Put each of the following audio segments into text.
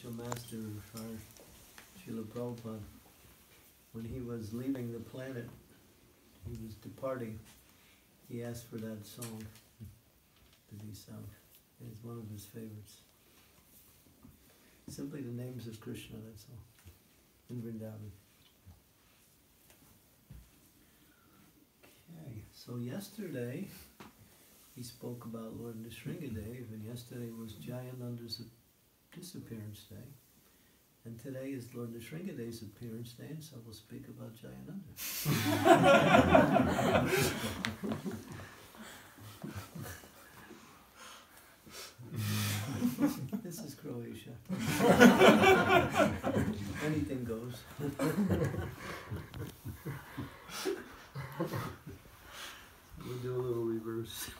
spiritual master, our Srila Prabhupada, when he was leaving the planet, he was departing, he asked for that song to be sung. It's one of his favorites. Simply the names of Krishna, that's all, in Vrindavan. Okay, so yesterday he spoke about Lord Nrsingadev, and yesterday was Jayananda's disappearance day. And today is Lord Nrsingadev's appearance day, and so we'll speak about Jayananda. This is Croatia. Anything goes. We'll do a little reverse.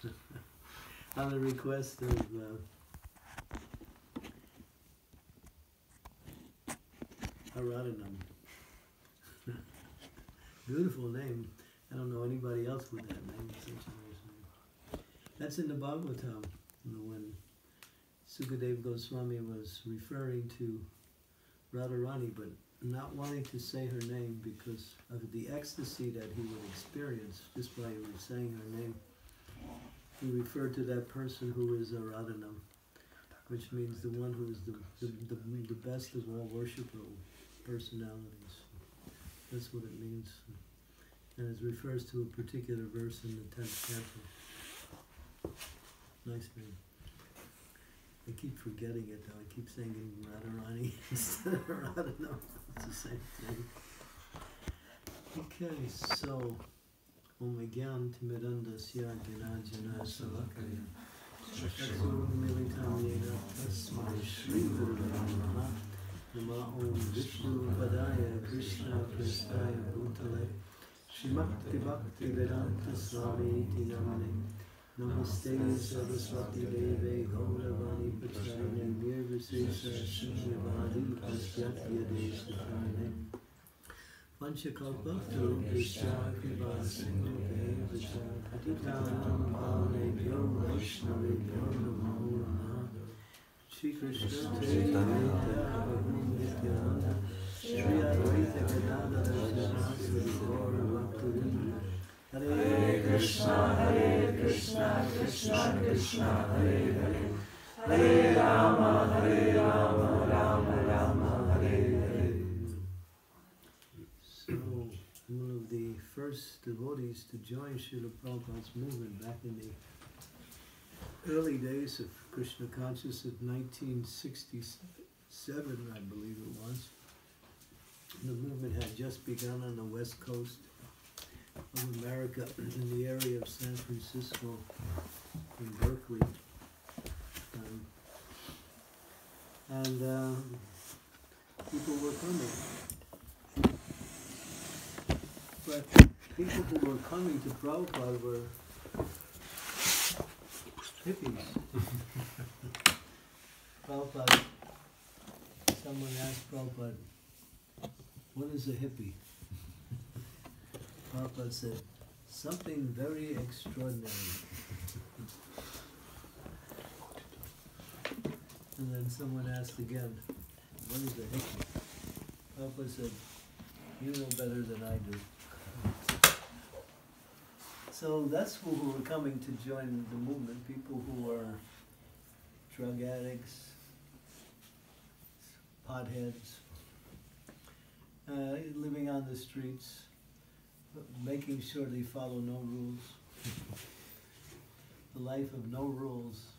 On the request of Aradhanam. Beautiful name. I don't know anybody else with that name. Such a nice name. That's in the Bhagavatam. When Sukadev Goswami was referring to Radharani, but not wanting to say her name because of the ecstasy that he would experience just by saying her name, he referred to that person who is Aradhanam, which means the one who is the best of all worshipable personalities. That's what it means. And it refers to a particular verse in the 10th canto. Nice name. I keep forgetting it though. I keep saying Radharani instead of Radhanam. It's the same thing. Okay, so Om Gyan Timidanda Sya Gnana Salakaya Chaksuru Militam Yena Tasmai Shri Guru Namaha Nama Om Vishnu Padaya Krishna Prestaya Bhutale Shrimakti Bhakti Vedanta Swami Iti Namane Namaste Saraswati Deve Gauravani Pacharane Nirvisesha Shunyavadi Pasyatya Deshatane Panchakalpa Turupishya Kriva Sindhuke Vacha Patitanam Bhavnebhyo Vaishnavebhyo Namo Namaha Shri Krishna Chaitanya Prabhu Nityananda Shri Advaita Gadadhara Srivastava Gaura Bhaktivinoda Hare Krishna, Krishna Krishna, Hare Hare, Hare Rama, Rama Rama, Hare Hare. So, one of the first devotees to join Srila Prabhupada's movement back in the early days of Krishna consciousness of 1967, I believe it was. The movement had just begun on the West Coast of America, in the area of San Francisco and Berkeley. People were coming. But people who were coming to Prabhupada were hippies. Prabhupada, someone asked Prabhupada, what is a hippie? Prabhupada said, something very extraordinary. And then someone asked again, what is a hippie? Prabhupada said, you know better than I do. So that's who were coming to join the movement, people who are drug addicts, potheads, living on the streets, making sure they follow no rules. The life of no rules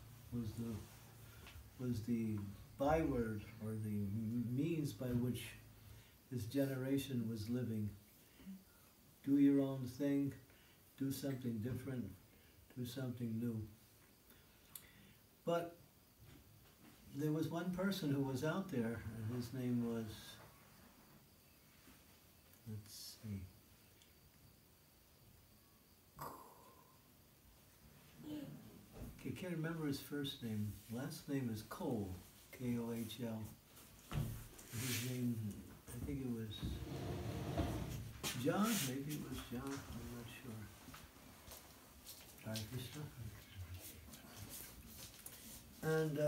was the byword or the means by which this generation was living. Do your own thing, do something different, do something new. But there was one person who was out there, and his name was, let's see, I can't remember his first name. Last name is Cole, K-O-H-L. His name, I think it was John, maybe it was John, I'm not sure. Hare Krishna. And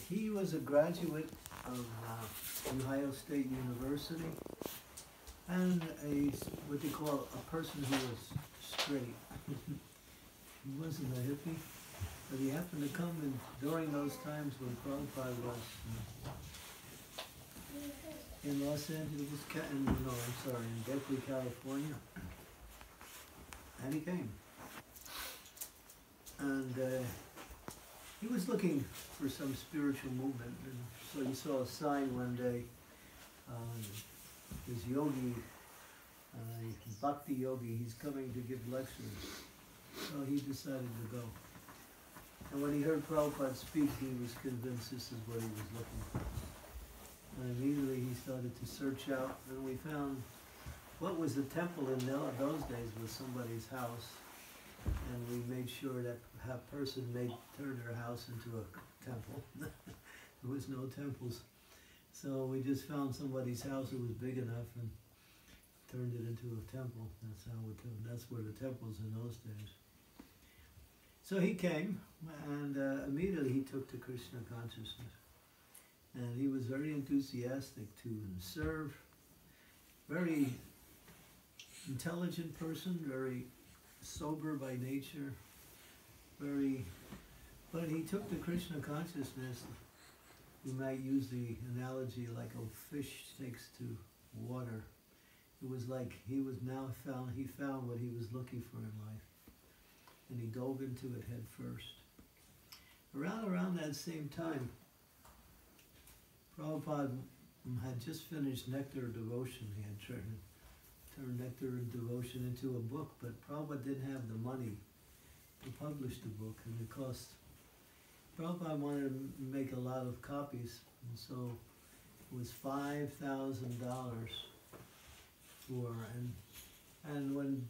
he was a graduate of Ohio State University, and what they call a person who was straight. He wasn't a hippie, but he happened to come in during those times when Prabhupada was in Los Angeles, in Berkeley, California, and he came. And he was looking for some spiritual movement, and so he saw a sign one day, this yogi, bhakti yogi, he's coming to give lectures. So he decided to go. And when he heard Prabhupada speak, he was convinced this is what he was looking for. And immediately he started to search out, and we found what was the temple in those days was somebody's house. And we made sure that person turned their house into a temple. There was no temples. So we just found somebody's house that was big enough and turned it into a temple. That's where the temples in those days. So he came, and immediately he took to Krishna consciousness. And he was very enthusiastic to serve, very intelligent person, very sober by nature, but he took to Krishna consciousness. You might use the analogy like a fish takes to water. It was like he found what he was looking for in life, and he dove into it head first. Around that same time, Prabhupada had just finished Nectar of Devotion. He had turned Nectar of Devotion into a book, but Prabhupada didn't have the money to publish the book, and it cost. Prabhupada wanted to make a lot of copies, and so it was $5,000 and when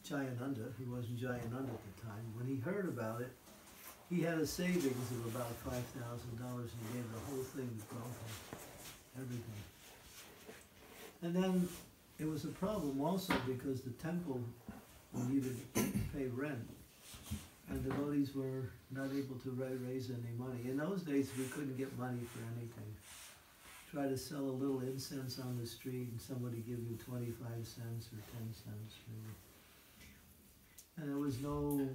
Jayananda, he wasn't Jayananda at the time, when he heard about it, he had a savings of about $5,000, and he gave the whole thing to Prabhupada, everything. And then it was a problem also because the temple needed to pay rent, and devotees were not able to raise any money. In those days, we couldn't get money for anything. Try to sell a little incense on the street, and somebody give you 25 cents or 10 cents, maybe. And there was no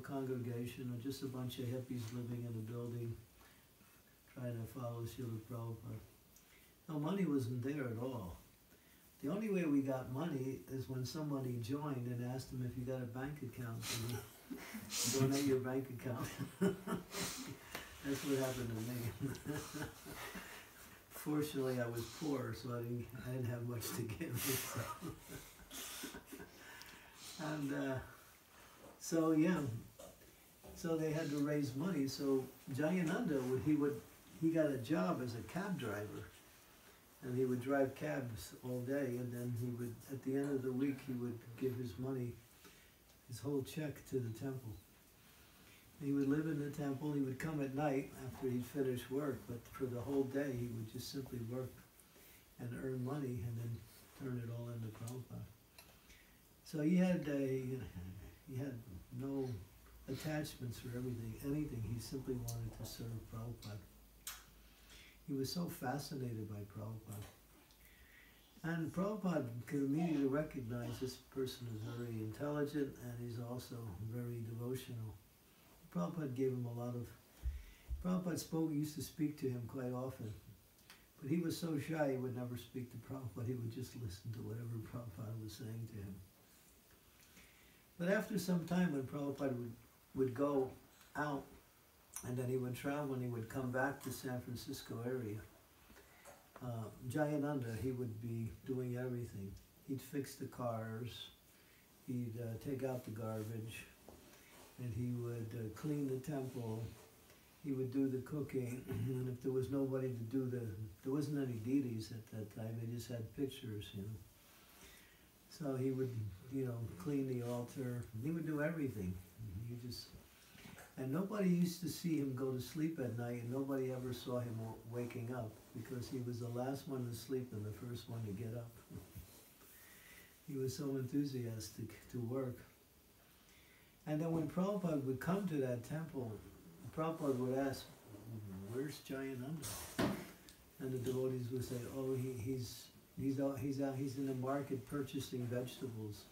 congregation, or just a bunch of hippies living in a building, trying to follow Srila Prabhupada. No, money wasn't there at all. The only way we got money is when somebody joined and asked them if you got a bank account, and you donate your bank account. That's what happened to me. Fortunately, I was poor, so I didn't have much to give. And so they had to raise money. So Jayananda he got a job as a cab driver. And he would drive cabs all day, and then he would, at the end of the week, he would give his money, his whole check to the temple. He would live in the temple. He would come at night after he'd finished work, but for the whole day, he would just simply work and earn money, and then turn it all into Prabhupada. So he had no attachments for anything. He simply wanted to serve Prabhupada. He was so fascinated by Prabhupada. And Prabhupada could immediately recognize this person is very intelligent, and he's also very devotional. Prabhupada gave him Prabhupada used to speak to him quite often. But he was so shy he would never speak to Prabhupada. He would just listen to whatever Prabhupada was saying to him. But after some time, when Prabhupada would go out, and then he would travel, and he would come back to San Francisco area, Jayananda, he would be doing everything. He'd fix the cars, he'd take out the garbage, and he would clean the temple, he would do the cooking, and if there was nobody to do there wasn't any deities at that time, they just had pictures, So he would, clean the altar, he would do everything. And nobody used to see him go to sleep at night, and nobody ever saw him waking up, because he was the last one to sleep and the first one to get up. He was so enthusiastic to work. And then when Prabhupada would come to that temple, Prabhupada would ask, "Where's Jayananda?" And the devotees would say, "Oh, he's in the market purchasing vegetables,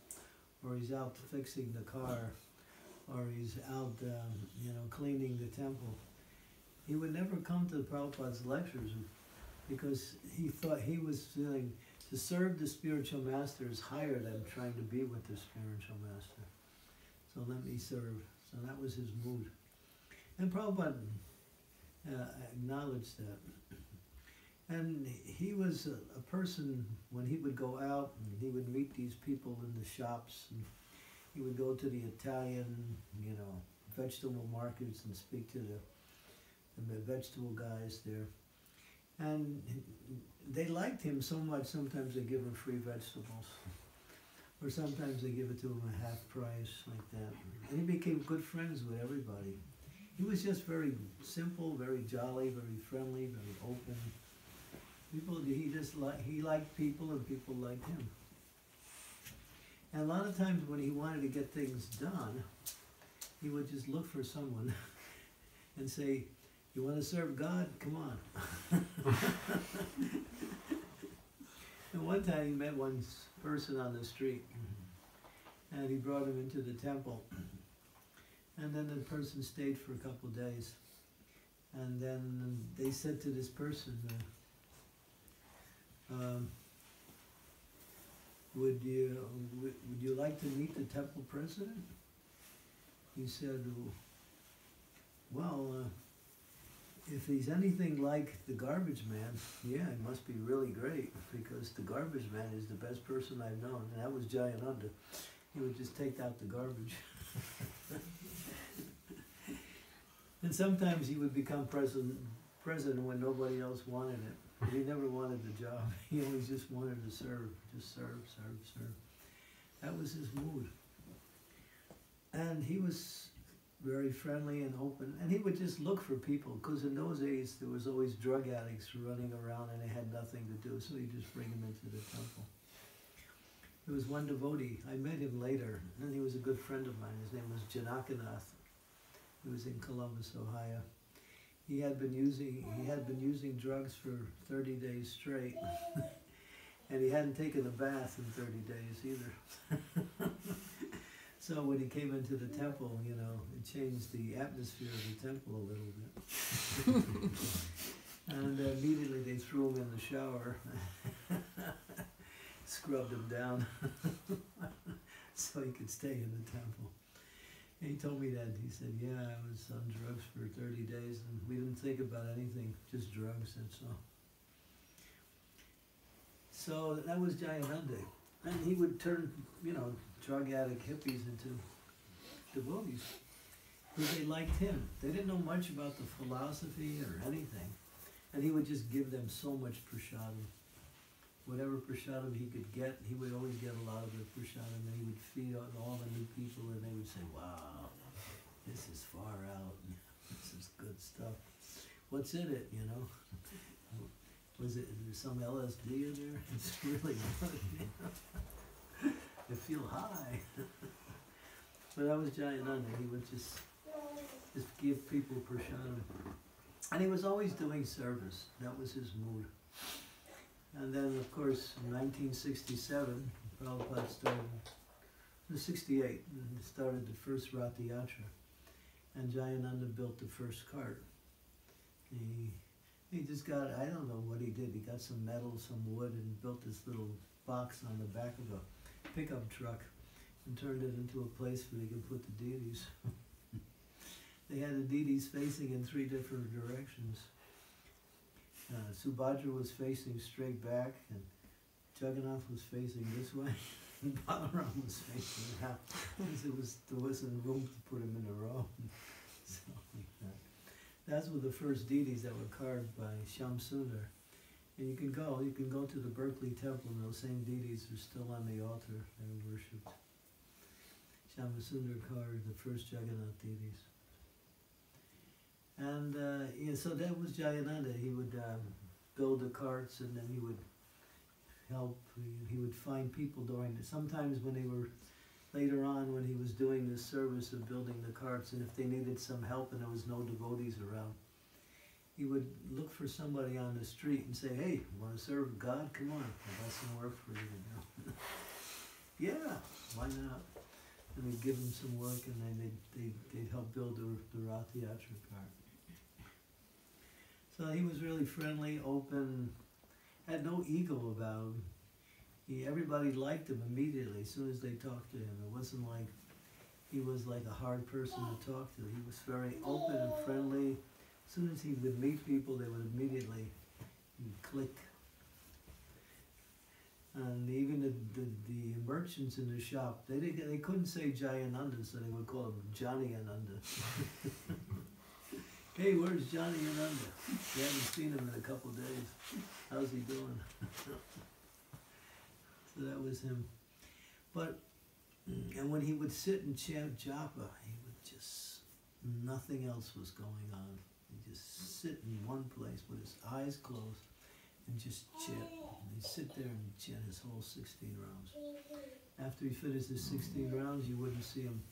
or he's out fixing the car, or he's out cleaning the temple." He would never come to Prabhupada's lectures because he thought he was feeling to serve the spiritual master is higher than trying to be with the spiritual master. So let me serve. So that was his mood. And Prabhupada acknowledged that. And he was a person, when he would go out and he would meet these people in the shops, and he would go to the Italian, vegetable markets and speak to the vegetable guys there. And they liked him so much, sometimes they give him free vegetables. Or sometimes they give it to him at half price, like that. And he became good friends with everybody. He was just very simple, very jolly, very friendly, very open. He liked people and people liked him. And a lot of times when he wanted to get things done, he would just look for someone and say, "You want to serve God? Come on." And one time he met one person on the street, and he brought him into the temple. And then the person stayed for a couple of days. And then they said to this person, would you like to meet the temple president? He said, well, if he's anything like the garbage man, yeah, he must be really great, because the garbage man is the best person I've known, and that was Jayananda. He would just take out the garbage. And sometimes he would become president when nobody else wanted it. But he never wanted the job. He always just wanted to serve. Just serve, serve, serve. That was his mood. And he was very friendly and open. And he would just look for people, because in those days there was always drug addicts running around and they had nothing to do, so he'd just bring them into the temple. There was one devotee, I met him later, and he was a good friend of mine. His name was Janakanath. He was in Columbus, Ohio. He had been using drugs for 30 days straight, and he hadn't taken a bath in 30 days either. So when he came into the temple, it changed the atmosphere of the temple a little bit. And immediately they threw him in the shower, scrubbed him down, so he could stay in the temple. And he told me that. He said, yeah, I was on drugs for 30 days, and we didn't think about anything, just drugs, that's all. So that was Jayananda. And he would turn, drug addict hippies into devotees, because they liked him. They didn't know much about the philosophy or anything. And he would just give them so much prasadam. Whatever prasadam he could get, he would always get a lot of the prasadam, and he would feed all the new people, and they would say, wow, this is far out, this is good stuff. What's in it, Was it, is there some LSD in there? It's really good, I feel high. But that was Jayananda. He would just give people prasadam. And he was always doing service. That was his mood. And then, of course, in 1967, Prabhupada started, 68, started the first Rath Yatra. And Jayananda built the first cart. He just got, I don't know what he did. He got some metal, some wood, and built this little box on the back of a pickup truck and turned it into a place where they could put the deities. They had the deities facing in 3 different directions. Subhadra was facing straight back, and Jagannath was facing this way, and Balaram was facing out, because there wasn't room to put him in a row. So, like that. Those were the first deities that were carved by Shyam Sundar. And you can go to the Berkeley Temple, and those same deities are still on the altar. They were worshipped. Shyam Sundar carved the first Jagannath deities. And so that was Jayananda. He would build the carts, and then he would help. He would find people sometimes when they were later on when he was doing this service of building the carts, and if they needed some help and there was no devotees around, he would look for somebody on the street and say, hey, want to serve God? Come on, I got some work for you to do. Yeah, why not? And we'd give them some work, and then they'd help build the Rath Yatra cart. So he was really friendly, open, had no ego about him. Everybody liked him immediately as soon as they talked to him. It wasn't like he was like a hard person to talk to. He was very open and friendly. As soon as he would meet people, they would immediately click. And even the merchants in the shop, they couldn't say Jayananda, so they would call him Johnny Ananda. Hey, where's Johnny Ananda? We haven't seen him in a couple days. How's he doing? So that was him. But, and when he would sit and chant japa, he would just, nothing else was going on. He'd just sit in one place with his eyes closed and just chant. And he'd sit there and chant his whole 16 rounds. After he finished his 16 rounds, you wouldn't see him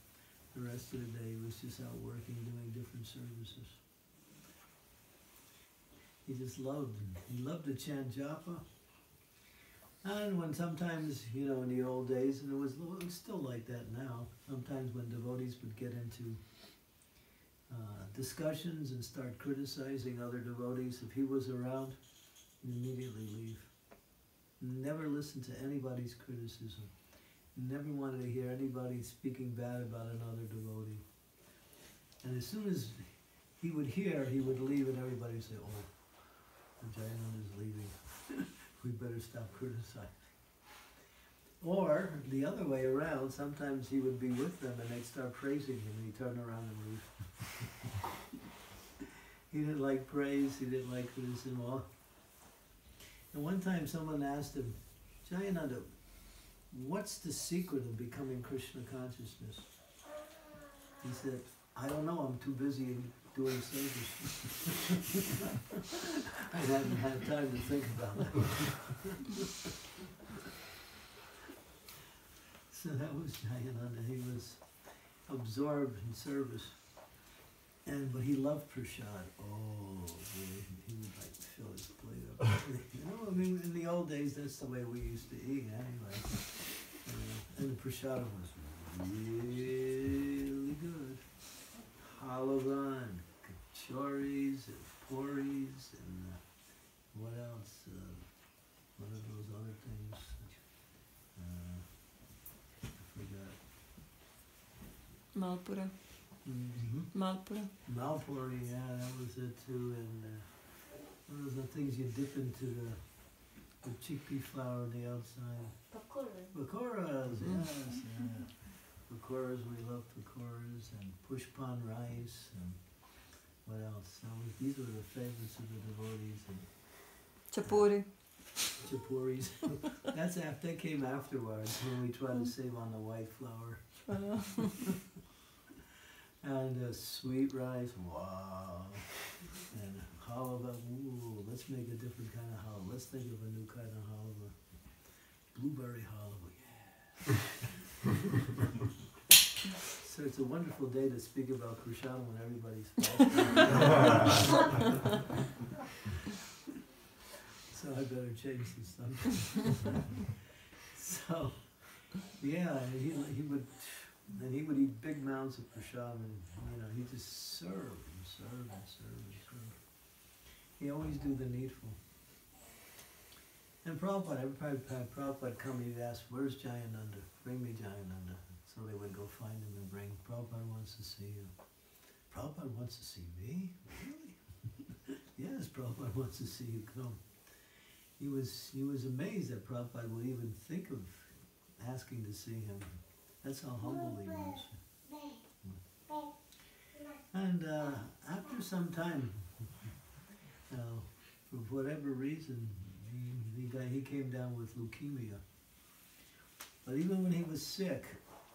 the rest of the day. He was just out working, doing different services. He just loved to chant japa. And when sometimes, you know, in the old days, and it was still like that now, sometimes when devotees would get into discussions and start criticizing other devotees, if he was around, he'd immediately leave. Never listen to anybody's criticism. Never wanted to hear anybody speaking bad about another devotee. And as soon as he would hear, he would leave, and everybody would say, oh, Jayananda's leaving. We better stop criticizing. Or the other way around, sometimes he would be with them and they'd start praising him and he'd turn around and leave. He didn't like praise, he didn't like criticism. And one time someone asked him, Jayananda, what's the secret of becoming Krishna consciousness? He said, I don't know, I'm too busy doing service. I haven't had time to think about it. So that was Jayananda. He was absorbed in service. But he loved prasad. Oh, boy, he would like fill his plate up. You know, I mean, in the old days, that's the way we used to eat anyway. And the prasad was really good. Halavan, kachoris, and puris, and what else? What are those other things? I forgot. Malpura. Malpura. Malpuri, yeah, that was it too. And what are the things you dip into the chickpea flour on the outside? Pakoras. Pakoras, yes, yeah. Pakoras, we love pakoras, and pushpan rice, and what else? These were the favorites of the devotees. And Chapuri. chapuris. That came afterwards when we tried to save on the white flour. And sweet rice, wow. And halva, ooh, let's make a different kind of halva. Let's think of a new kind of halva. Blueberry halva, yeah. So it's a wonderful day to speak about Krishna when everybody's fasting. So I better change some stuff. So, yeah, he would eat big mounds of prasad, and you know, he just serve and serve and serve and serve. He always do the needful. And Prabhupada, every time Prabhupada come, he'd ask, where's Jayananda? Bring me Jayananda. So they would go find him and bring, Prabhupada wants to see you. Prabhupada wants to see me? Really? Yes, Prabhupada wants to see you, come. He was amazed that Prabhupada would even think of asking to see him. That's how humble he was. And after some time, for whatever reason, he came down with leukemia. But even when he was sick,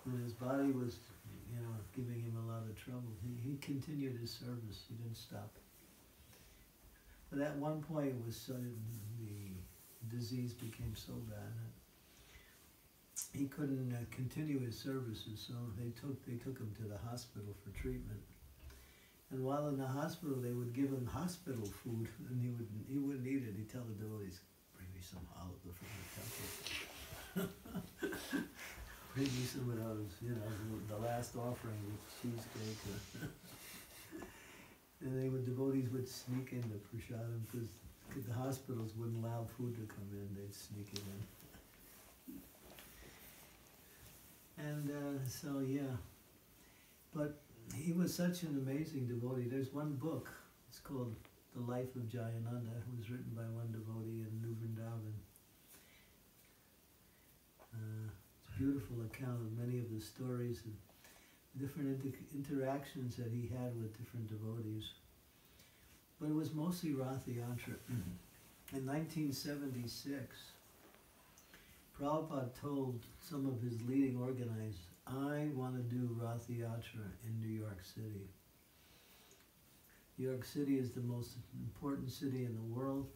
when his body was, you know, giving him a lot of trouble, he continued his service. He didn't stop. But at one point, it was sudden, the disease became so bad that he couldn't continue his services, so they took him to the hospital for treatment. And while in the hospital, they would give him hospital food, and he wouldn't eat it. He'd tell the devotees, "Bring me some olive from the temple. Bring me some of those, the last offering with cheesecake." And devotees would sneak in the prasadam because the hospitals wouldn't allow food to come in. They'd sneak it in. And but he was such an amazing devotee. There's one book, it's called The Life of Jayananda. It was written by one devotee in New Vrindavan. It's a beautiful account of many of the stories and different interactions that he had with different devotees. But it was mostly Rath Yatra. In 1976, Prabhupada told some of his leading organizers, "I want to do Rath Yatra in New York City. New York City is the most important city in the world,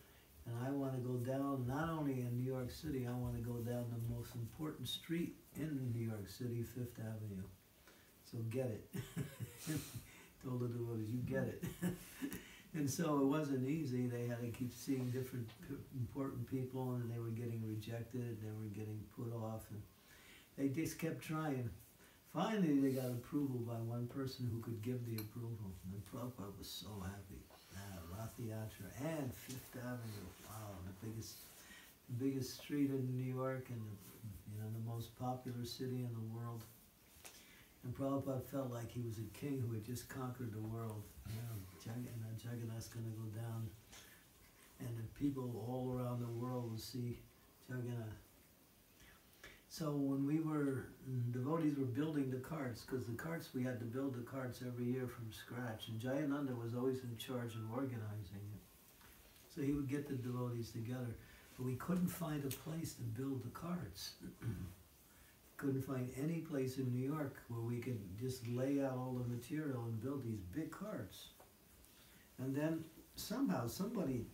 and I want to go down, not only in New York City, I want to go down the most important street in New York City, Fifth Avenue. So get it." Told the devotees, "You get it." And so it wasn't easy. They had to keep seeing different important people, and they were getting rejected, and they were getting put off, and they just kept trying. Finally, they got approval by one person who could give the approval, and Prabhupada was so happy. Rath Yatra and Fifth Avenue, wow, the biggest street in New York, and the most popular city in the world. And Prabhupada felt like he was a king who had just conquered the world. Jagannath's going to go down, and the people all around the world will see Jagannath. So when devotees were building the carts, because we had to build the carts every year from scratch, and Jayananda was always in charge of organizing it. So he would get the devotees together, but we couldn't find a place to build the carts. Couldn't find any place in New York where we could just lay out all the material and build these big carts. And then somehow somebody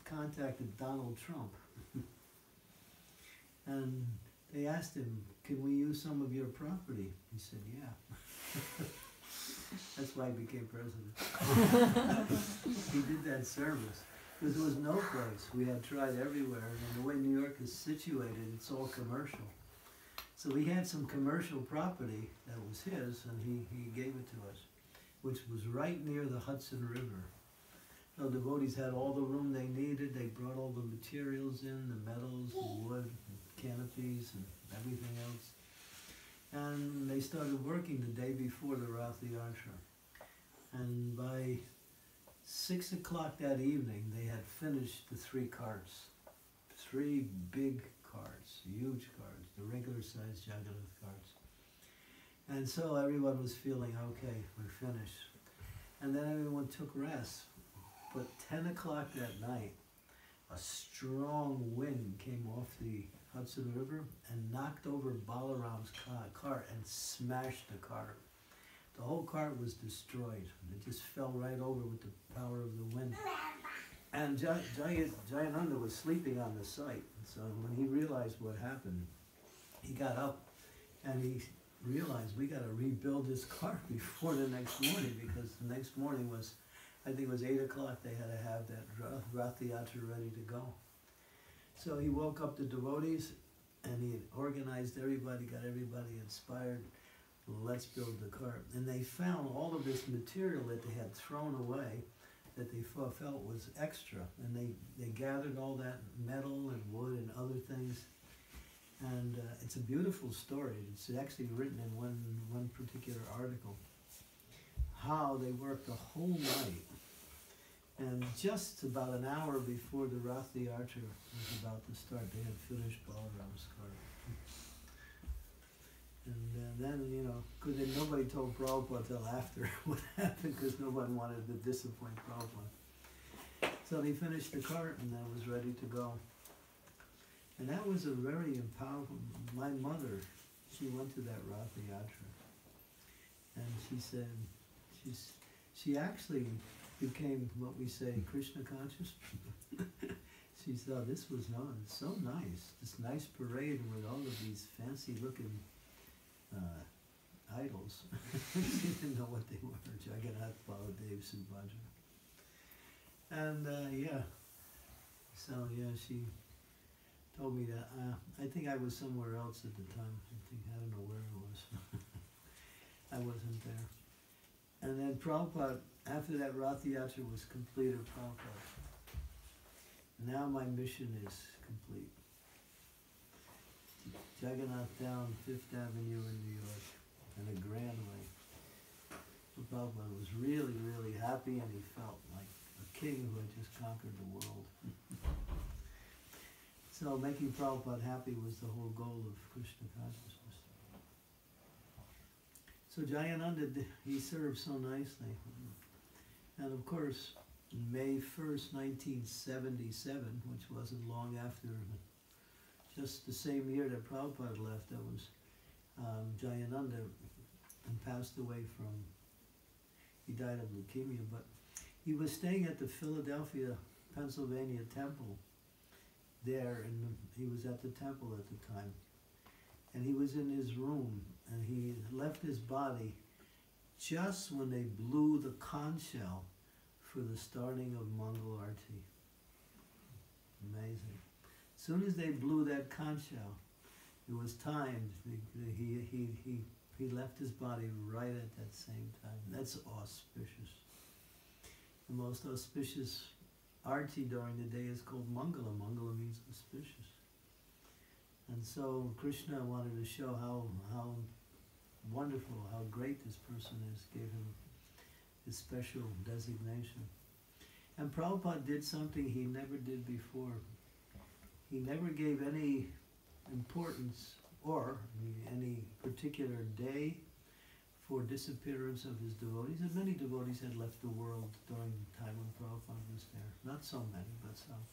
contacted Donald Trump. And they asked him, "Can we use some of your property?" He said, "Yeah." That's why he became president. He did that service. Because there was no place. We had tried everywhere. And the way New York is situated, it's all commercial. So we had some commercial property that was his, and he gave it to us, which was right near the Hudson River. So devotees had all the room they needed. They brought all the materials in, the metals, the wood, the canopies, and everything else. And they started working the day before the Rath Yatra. And by 6 o'clock that evening, they had finished the 3 carts. 3 big carts, huge carts, the regular sized Jagannath carts. And so everyone was feeling, okay, we're finished. And then everyone took rest. But 10 o'clock that night, a strong wind came off the Hudson River and knocked over Balaram's cart and smashed the cart. The whole cart was destroyed. It just fell right over with the power of the wind. And Jayananda was sleeping on the site. So when he realized what happened, he got up and he realized we got to rebuild this cart before the next morning, because the next morning was, I think it was 8 o'clock, they had to have that Rath Yatra ready to go. So he woke up the devotees and he organized everybody, got everybody inspired. Let's build the cart. And they found all of this material that they had thrown away that they felt was extra. And they gathered all that metal and wood and other things. And it's a beautiful story. It's actually written in one particular article. How they worked the whole night. And just about an hour before the Rath Yatra was about to start, they had finished Balaram's cart. And then, because nobody told Prabhupada till after what happened, because nobody wanted to disappoint Prabhupada. So they finished the cart and that was ready to go. And that was a very powerful, my mother, she went to that Rath Yatra. And she said, she actually became what we say Krishna conscious. she saw this was so nice, this nice parade with all of these fancy looking idols. She didn't know what they were. Jagannath, Baladev, Subhadra. And so she told me that. I think I was somewhere else at the time. I don't know where I was. I wasn't there. And then Prabhupada, after that Rath Yatra was completed, Prabhupada, now my mission is complete. Jagannath down 5th Avenue in New York in a grand way. So Prabhupada was really, really happy, and he felt like a king who had just conquered the world. So making Prabhupada happy was the whole goal of Krishna consciousness. So Jayananda, he served so nicely. And of course, May 1st, 1977, which wasn't long after, just the same year that Prabhupada left, that was Jayananda passed away he died of leukemia, but he was staying at the Philadelphia, Pennsylvania temple there, and he was at the temple at the time. And he was in his room, and he left his body just when they blew the conch shell for the starting of Mangal Arti. Amazing. As soon as they blew that conch shell, it was timed. He left his body right at that same time. That's auspicious. The most auspicious Arti during the day is called Mangala. Mangala means auspicious. And so Krishna wanted to show how wonderful, how great this person is, gave him his special designation. And Prabhupada did something he never did before. He never gave any importance or any particular day for disappearance of his devotees. And many devotees had left the world during the time when Prabhupada was there. Not so many, but some.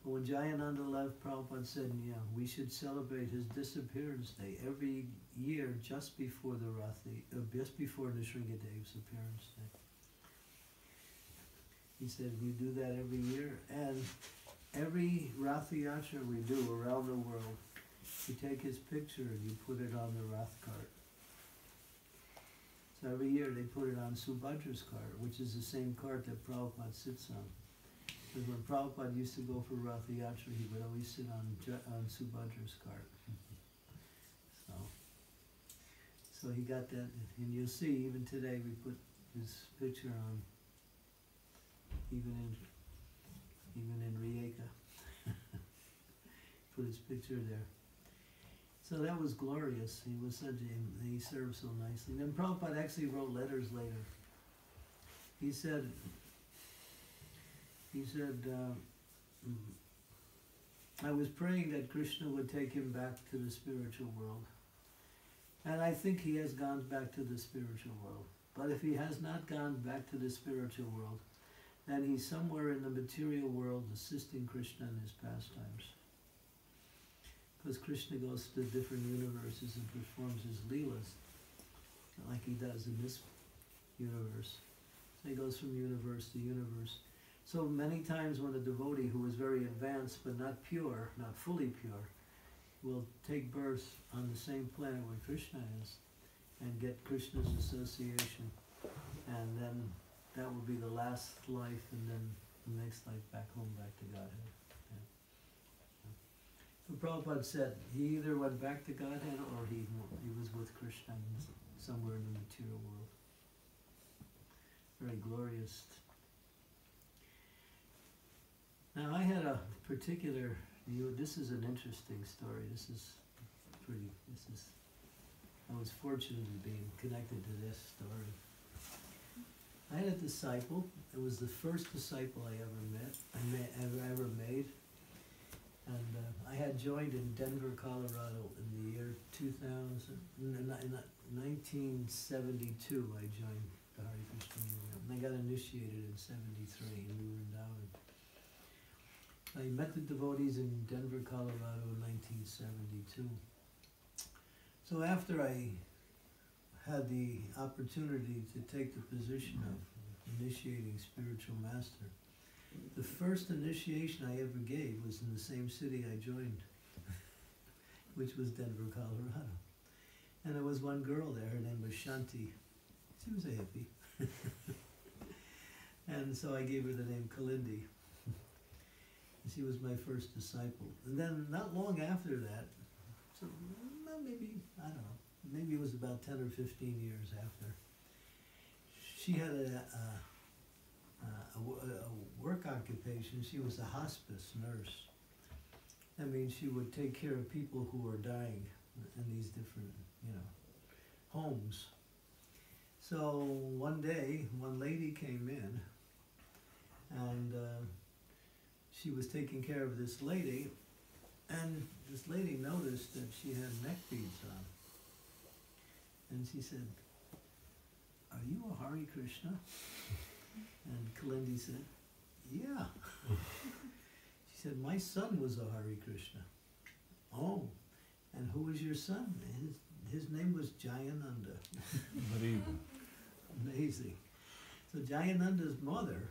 But when Jayananda left, Prabhupada said, we should celebrate his disappearance day every year just before just before Nrsingadev's appearance day. He said, we do that every year, and every Rath Yatra we do around the world, you take his picture and you put it on the Rath cart. So every year they put it on Subhadra's cart, which is the same cart that Prabhupada sits on. Because when Prabhupada used to go for Rath Yatra, he would always sit on Subhadra's cart. So he got that, and you'll see even today we put his picture on, even in Rijeka. Put his picture there. So that was glorious. He was he served so nicely. And then Prabhupada actually wrote letters later. He said, I was praying that Krishna would take him back to the spiritual world. And I think he has gone back to the spiritual world. But if he has not gone back to the spiritual world, then he's somewhere in the material world assisting Krishna in his pastimes. Because Krishna goes to different universes and performs his leelas, like he does in this universe. So he goes from universe to universe. So many times when a devotee who is very advanced but not pure, not fully pure, will take birth on the same planet where Krishna is and get Krishna's association, and then that will be the last life, and then the next life back home, back to Godhead. So Prabhupada said he either went back to Godhead or he was with Krishna somewhere in the material world. Very glorious. Now I had a particular view. This is an interesting story. I was fortunate in being connected to this story. I had a disciple. It was the first disciple I ever made. And I had joined in Denver, Colorado in the year 2000. In 1972, I joined the Hare Krishna movement. And I got initiated in 73 in Vrindavan. I met the devotees in Denver, Colorado in 1972. So after I had the opportunity to take the position of initiating spiritual master, The first initiation I ever gave was in the same city I joined, which was Denver, Colorado. And there was one girl there, her name was Shanti. She was a hippie. And so I gave her the name Kalindi. She was my first disciple. And then not long after that, so maybe, I don't know, maybe it was about 10 or 15 years after, she had a work occupation. She was a hospice nurse. That means she would take care of people who were dying in these different, homes. So one day, one lady came in, and she was taking care of this lady, and this lady noticed that she had neck beads on. And she said, "Are you a Hare Krishna?" And Kalindi said, "Yeah." She said, "My son was a Hare Krishna." "Oh, and who was your son?" His name was Jayananda. Amazing. So Jayananda's mother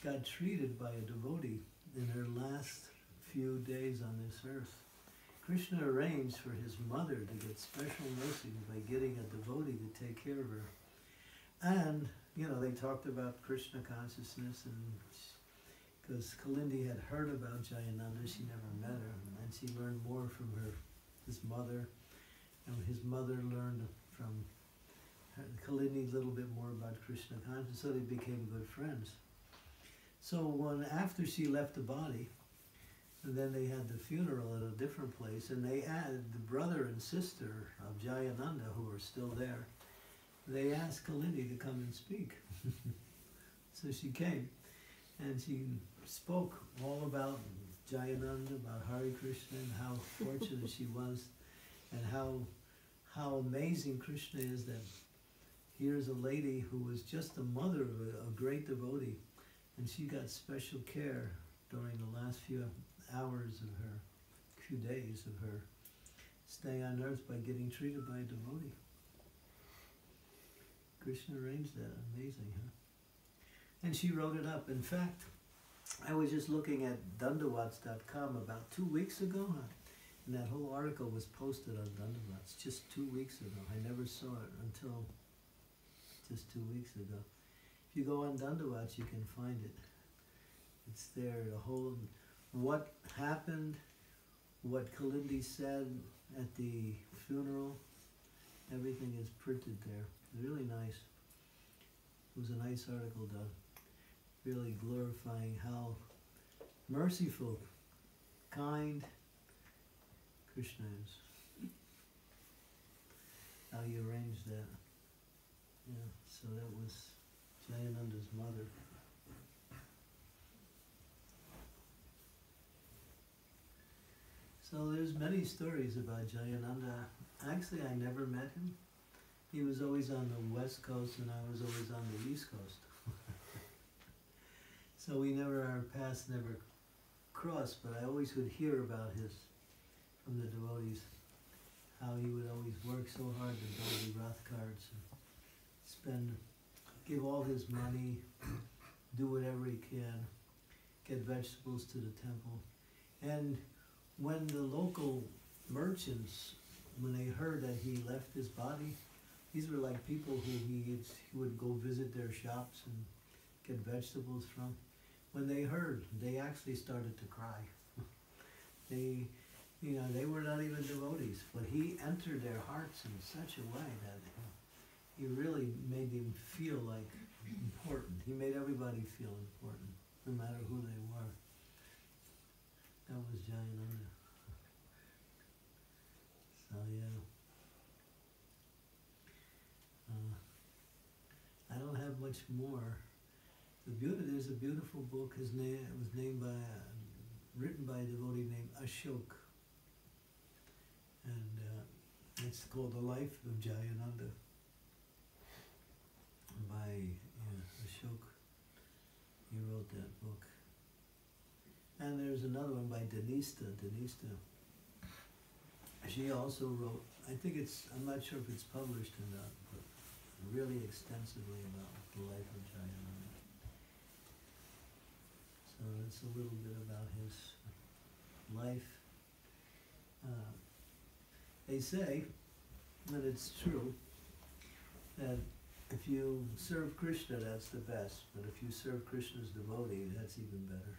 got treated by a devotee in her last few days on this earth. Krishna arranged for his mother to get special mercy by getting a devotee to take care of her. And, they talked about Krishna consciousness, and because Kalindi had heard about Jayananda, she never met her, and she learned more from his mother, and his mother learned from Kalindi a little bit more about Krishna consciousness, so they became good friends. So after she left the body, and then they had the funeral at a different place, and they added the brother and sister of Jayananda, who were still there. They asked Kalindi to come and speak. So she came, and she spoke all about Jayananda, about Hare Krishna, and how fortunate she was, and how amazing Krishna is that here's a lady who was just the mother of a great devotee, and she got special care during the last few days of her stay on earth by getting treated by a devotee. Krishna arranged that. Amazing, huh? And she wrote it up. In fact, I was just looking at Dandavats.com about 2 weeks ago, and that whole article was posted on Dandavats just 2 weeks ago. I never saw it until just 2 weeks ago. If you go on Dandavats, you can find it. It's there, the whole, what happened, what Kalindi said at the funeral, everything is printed there. Really nice. It was a nice article done. Really glorifying how merciful, kind Krishna is. How he arranged that. Yeah, so that was Jayananda's mother. So there's many stories about Jayananda. Actually, I never met him. He was always on the West Coast, and I was always on the East Coast. So our paths never crossed, but I always would hear about from the devotees, how he would always work so hard to build the Rath carts and give all his money, do whatever he can, get vegetables to the temple. And when the local merchants, when they heard that he left his body, these were like people who he would go visit their shops and get vegetables from. When they heard, they actually started to cry. They were not even devotees, but he entered their hearts in such a way that he really made them feel like important. He made everybody feel important, no matter who they were. That was Jayananda. So yeah. I don't have much more. There's a beautiful book. It was written by a devotee named Ashok, and it's called The Life of Jayananda by Ashok. He wrote that book. And there's another one by Denista. She also wrote, I'm not sure if it's published or not, but really extensively about the life of Jayananda. life. They say, and it's true, that if you serve Krishna, that's the best. But if you serve Krishna's devotee, that's even better.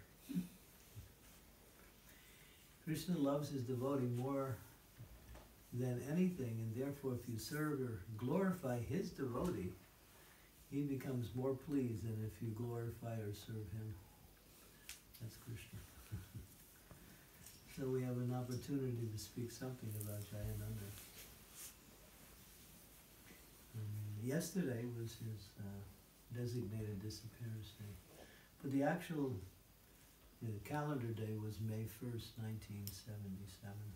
Krishna loves his devotee more than anything, and therefore if you serve or glorify his devotee, he becomes more pleased than if you glorify or serve him. That's Krishna. So we have an opportunity to speak something about Jayananda. Yesterday was his designated disappearance day. But the actual calendar day was May 1st, 1977,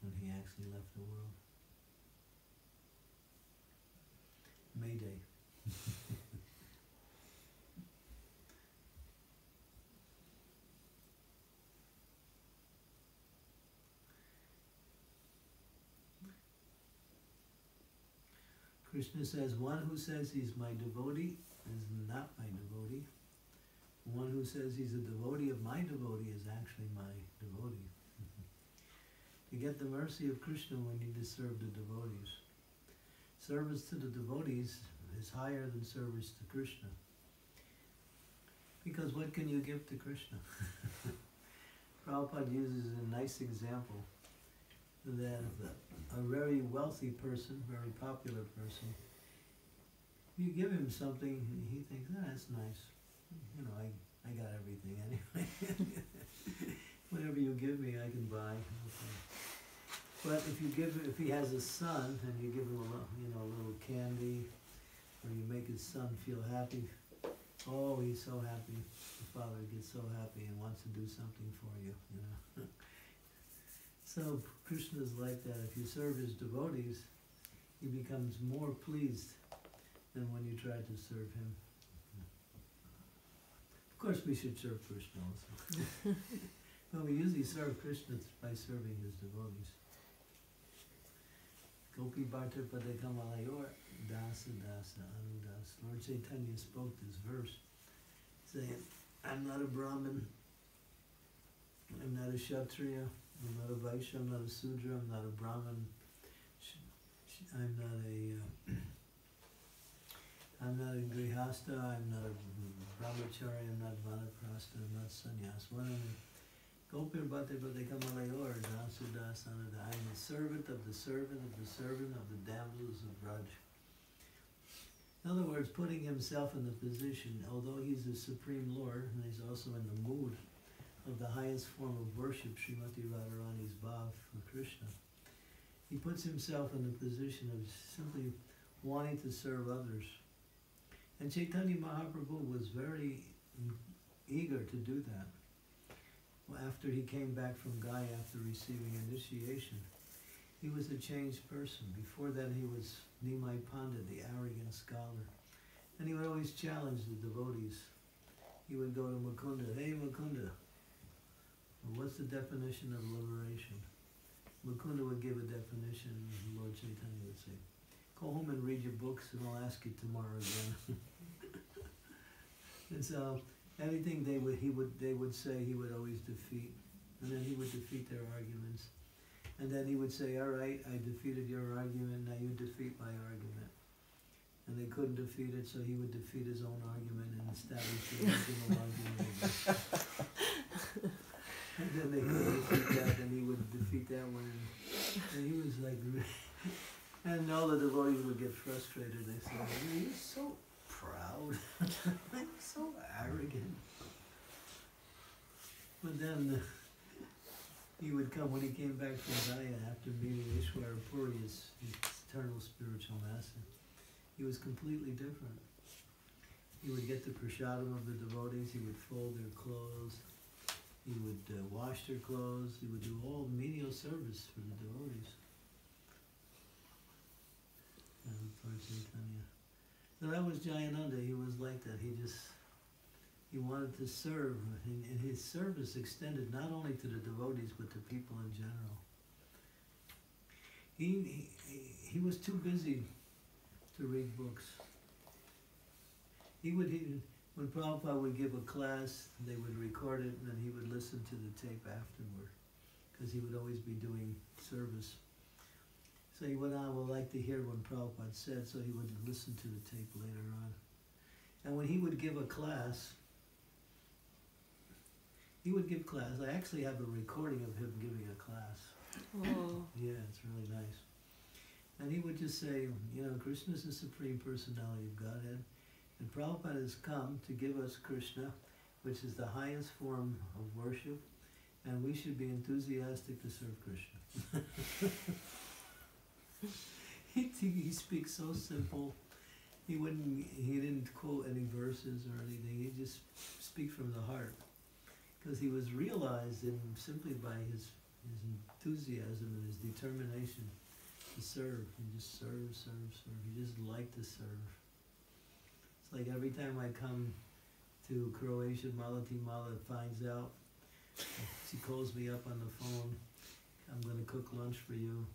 when he actually left the world. May Day. Krishna says, one who says he's my devotee is not my devotee. One who says he's a devotee of my devotee is actually my devotee. To get the mercy of Krishna, we need to serve the devotees. Service to the devotees is higher than service to Krishna. Because what can you give to Krishna? Prabhupada uses a nice example that a very wealthy person, very popular person, you give him something, he thinks, that's nice. You know, I got everything anyway. Whatever you give me, I can buy. Okay. But if he has a son and you give him a little candy, or you make his son feel happy, oh, he's so happy. The father gets so happy and wants to do something for you, you know. So Krishna is like that. If you serve his devotees, he becomes more pleased than when you try to serve him. Of course, we should serve Krishna also. But we usually serve Krishna by serving his devotees. Gopi Bharta Padekamalayur Dasa Dasa Anudas. Lord Chaitanya spoke this verse, saying, I'm not a Brahmin, I'm not a Kshatriya, I'm not a Vaishya, I'm not a Sudra, I'm not a Brahmin, I'm not a Grihastha, I'm not a Brahmachari, I'm not Vanaprastha, I'm not Sannyas. What am I? Gopir Bhate Padekamalayur Dasa Dasa Anudas. I am the servant of the servant of the servant of the damsels of Braj. In other words, putting himself in the position, although he's the Supreme Lord, and he's also in the mood of the highest form of worship, Srimati Radharani's Bhav for Krishna, he puts himself in the position of simply wanting to serve others. And Chaitanya Mahaprabhu was very eager to do that. Well, after he came back from Gaya after receiving initiation, he was a changed person. Before that, he was Nimai Pandit, the arrogant scholar. And he would always challenge the devotees. He would go to Mukunda, hey Mukunda, what's the definition of liberation? Mukunda would give a definition, and Lord Chaitanya would say, go home and read your books and I'll ask you tomorrow again. And so anything they would say, he would always defeat. And then he would defeat their arguments. And then he would say, all right, I defeated your argument, now you defeat my argument. And they couldn't defeat it, so he would defeat his own argument and establish the original argument again. And then they couldn't defeat that, and he would defeat that one. And he was like, and all the devotees would get frustrated. They said, you're so proud, so arrogant. But then he would come, when he came back from Gaya after meeting Ishwara Puri, his eternal spiritual master, he was completely different. He would get the prasadam of the devotees, he would fold their clothes, he would wash their clothes, he would do all menial service for the devotees. So that was Jayananda. He was like that. He wanted to serve, and his service extended not only to the devotees but to people in general. He was too busy to read books. When Prabhupada would give a class, they would record it and then he would listen to the tape afterward, because he would always be doing service. So he went on, would like to hear what Prabhupada said, so he would listen to the tape later on. And when he would give a class, I actually have a recording of him giving a class. Oh. Yeah, it's really nice. And he would just say, you know, Krishna is the Supreme Personality of Godhead, and Prabhupada has come to give us Krishna, which is the highest form of worship, and we should be enthusiastic to serve Krishna. He speaks so simple. He didn't quote any verses or anything. He just speak from the heart, because he was realized in simply by his enthusiasm and his determination to serve. He just serve. He just liked to serve. It's like every time I come to Croatia, Malati Mala finds out. She calls me up on the phone. I'm going to cook lunch for you.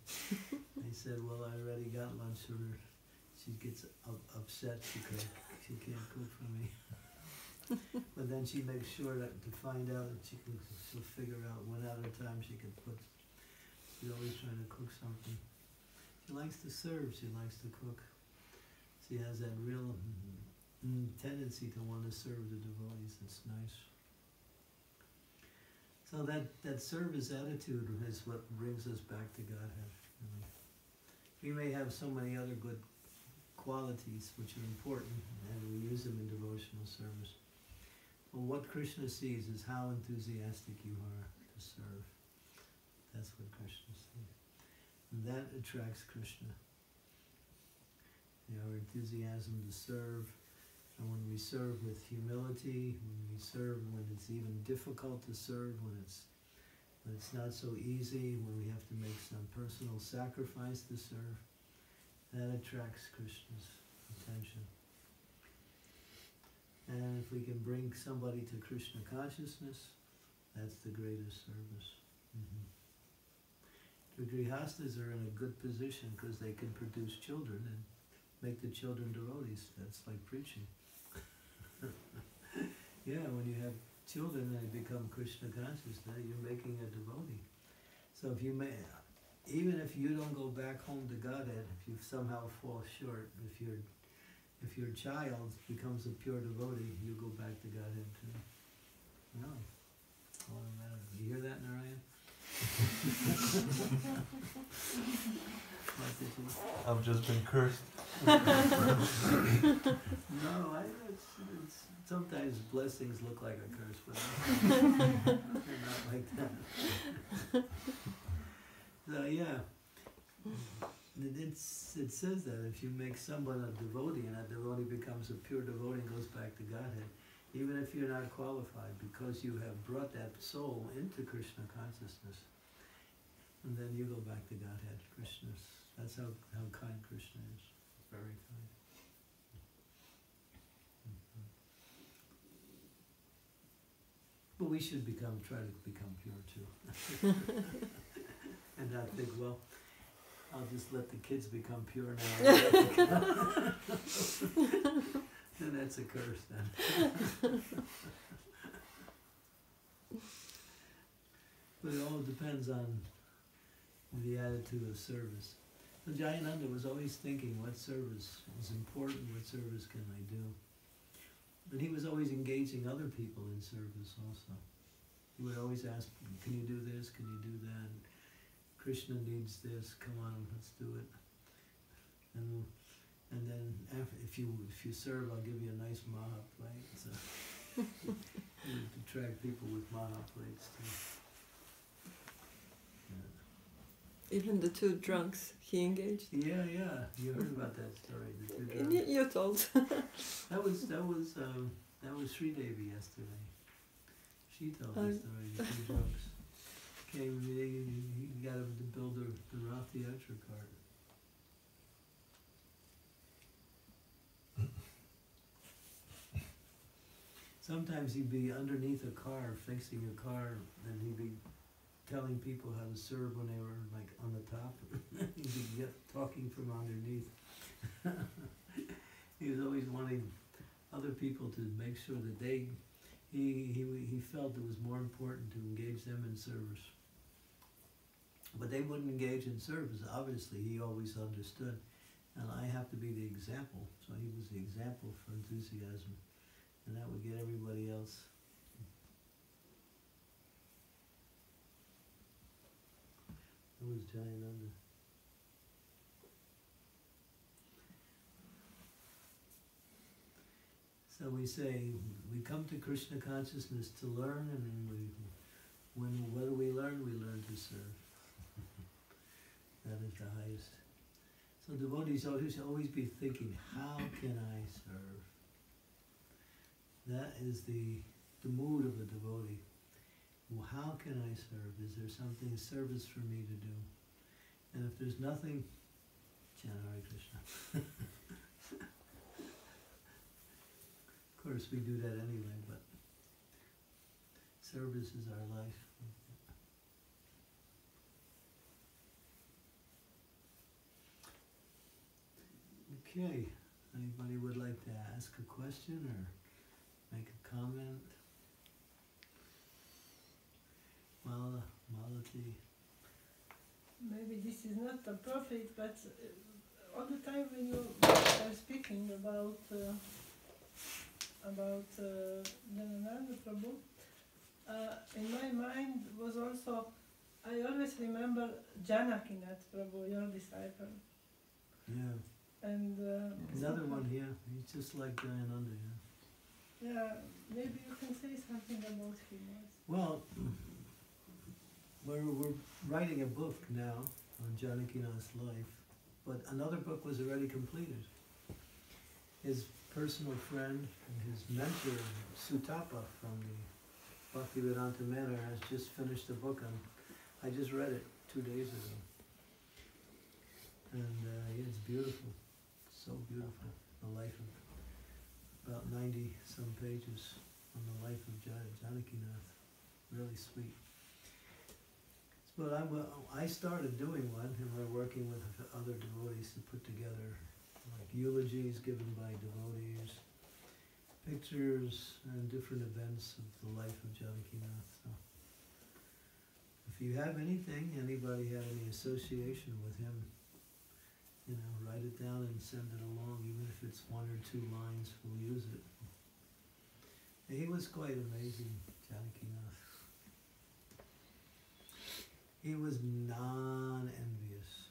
I said, well, I already got lunch for her. She gets upset because she can't cook for me. But then she makes sure that to find out that she'll figure out one at a time she can put. She's always trying to cook something. She likes to serve. She likes to cook. She has that real tendency to want to serve the devotees. It's nice. So that service attitude is what brings us back to Godhead. Really. We may have so many other good qualities which are important, and we use them in devotional service. But what Krishna sees is how enthusiastic you are to serve. That's what Krishna sees. And that attracts Krishna. Our enthusiasm to serve. And when we serve with humility, when we serve when it's even difficult to serve, when it's not so easy, when we have to make some personal sacrifice to serve, that attracts Krishna's attention. And if we can bring somebody to Krishna consciousness, that's the greatest service. The Grihastas are in a good position because they can produce children and make the children devotees. That's like preaching. Yeah, when you have children and they become Krishna conscious, now you're making a devotee. So if you even if you don't go back home to Godhead, if you somehow fall short, if your child becomes a pure devotee, you go back to Godhead too. No, automatic. You hear that, Narayan? What did you? I've just been cursed. No, it's sometimes blessings look like a curse, but they're not like that. So yeah, it says that if you make someone a devotee and that devotee becomes a pure devotee and goes back to Godhead, even if you're not qualified, because you have brought that soul into Krishna consciousness, and then you go back to Godhead. That's how kind Krishna is. Very kind. But we should try to become pure too. And not think, well, I'll just let the kids become pure now. And that's a curse then. But it all depends on the attitude of service. So Jayananda was always thinking, what service is important, what service can I do? But he was always engaging other people in service also. He would always ask, can you do this, can you do that? Krishna needs this, come on, let's do it. And then if you serve, I'll give you a nice maha plate. So you attract people with maha plates too. Even the two drunks he engaged. Yeah, you heard about that story. The two drunks. You told. That was Sridevi yesterday. She told the story. The two drunks came. He got him to build the Rath Yatra cart. Sometimes he'd be underneath a car, fixing a car, and he'd be telling people how to serve when they were like on the top. He'd be talking from underneath. He was always wanting other people to make sure that he felt it was more important to engage them in service. But they wouldn't engage in service. Obviously, he always understood. And I have to be the example. So he was the example for enthusiasm. And that would get everybody else. That was Jayananda. So we say, we come to Krishna consciousness to learn, and then what do we learn? We learn to serve. That is the highest. So devotees always be thinking, how can I serve? That is the mood of a devotee. Well, how can I serve? Is there something, service for me to do? And if there's nothing, chant Hare Krishna. Of course, we do that anyway, but service is our life. Okay, anybody would like to ask a question or make a comment? Malati. Maybe this is not appropriate, but all the time when you are speaking about Jayananda Prabhu, in my mind was also, I always remember Janakinath Prabhu, your disciple. Yeah. And another one here, he's just like Jayananda, yeah. Yeah, maybe you can say something about him also. Well, we're writing a book now on Janakinath's life, but another book was already completed. His personal friend and his mentor, Sutapa from the Bhaktivedanta Manor, has just finished a book on. I just read it 2 days ago, and it's beautiful, so beautiful. The life of about 90 some pages on the life of Janakinath, really sweet. But I started doing one, and we're working with other devotees to put together like eulogies given by devotees, pictures, and different events of the life of Janakinath. So if you have anything, anybody had any association with him, write it down and send it along, even if it's 1 or 2 lines, we'll use it. And he was quite amazing, Janakinath. He was non-envious.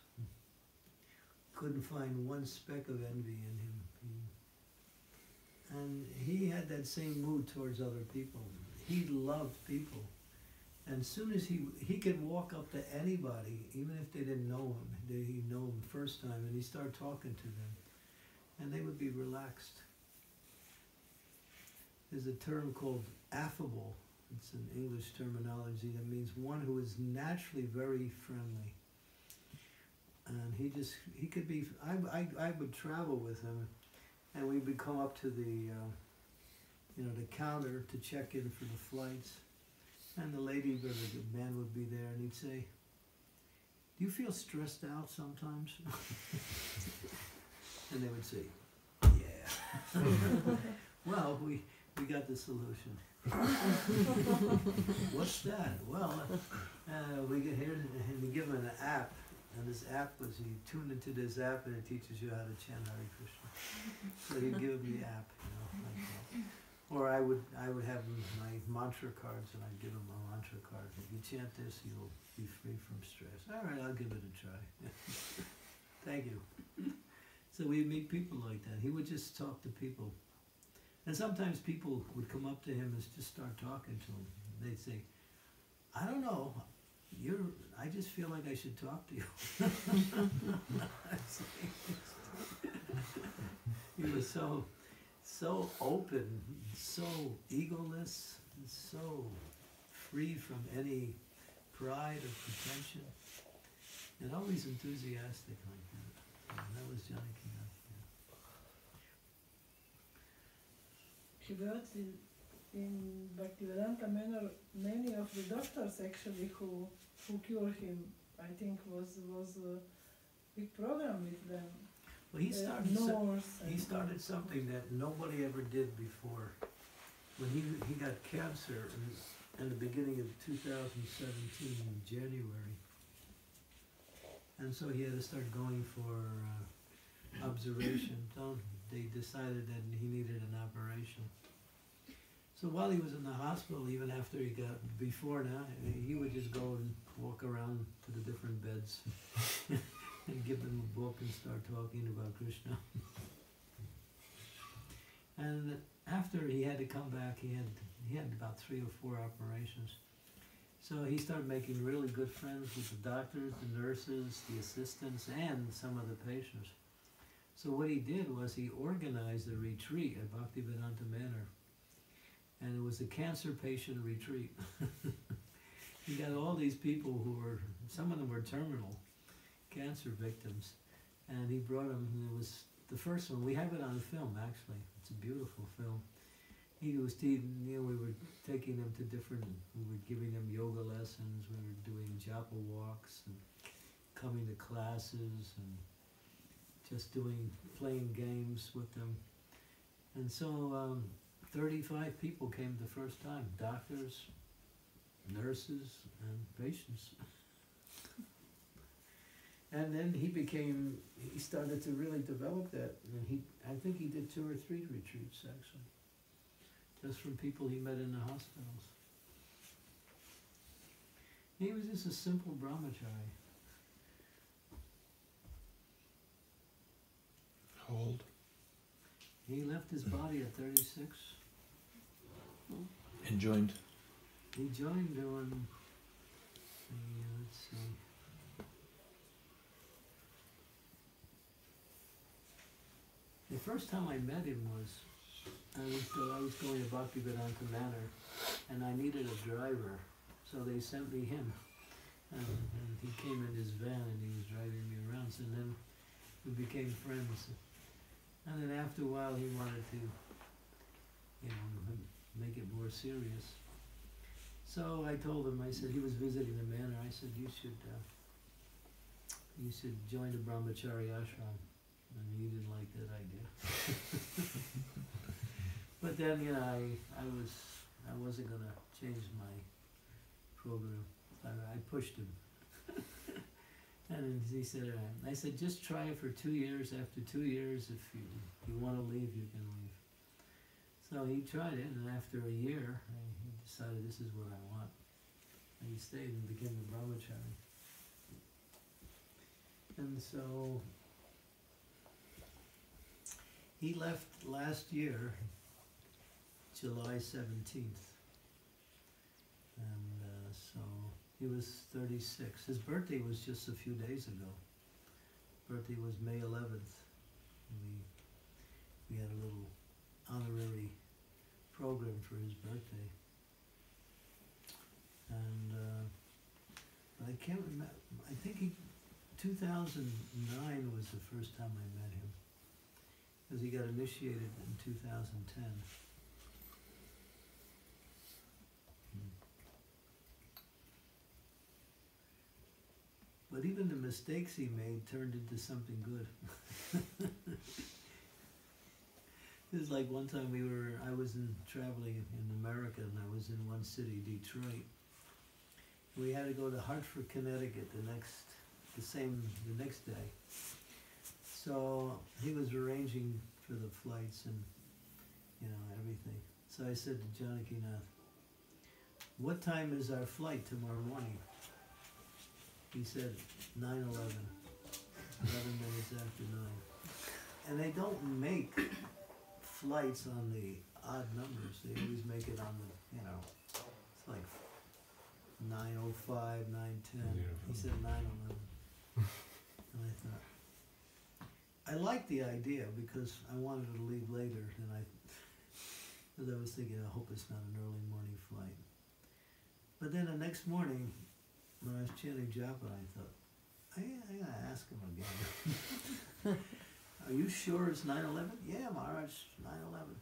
Couldn't find one speck of envy in him. And he had that same mood towards other people. He loved people. And as soon as he could walk up to anybody, even if they didn't know him, he'd know him the first time, and he'd start talking to them, and they would be relaxed. There's a term called affable. It's an English terminology that means one who is naturally very friendly. And he could be, I would travel with him, and we would come up to the counter to check in for the flights. And the lady or the man would be there, and he'd say, "Do you feel stressed out sometimes?" And they would say, "Yeah." Well, we got the solution. What's that? Well, we get here and we give him an app, and this app was, you tune into this app and it teaches you how to chant Hare Krishna. So he'd give him the app, like that. Or I would have my mantra cards, and I'd give him a mantra card. If you chant this, you'll be free from stress. All right, I'll give it a try. Thank you. So we'd meet people like that. He would just talk to people. And sometimes people would come up to him and just start talking to him. They'd say, "I don't know, I just feel like I should talk to you." He was so open, so egoless, so free from any pride or pretension, and always enthusiastic like that. And that was Janakinath. He got in Bhaktivedanta manner many of the doctors actually who cured him. I think was a big program with them. Well, he started he started something that nobody ever did before. When he got cancer in the beginning of 2017 in January, and so he had to start going for observation. So they decided that he needed an operation. So while he was in the hospital, even after he got, before now, he would just go and walk around to the different beds and give them a book and start talking about Krishna. And after he had to come back, he had about 3 or 4 operations. So he started making really good friends with the doctors, the nurses, the assistants, and some of the patients. So what he did was he organized a retreat at Bhaktivedanta Manor. And it was a cancer patient retreat. He got all these people who were, some of them were terminal cancer victims. And he brought them, and it was the first one. We have it on film, actually. It's a beautiful film. He was, we were taking them to different, we were giving them yoga lessons, we were doing japa walks, and coming to classes, and just playing games with them. And so 35 people came the first time, doctors, nurses, and patients. And then he started to really develop that. And I think he did 2 or 3 retreats, actually, just from people he met in the hospitals. He was just a simple brahmachari. How old? He left his body at 36. And joined? He joined on, let's see. The first time I met him was, I was going to Bhaktivedanta Manor, and I needed a driver, so they sent me him. And he came in his van and he was driving me around, so then we became friends. And then after a while he wanted to, make it more serious. So I told him, I said, he was visiting the manor, I said, you should join the brahmachari ashram. And he didn't like that idea. But then, I wasn't gonna change my program. I pushed him. And he said, all right. I said, just try it for 2 years. After 2 years, if you want to leave, you can leave. So he tried it, and after a year, he decided this is what I want. And he stayed and became a brahmachari. And so he left last year, July 17th. And so he was 36. His birthday was just a few days ago. Birthday was May 11th. We had a little honorary program for his birthday. And I can't remember, I think 2009 was the first time I met him, because he got initiated in 2010. But even the mistakes he made turned into something good. It was like one time I was traveling in America, and I was in one city, Detroit. We had to go to Hartford, Connecticut the next day. So he was arranging for the flights and everything. So I said to Janakinath, what time is our flight tomorrow morning? He said 9:11, 11 minutes after 9. And they don't make flights on the odd numbers. They always make it on the, it's like 9:05, 9:10. He said 9:11. And I thought, I liked the idea because I wanted to leave later, because I was thinking, I hope it's not an early morning flight. But then the next morning, when I was chanting japa, I thought, I gotta ask him again. Are you sure it's 9:11? Yeah, Maharaj, 9:11.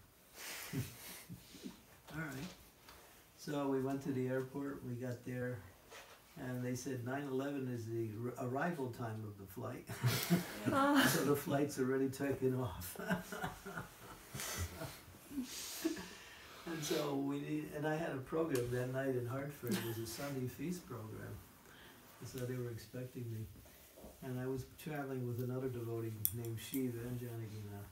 All right. So we went to the airport, we got there, And they said 9/11 is the arrival time of the flight. So the flight's already taken off. And so and I had a program that night in Hartford. It was a Sunday feast program. So they were expecting me. And I was traveling with another devotee named Shiva and Janagina.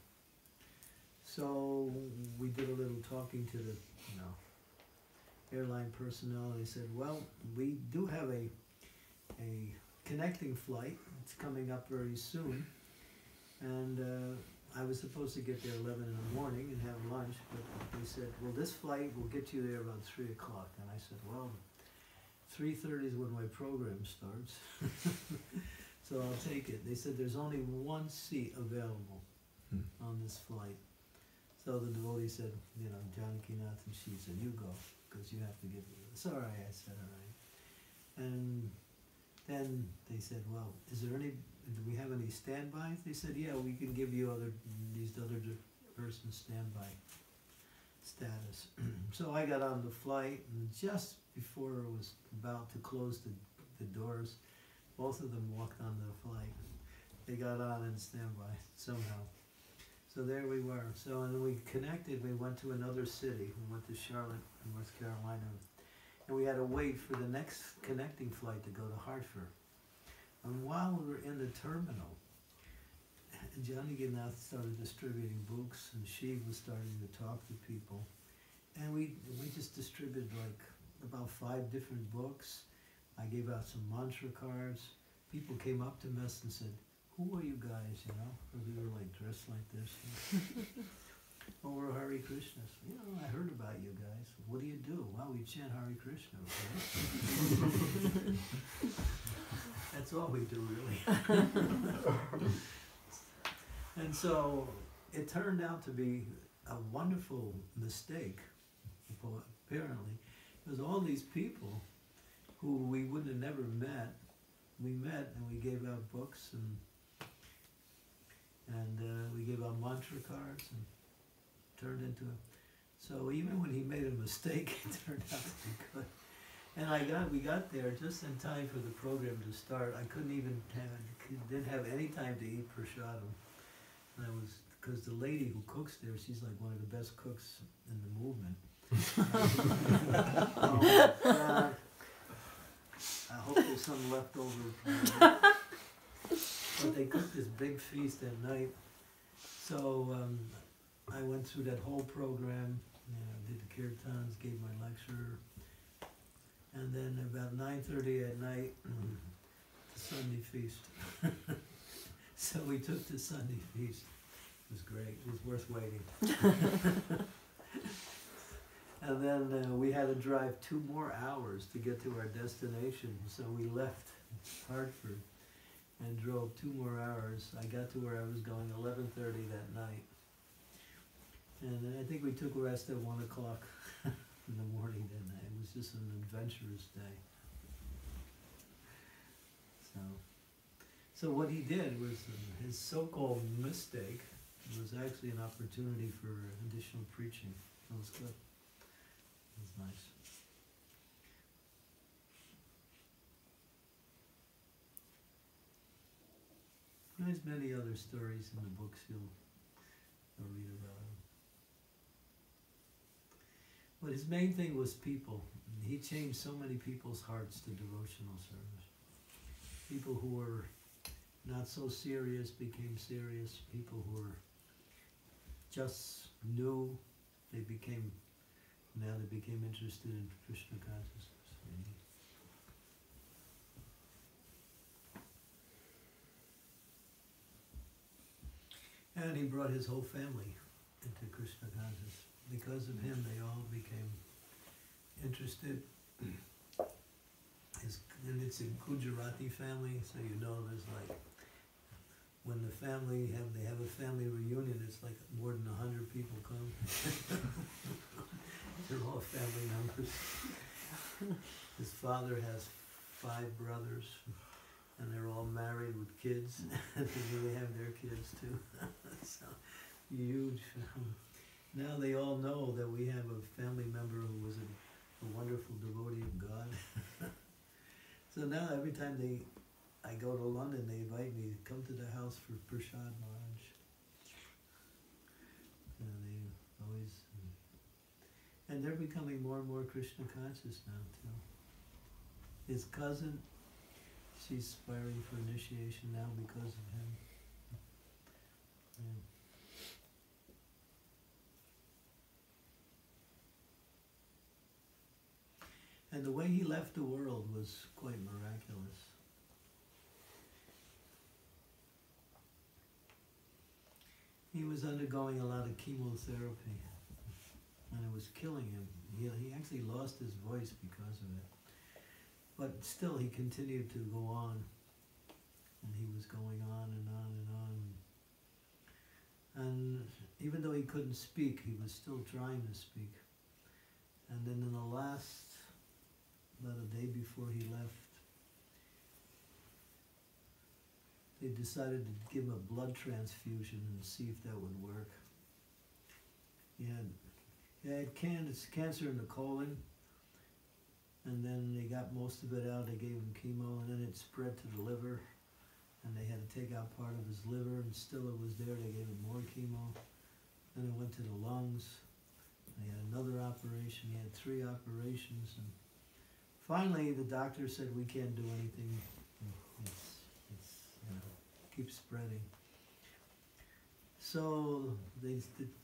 So we did a little talking to the, airline personnel. They said, well, we do have a connecting flight. It's coming up very soon. And I was supposed to get there 11 in the morning and have lunch, but they said, well, this flight will get you there about 3 o'clock. And I said, well, 3:30 is when my program starts. So I'll take it. They said there's only one seat available on this flight. So the devotee said, Janakinath, and she said, you go, because you have to give me. It's all right, I said, all right. And then they said, well, do we have any standbys? They said, yeah, we can give you these other persons standby status. So I got on the flight, and just before it was about to close the doors, both of them walked on the flight. They got on in standby somehow. So there we were. So and then we connected. We went to another city. We went to Charlotte, North Carolina. And we had to wait for the next connecting flight to go to Hartford. And while we were in the terminal, Janaginath started distributing books, and she was starting to talk to people. And we just distributed like about 5 different books. I gave out some mantra cards. People came up to us and said, who are you guys, Because we were like dressed like this. Oh, we're Hare Krishnas. I heard about you guys. What do you do? Well, we chant Hare Krishna, okay? That's all we do, really. And so it turned out to be a wonderful mistake, apparently. Because all these people who we would have never met, we met and we gave out books and we gave out mantra cards and turned into so even when he made a mistake, it turned out to be good. And we got there just in time for the program to start. I didn't have any time to eat prasadam. And because the lady who cooks there, she's like one of the best cooks in the movement. Oh my God. I hope there's some left over. But they cooked this big feast at night. So I went through that whole program, did the kirtans, gave my lecture. And then about 9:30 at night, the Sunday feast. So we took the Sunday feast. It was great. It was worth waiting. And then we had to drive 2 more hours to get to our destination. So we left Hartford and drove 2 more hours. I got to where I was going 11:30 that night. And I think we took rest at 1 o'clock in the morning that night. It was just an adventurous day. So what he did was his so-called mistake was actually an opportunity for additional preaching. It was good. It was nice. There's many other stories in the books you'll read about him. But his main thing was people. He changed so many people's hearts to devotional service. People who were not so serious became serious. People who were just new, they became interested in Krishna consciousness. And he brought his whole family into Krishna consciousness. Because of him, they all became interested. And it's a Gujarati family, so there's like, when the family they have a family reunion, it's like more than 100 people come. They're all family members. His father has 5 brothers, and they're all married with kids. And they have their kids too. So huge family. Now they all know that we have a family member who was a wonderful devotee of God. So now every time I go to London, they invite me to come to the house for Prashad Maharaj. And they always, and they're becoming more and more Krishna conscious now too. His cousin, she's aspiring for initiation now because of him. Yeah. And the way he left the world was quite miraculous. He was undergoing a lot of chemotherapy, and it was killing him. He actually lost his voice because of it. But still, he continued to go on, and he was going on and on and on. And even though he couldn't speak, he was still trying to speak. And then in the last, about a day before he left, they decided to give him a blood transfusion and see if that would work. He had cancer in the colon, and then they got most of it out. They gave him chemo, and then it spread to the liver, and they had to take out part of his liver, and still it was there. They gave him more chemo. Then it went to the lungs. They had another operation. He had 3 operations, and finally the doctor said, "We can't do anything. It's keeps spreading." So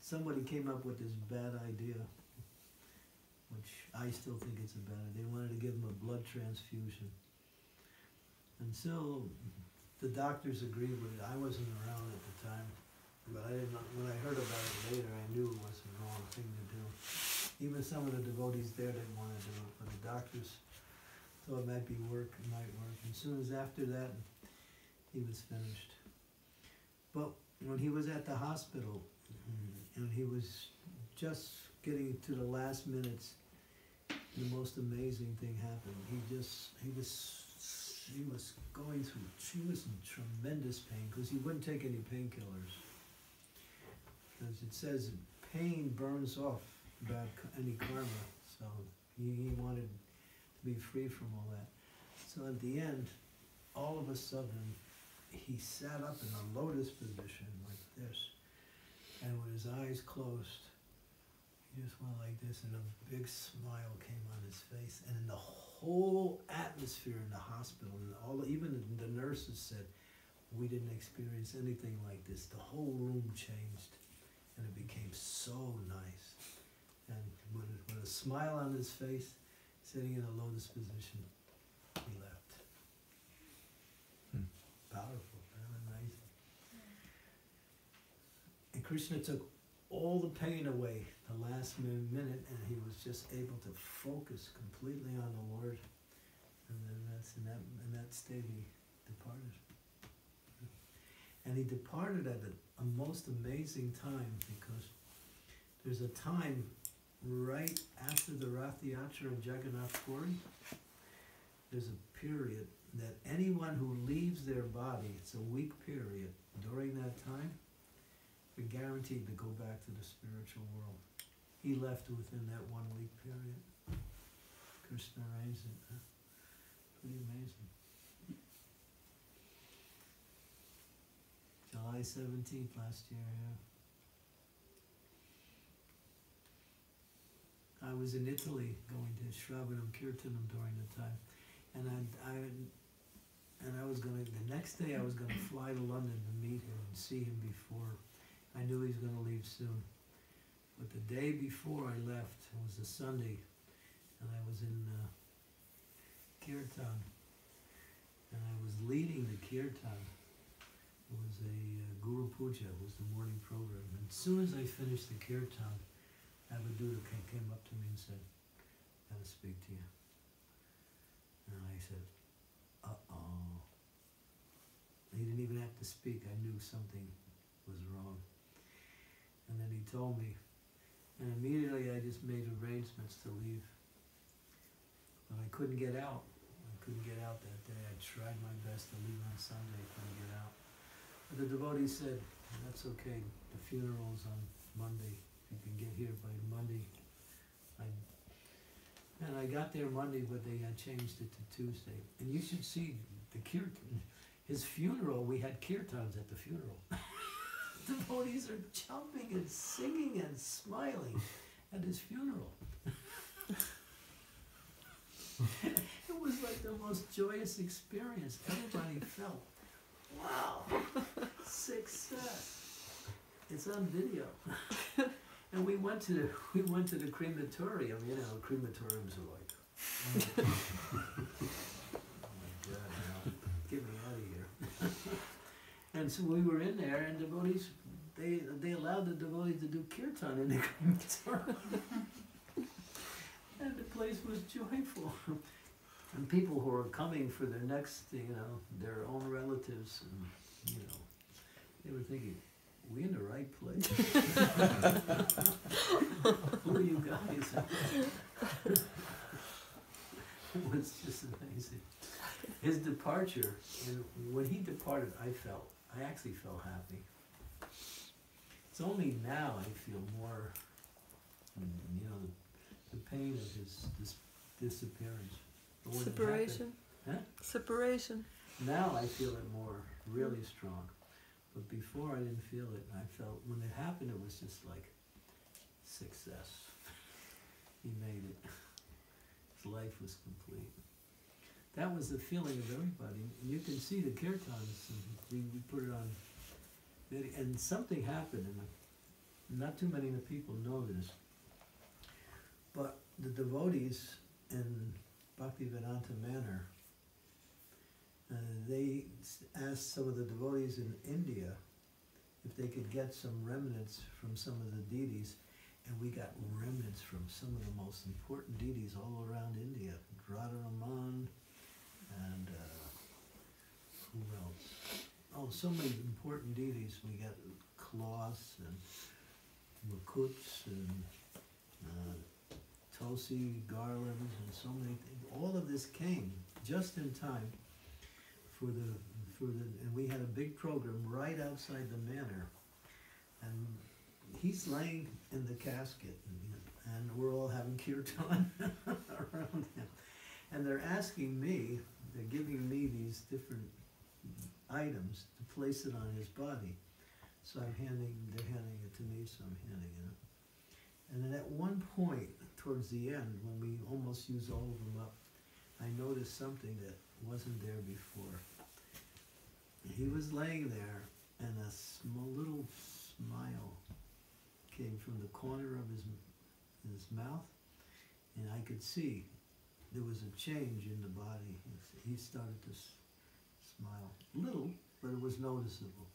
somebody came up with this bad idea, which I still think it's a bad idea. They wanted to give him a blood transfusion. And so the doctors agreed with it. I wasn't around at the time, but when I heard about it later, I knew it was the wrong thing to do. Even some of the devotees there didn't want to do it, but the doctors thought it might work. And as soon as after that, he was finished. But when he was at the hospital, and he was just getting to the last minutes, the most amazing thing happened. He was going through, she was in tremendous pain because he wouldn't take any painkillers. Because it says pain burns off any karma, so he wanted to be free from all that. So at the end, all of a sudden, he sat up in a lotus position like this, and with his eyes closed, he just went like this, and a big smile came on his face, and in the whole atmosphere in the hospital, and even the nurses said, "We didn't experience anything like this." The whole room changed, and it became so nice. And with a smile on his face, sitting in a lotus position, he left. Powerful, amazing. And Krishna took all the pain away the last minute, and he was just able to focus completely on the Lord. And then in that state he departed. And he departed at a most amazing time, because there's a time right after the Rath Yatra in Jagannath Puri, there's a period that anyone who leaves their body, it's a week period, during that time, they're guaranteed to go back to the spiritual world. He left within that 1 week period. Krishna arranged it. Huh? Pretty amazing. July 17th last year, yeah. I was in Italy going to Shravanam Kirtanam during the time. And I was going to, the next day I was going to fly to London to meet him and see him before. I knew he was going to leave soon. But the day before I left, it was a Sunday, and I was in Kirtan. And I was leading the Kirtan. It was a Guru Puja, it was the morning program. And as soon as I finished the Kirtan, Avaduta came up to me and said, "I gotta speak to you." And I said, "Uh-oh." He didn't even have to speak. I knew something was wrong. And then he told me, and immediately I just made arrangements to leave. But I couldn't get out. I couldn't get out that day. I tried my best to leave on Sunday, couldn't get out. But the devotee said, "That's okay, the funeral's on Monday. If you can get here by Monday." And I I got there Monday, but they had changed it to Tuesday. And you should see the kirtan. His funeral, we had kirtans at the funeral. Devotees are jumping and singing and smiling at his funeral. It was like the most joyous experience. Everybody felt, wow, success. It's on video. And we went to the crematorium. You know, crematoriums are like, oh my God, now, get me out of here. And so we were in there, and devotees, they allowed the devotees to do kirtan in the crematorium. And the place was joyful. And people who were coming for their next, their own relatives, and, they were thinking, we in the right place? Who are you guys? It was just amazing. His departure, and when he departed, I actually felt happy. It's only now I feel more, the pain of his disappearance. Separation. Huh? Separation. Now I feel it more, really strong. But before I didn't feel it. And I felt, when it happened, it was just like success. He made it. His life was complete. That was the feeling of everybody. And you can see the kirtans, and we put it on video. And something happened, and not too many of the people know this. But the devotees in Bhaktivedanta Manor, they asked some of the devotees in India if they could get some remnants from some of the deities, and we got remnants from some of the most important deities all around India. Radharaman, and who else? Oh, so many important deities. We got cloths and mukuts and Tulsi garlands and so many things. All of this came just in time for the, and we had a big program right outside the manor, and he's laying in the casket, and we're all having kirtan around him, and they're asking me, they're giving me these different items to place it on his body. So they're handing it to me, so I'm handing it up. And then at one point, towards the end, when we almost used all of them up, I noticed something that wasn't there before. He was laying there, and a small little smile came from the corner of his mouth, and I could see there was a change in the body. He started to smile. Little, but it was noticeable.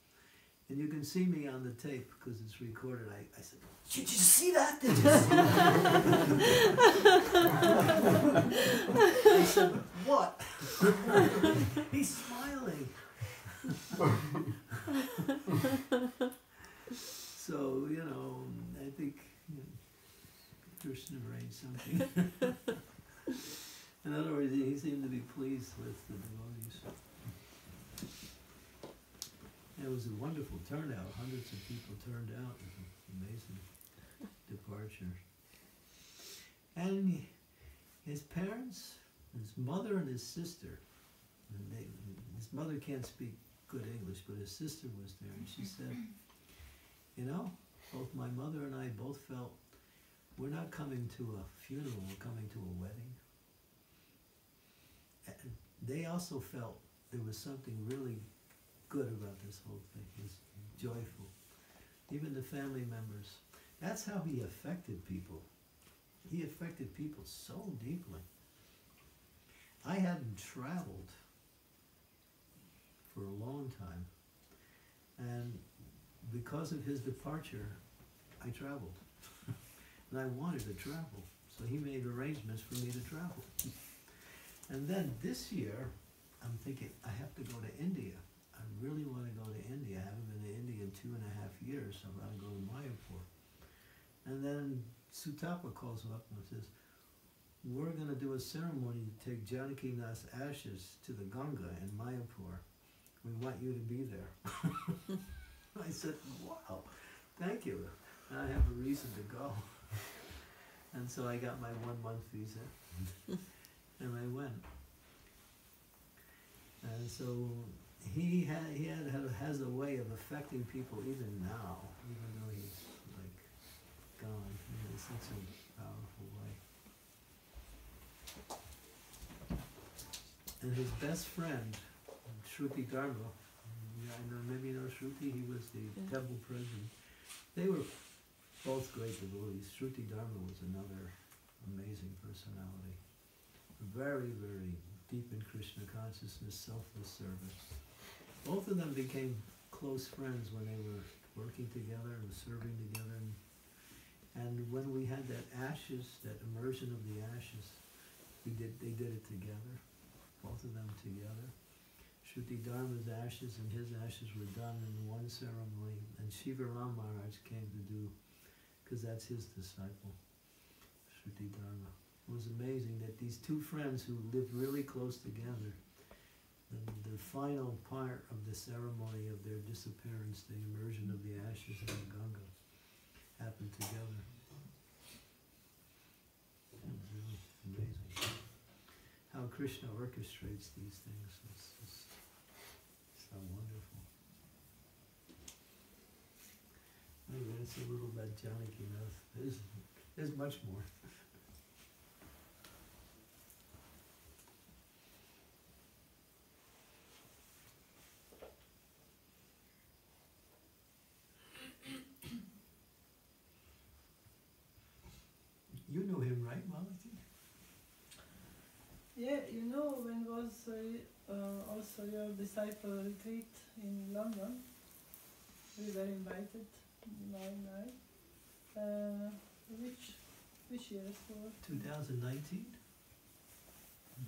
And you can see me on the tape because it's recorded. I said, "Did you see that? Did you see that?" I said, "What?" He's smiling. So, I think Krishna arranged something. In other words, he seemed to be pleased with the devotees. It was a wonderful turnout. Hundreds of people turned out. It was an amazing departure. And his parents, his mother and his sister, his mother can't speak good English, but his sister was there, and she said, both my mother and I both felt we're not coming to a funeral, we're coming to a wedding. And they also felt there was something really good about this whole thing. It was joyful. Even the family members. That's how he affected people. He affected people so deeply. I hadn't traveled for a long time, and because of his departure, I traveled. And I wanted to travel, so he made arrangements for me to travel. And then this year, I'm thinking, I have to go to India. I really want to go to India. I haven't been to India in 2.5 years, so I'm going to go to Mayapur. And then Sutapa calls him up and says, we're going to do a ceremony to take Janaki Nath's ashes to the Ganga in Mayapur. We want you to be there. I said, wow, thank you. I have a reason to go. And so I got my 1 month visa, and I went. And so he has a way of affecting people even now, even though he's like gone. In such a powerful way. And his best friend, Shruti Dharma, I know, maybe you know Shruti, he was the temple president. They were both great devotees. Shruti Dharma was another amazing personality. Very, very deep in Krishna consciousness, selfless service. Both of them became close friends when they were working together and serving together. And when we had that ashes, that immersion of the ashes, they did it together, both of them together. Shruti Dharma's ashes and his ashes were done in one ceremony, and Shiva Ram Maharaj came to do, because that's his disciple, Shruti Dharma. It was amazing that these two friends who lived really close together, the final part of the ceremony of their disappearance, the immersion of the ashes in the Ganga, happened together. It was really amazing how Krishna orchestrates these things. It's so wonderful. Anyway, that's a little about Janaki. There's much more. You know him, right, Malati? Yeah, you know, when was also your disciple retreat in London, we were invited, which year for? 2019?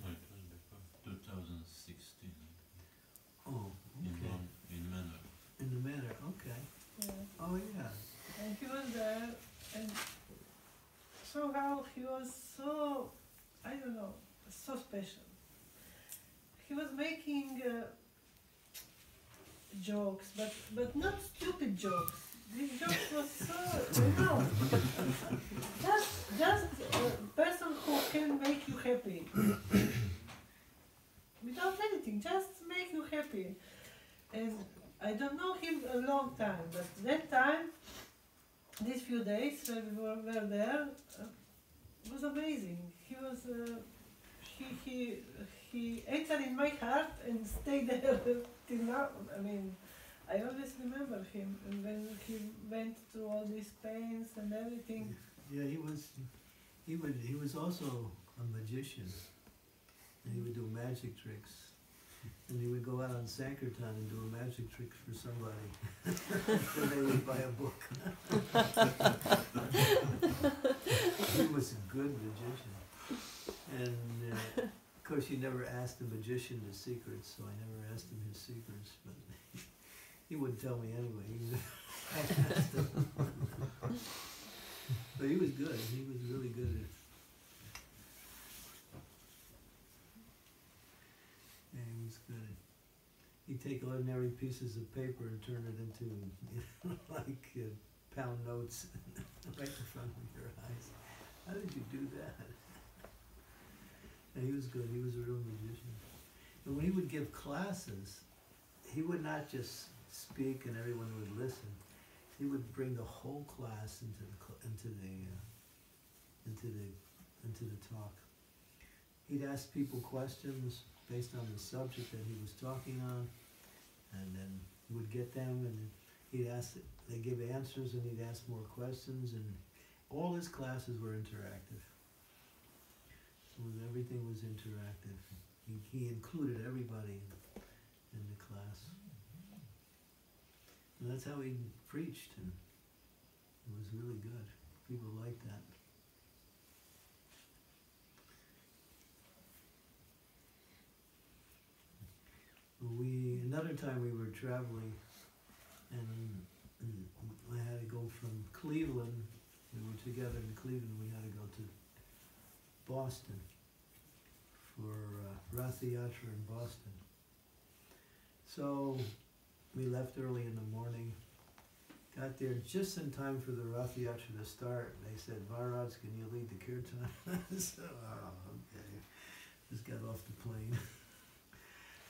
No, it was before 2016. Oh, okay. In Manor. In the Manor, okay. Yeah. Oh, yeah. And he was there, and somehow he was so, I don't know, so special. He was making jokes, but not stupid jokes. These jokes was so, you know, just a person who can make you happy. Without anything, just make you happy. And I don't know him a long time, but that time, these few days when we were there, was amazing. He was, he entered in my heart and stayed there till now. I mean, I always remember him, and when he went through all these pains and everything. Yeah, he was also a magician, and he would do magic tricks. And he would go out on Sankirtan and do a magic trick for somebody. And they would buy a book. He was a good magician. And of course you never asked the magician the secrets, so I never asked him his secrets. But he wouldn't tell me anyway. I asked him. But he was good. He was really good at it. Yeah, he was good. He'd take ordinary pieces of paper and turn it into, like pound notes right in front of your eyes. How did you do that? And he was good. He was a real magician. And when he would give classes, he would not just speak and everyone would listen. He would bring the whole class into the talk. He'd ask people questions based on the subject that he was talking on, and then he would get them, and he'd ask. They give answers, and he'd ask more questions, and all his classes were interactive. Everything was interactive. He included everybody in the class, and that's how he preached, and it was really good. People liked that. Another time we were traveling, and I had to go from Cleveland. We were together in Cleveland. We had to go to Boston for Rath Yatra in Boston. So we left early in the morning, Got there just in time for the Rath Yatra to start. They said, Maharaj, can you lead the kirtan? So, okay. Just got off the plane.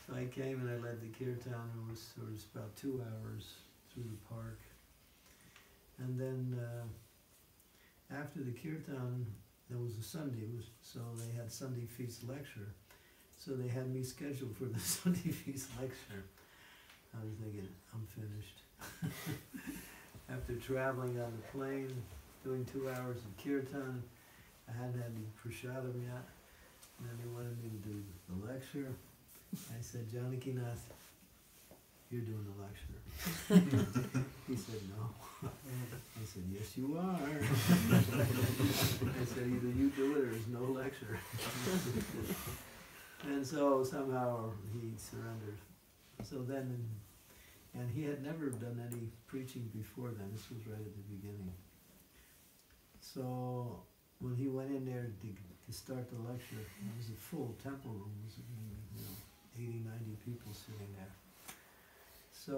So I came and I led the kirtan. It was about 2 hours through the park. And then after the kirtan, there was a Sunday, so they had Sunday feast lecture. So they had me scheduled for the Sunday feast lecture. I was thinking, I'm finished. After traveling on the plane, doing 2 hours of kirtan, I hadn't had any prasadam yet. And then they wanted me to do the lecture. I said, Janakinath, you're doing the lecture. He said, no. I said, yes, you are. I said, either you do it or there's no lecture. And so somehow he surrendered. So then, and he had never done any preaching before then. This was right at the beginning. So when he went in there to start the lecture, it was a full temple room. It was, 80, 90 people sitting there. So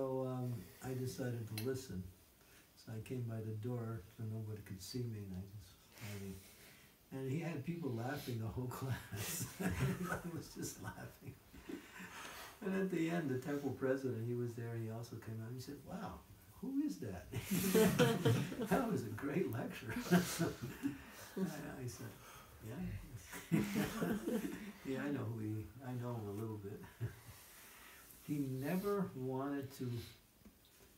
I decided to listen. So I came by the door so nobody could see me, and I just and he had people laughing the whole class. I was just laughing. And at the end, the temple president, he was there, and he also came out. He said, wow, who is that? That was a great lecture. I said, yeah. Yeah, I know I know him a little bit. He never wanted to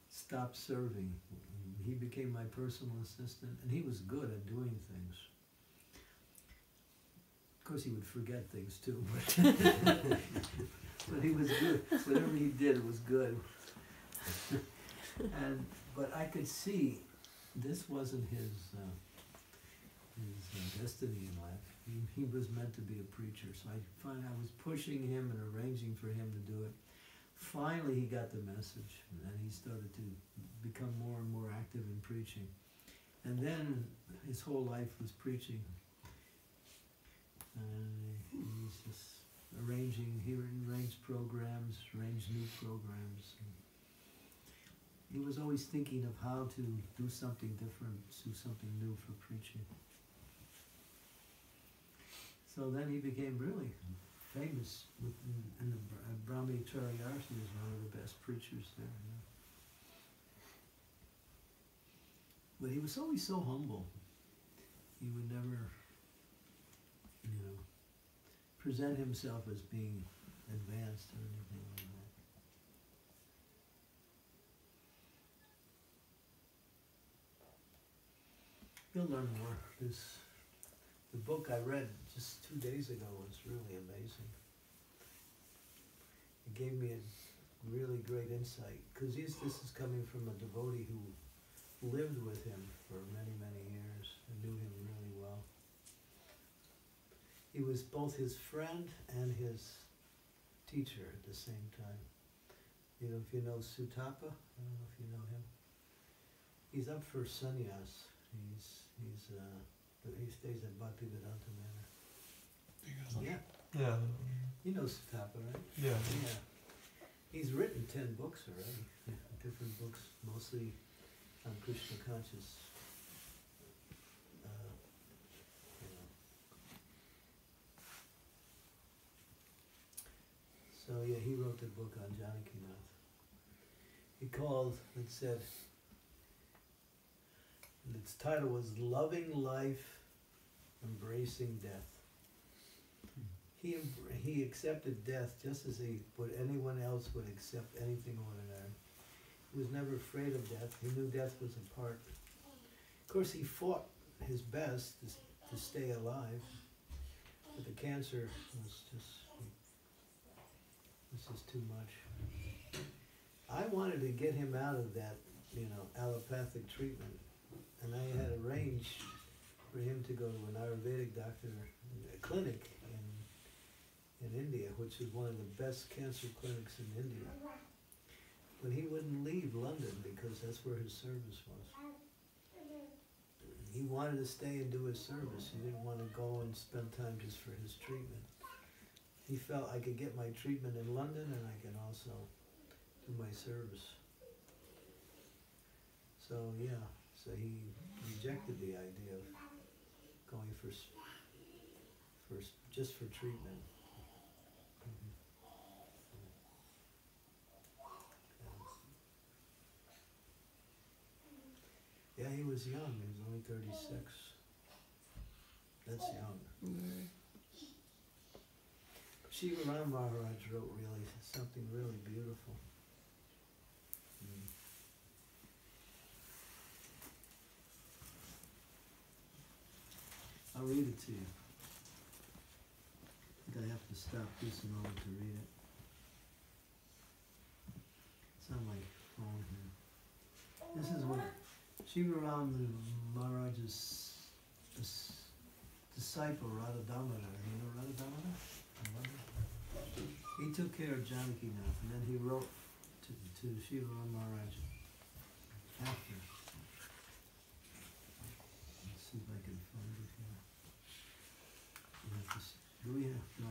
stop serving. He became my personal assistant, and he was good at doing things. Of course, he would forget things too, but he was good. Whatever he did was good. But I could see this wasn't his destiny in life. He was meant to be a preacher. So I was pushing him and arranging for him to do it. Finally, he got the message, and he started to become more and more active in preaching. And then his whole life was preaching. He was just he arranged programs, arranged new programs. He was always thinking of how to do something different, do something new for preaching. So then he became really famous in the Brahmi Chariyarsi is one of the best preachers there. But he was always so humble. He would never, present himself as being advanced or anything like that. You'll learn more. The book I read just 2 days ago was really amazing. It gave me a really great insight, because this is coming from a devotee who lived with him for many, many years and knew him really well. He was both his friend and his teacher at the same time. If you know Sutapa, I don't know if you know him. He's up for sannyas. He stays at Bhaktivedanta Manor. Yeah. Yeah. You know Sutapa, right? Yeah. Yeah. He's written 10 books already. Different books, mostly on Krishna conscious. So yeah, he wrote the book on Janakinath. Its title was Loving Life, Embracing Death. He accepted death just as anyone else would accept anything ordinary. He was never afraid of death. He knew death was a part. Of course, he fought his best to stay alive, but the cancer was just too much. I wanted to get him out of that, allopathic treatment, and I had arranged for him to go to an Ayurvedic doctor, a clinic in India, which is one of the best cancer clinics in India. But he wouldn't leave London because that's where his service was. He wanted to stay and do his service. He didn't want to go and spend time just for his treatment. He felt I could get my treatment in London and I can also do my service. So yeah, so he rejected the idea of going just for treatment. Yeah, he was young. He was only 36. That's young. Shiva Ram Maharaj wrote something really beautiful. I'll read it to you. I think I have to stop this in order to read it. It's on my phone here. This is what Shiva Ram Maharaj's disciple Radha Damodar. You know Radha Damodar? He took care of Janakinath, and then he wrote to Shiva Ram Maharaj after. Let's see if I can find it here. Do I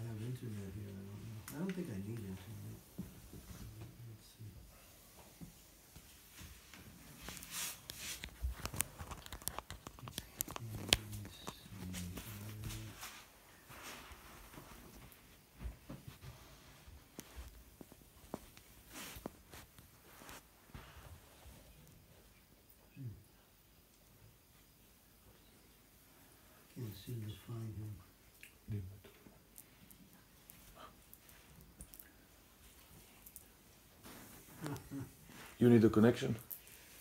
have internet here? I don't know. I don't think I need internet. Let's see. Can't seem to find him. You need a connection?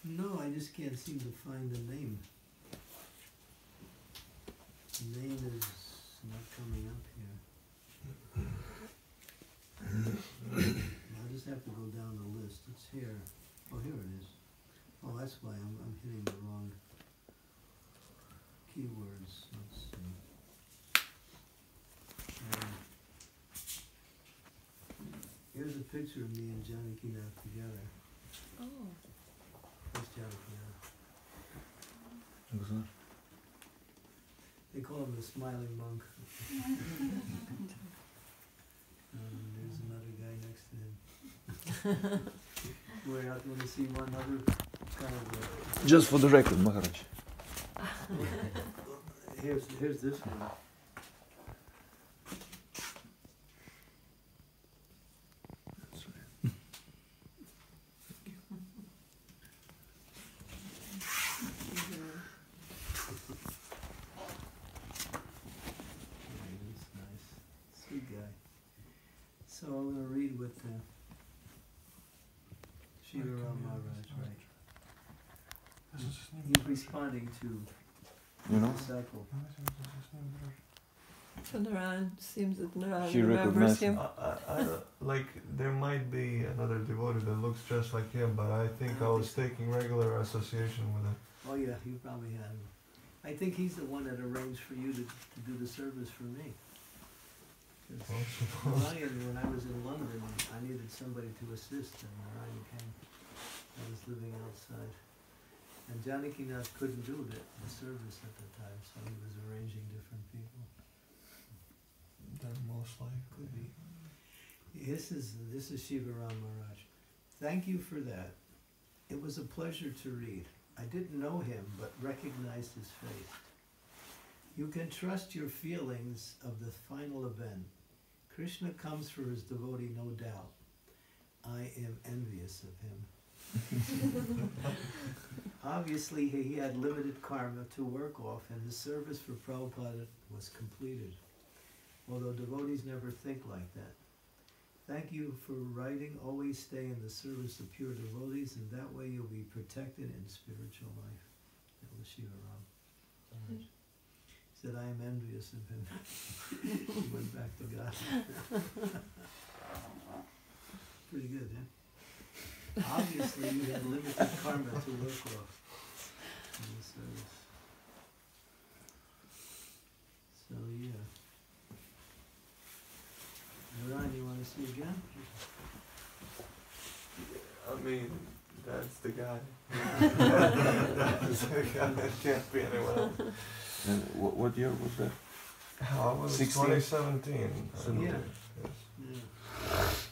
No, I just can't seem to find the name. The name is not coming up here. I'll just have to go down the list. It's here. Oh, here it is. Oh, that's why I'm hitting the wrong keywords. Let's see. Here's a picture of me and Janakinath together. Oh. That's Janakinath. What's that? They call him the smiling monk. There's another guy next to him. We're out going to see one other kind of. Just for the record, Maharaj. Here's this one. So I'm going to read what Shiva Ram Maharaj writes. He's responding to You know? disciple. So Naran, seems that Naran She remembers recognized him. Like there might be another devotee that looks just like him, but I think I was taking regular association with it. Oh yeah, you probably have him. I think he's the one that arranged for you to do the service for me. When I was in London, I needed somebody to assist, and Ryan came. I was living outside. And Janakinath couldn't do the service at the time, so he was arranging different people. That most likely. Could be. This is Shiva Ram Maharaj. Thank you for that. It was a pleasure to read. I didn't know him, but recognized his face. You can trust your feelings of the final event. Krishna comes for his devotee, no doubt. I am envious of him. Obviously, he had limited karma to work off, and his service for Prabhupada was completed. Although devotees never think like that. Thank you for writing. Always stay in the service of pure devotees, and that way you'll be protected in spiritual life. That was Shiva Ram. He said, I am envious of him. He went back to God. Pretty good, huh? Obviously, you had limited karma to work off in the service. So, yeah. Ron, you want to see again? I mean, that's the guy. That's the guy. That can't be anyone else. And what year was that? I was 16? 2017. Yeah. Yes.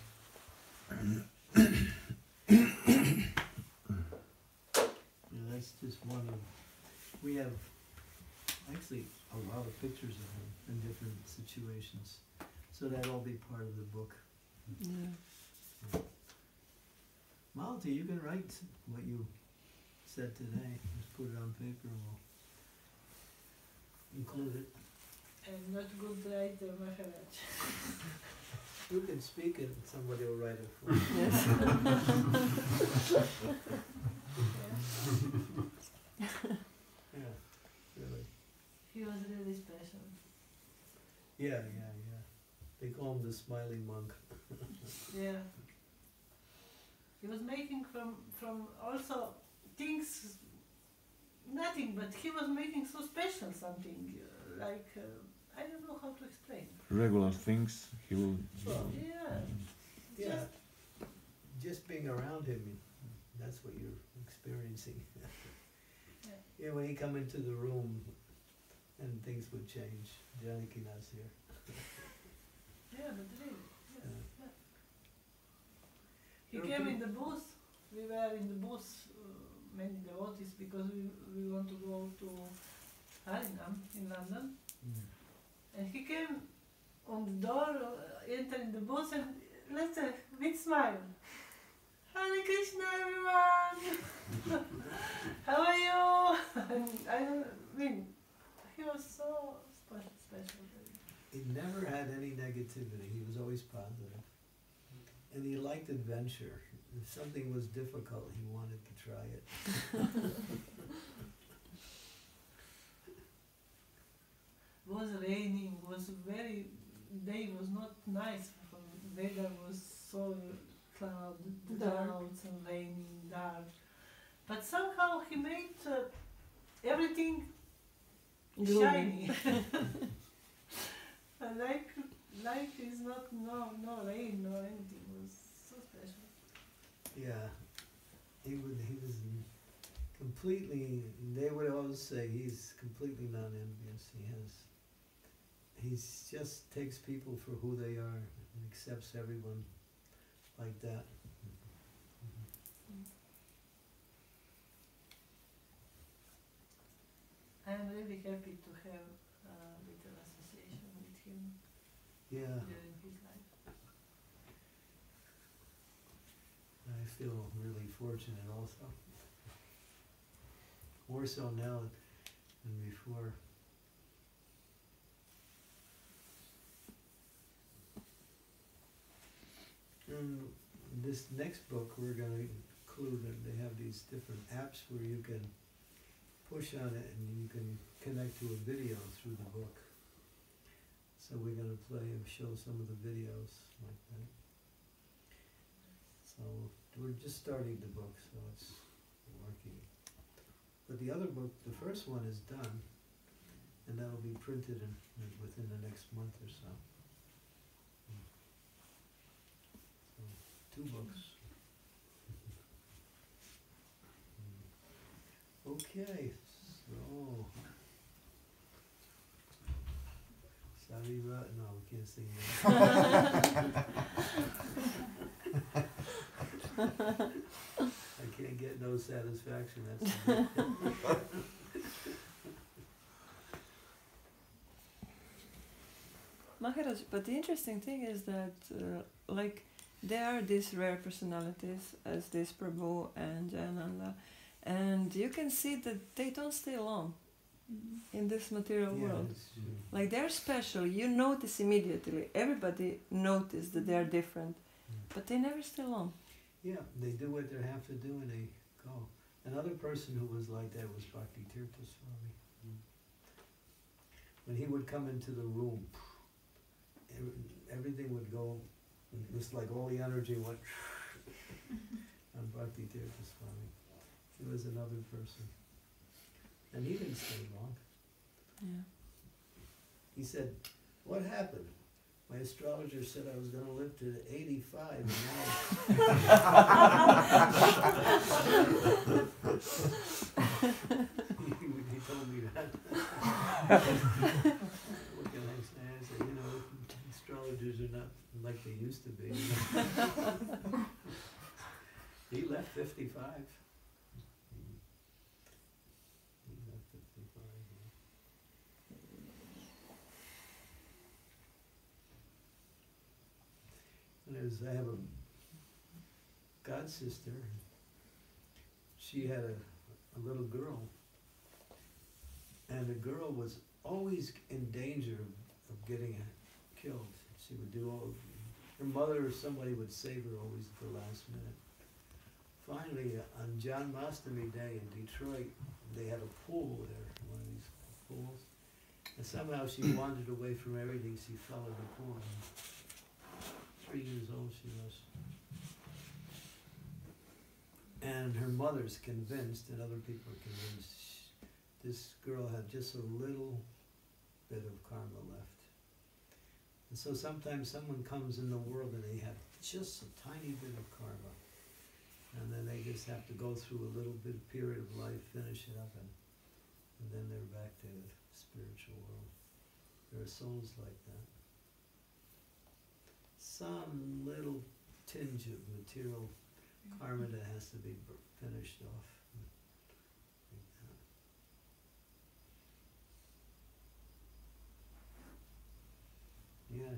Yeah, We have actually a lot of pictures of him in different situations. So that'll be part of the book. Yeah. Malta, you can write what you said today. Just put it on paper and we'll include it. I'm not good writer, Maharaj. You can speak it, somebody will write it for you. Yes. Yeah, really. He was really special. Yeah. They call him the smiling monk. Yeah. He was making from also things, nothing, but he was making so special something, like, I don't know how to explain. Regular things he will. Yeah. Just being around him, that's what you're experiencing. Yeah, when he come into the room and things would change. Janakina's here. Yeah, but really. Yes. Yeah. Yeah. He came in the bus. We were in the bus, many devotees, because we want to go to Harinam in London. And he came on the door, entered the bus, and let's say, big smile. Hare Krishna, everyone! How are you? And I mean, he was so special. He never had any negativity. He was always positive. And he liked adventure. If something was difficult, he wanted to try it. Was raining, day was not nice. Weather was so clouds and raining, dark. But somehow he made everything shiny. like it's not no rain, no anything. It was so special. Yeah. He was completely, they would always say he's completely non-envious. He just takes people for who they are and accepts everyone like that. I'm really happy to have a little association with him Yeah, during his life. I feel really fortunate also. More so now than before. And this next book we're going to include, and they have these different apps where you can push on it and you can connect to a video through the book. So we're going to play and show some of the videos like that. So we're just starting the book, so it's working. But the other book, the first one is done, and that'll be printed within the next month or so. So 2 books. Okay, so Sariva, no, we can't sing that. I can't get no satisfaction, that's the book. Maharaj, but the interesting thing is that, like, there are these rare personalities as this Prabhu and Jayananda, and you can see that they don't stay long in this material world. it's true. Like, they're special. You notice immediately. Everybody notices that they are different, but they never stay long. Yeah, they do what they have to do and they go. Another person who was like that was Bhakti Tirtha Swami. When he would come into the room, everything would go, it was like all the energy went on Bhakti Tirtha Swami. He was another person. And he didn't stay long. Yeah. He said, "What happened? My astrologer said I was going to live to 85, and now..." he told me that. What can I say? I said, astrologers are not like they used to be. He left 55. He left 55. I have a god sister. She had a little girl, and the girl was always in danger of getting killed. She would do all. Her mother or somebody would save her always at the last minute. Finally, on Janmashtami Day in Detroit, they had a pool there, one of these pools, and somehow she wandered away from everything. She fell in the pool. 3 years old she was. And her mother's convinced, and other people are convinced, this girl had just a little bit of karma left. And so sometimes someone comes in the world and they have just a tiny bit of karma. And then they just have to go through a little bit period of life, finish it up, and then they're back to the spiritual world. There are souls like that. Some little tinge of material karma that has to be finished off. Yeah,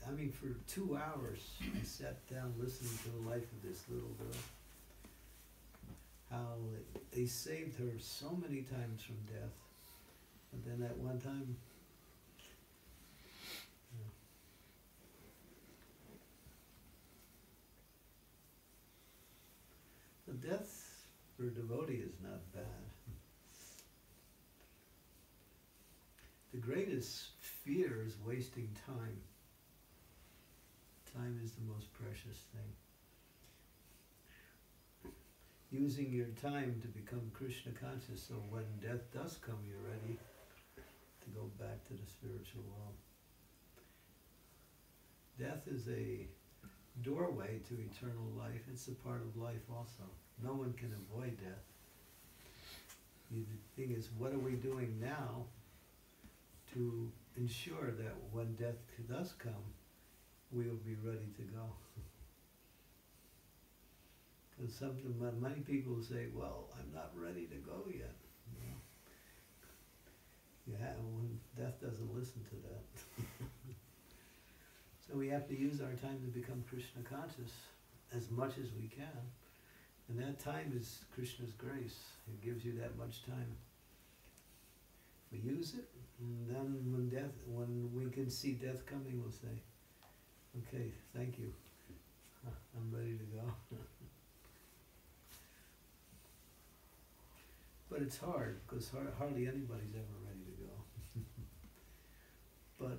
I mean, for 2 hours, I sat down listening to the life of this little girl. How they saved her so many times from death. But then that one time, the death for a devotee is not bad. The greatest fear is wasting time. Time is the most precious thing. Using your time to become Krishna conscious, so when death does come, you're ready to go back to the spiritual world. Death is a doorway to eternal life. It's a part of life also. No one can avoid death. The thing is, what are we doing now to ensure that when death does come, we'll be ready to go? Because many people say, well, I'm not ready to go yet. When death doesn't listen to that. So we have to use our time to become Krishna conscious as much as we can. And that time is Krishna's grace. It gives you that much time. We use it, and then when we can see death coming, we'll say, okay, thank you. I'm ready to go. But it's hard, because hardly anybody's ever ready to go. But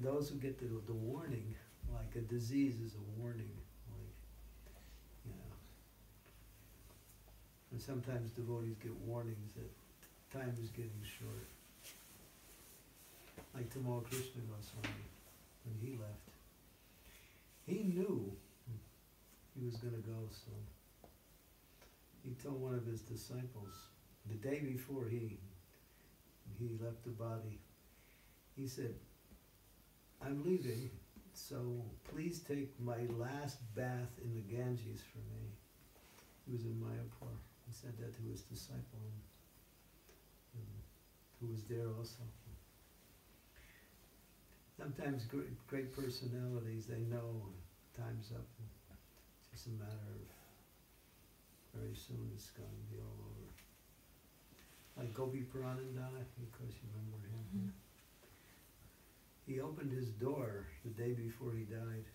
those who get the warning, like a disease is a warning, and sometimes devotees get warnings that time is getting short. Like Tamal Krishna Goswami, when he left. He knew he was going to go soon. He told one of his disciples, the day before he left the body, he said, I'm leaving, so please take my last bath in the Ganges for me. He was in Mayapur. He said that to his disciple, who was there also. Sometimes great personalities, they know time's up. It's just a matter of very soon it's going to be all over. Like Gopi Paranandana, of course you remember him. Mm-hmm. He opened his door the day before he died,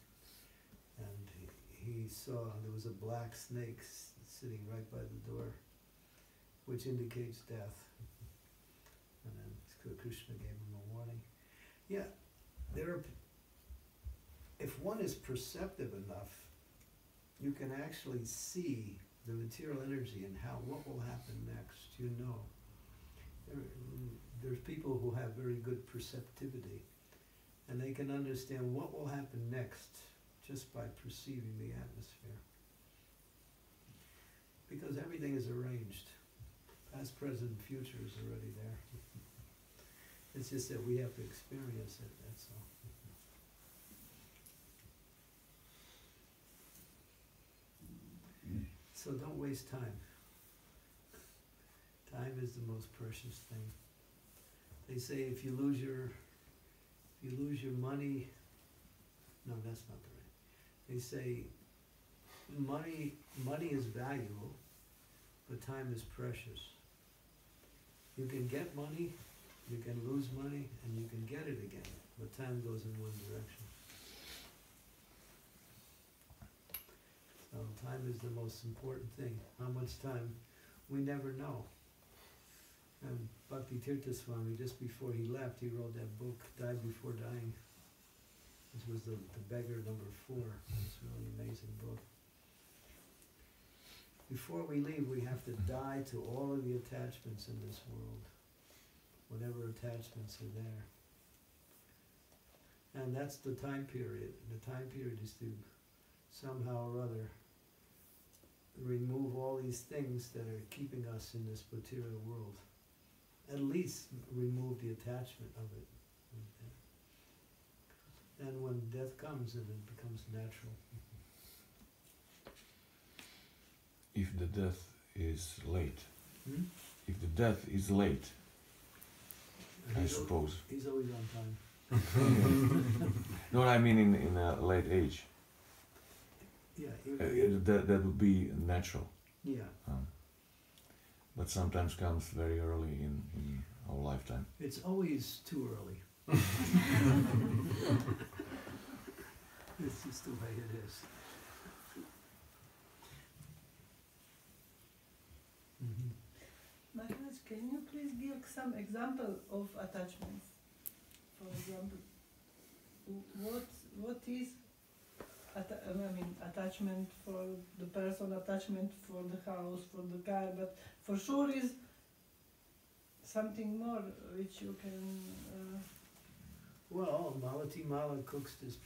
and he saw there was a black snake sitting right by the door, which indicates death. And then Krishna gave him a warning. Yeah, if one is perceptive enough, you can actually see the material energy and what will happen next. You know, there's people who have very good perceptivity, and they can understand what will happen next just by perceiving the atmosphere. Because everything is arranged. Past, present, and future is already there. It's just that we have to experience it, that's all. So don't waste time. Time is the most precious thing. They say if you lose your money, no, that's not the right. They say money is valuable, but time is precious. You can get money, you can lose money, and you can get it again, but time goes in one direction. So time is the most important thing. How much time? We never know. And Bhakti Tirtha Swami, just before he left, he wrote that book, Died Before Dying. This was the beggar number 4. It's a really amazing book. Before we leave, we have to die to all of the attachments in this world, whatever attachments are there. And that's the time period. The time period is to somehow or other remove all these things that are keeping us in this material world. At least remove the attachment of it. And when death comes, then it becomes natural. If the death is late, if the death is late, I suppose. He's always on time. No, I mean in a late age. Yeah. That would be natural. Yeah. But sometimes comes very early in our lifetime. It's always too early. It's just the way it is. Maharaj, can you please give some example of attachments? For example, what is attachment for the person, attachment for the house, for the car, but for sure is something more which you can... Well, Malati Mala cooks this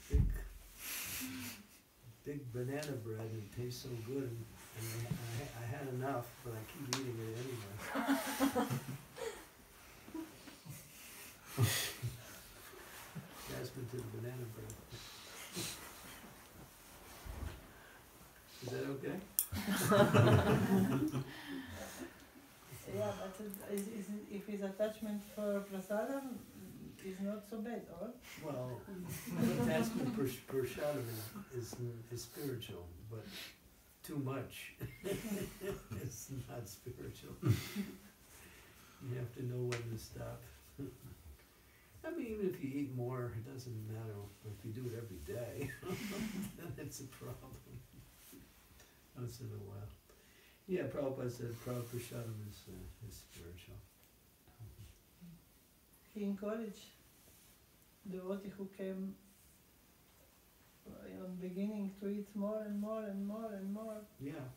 big banana bread and it tastes so good, and I had enough, but I keep eating it anyway. Jasmine to the banana bread. Is that okay? Yeah, but if his attachment for prasadam is not so bad, or? Well, attachment per shadam is spiritual, but too much it's not spiritual. You have to know when to stop. I mean, even if you eat more, it doesn't matter. If you do it every day, then it's a problem. Once in a while. Yeah, Prabhupada said Prabhupada is spiritual. He encouraged the devotee who came in the beginning to eat more and more and more and more. Yeah.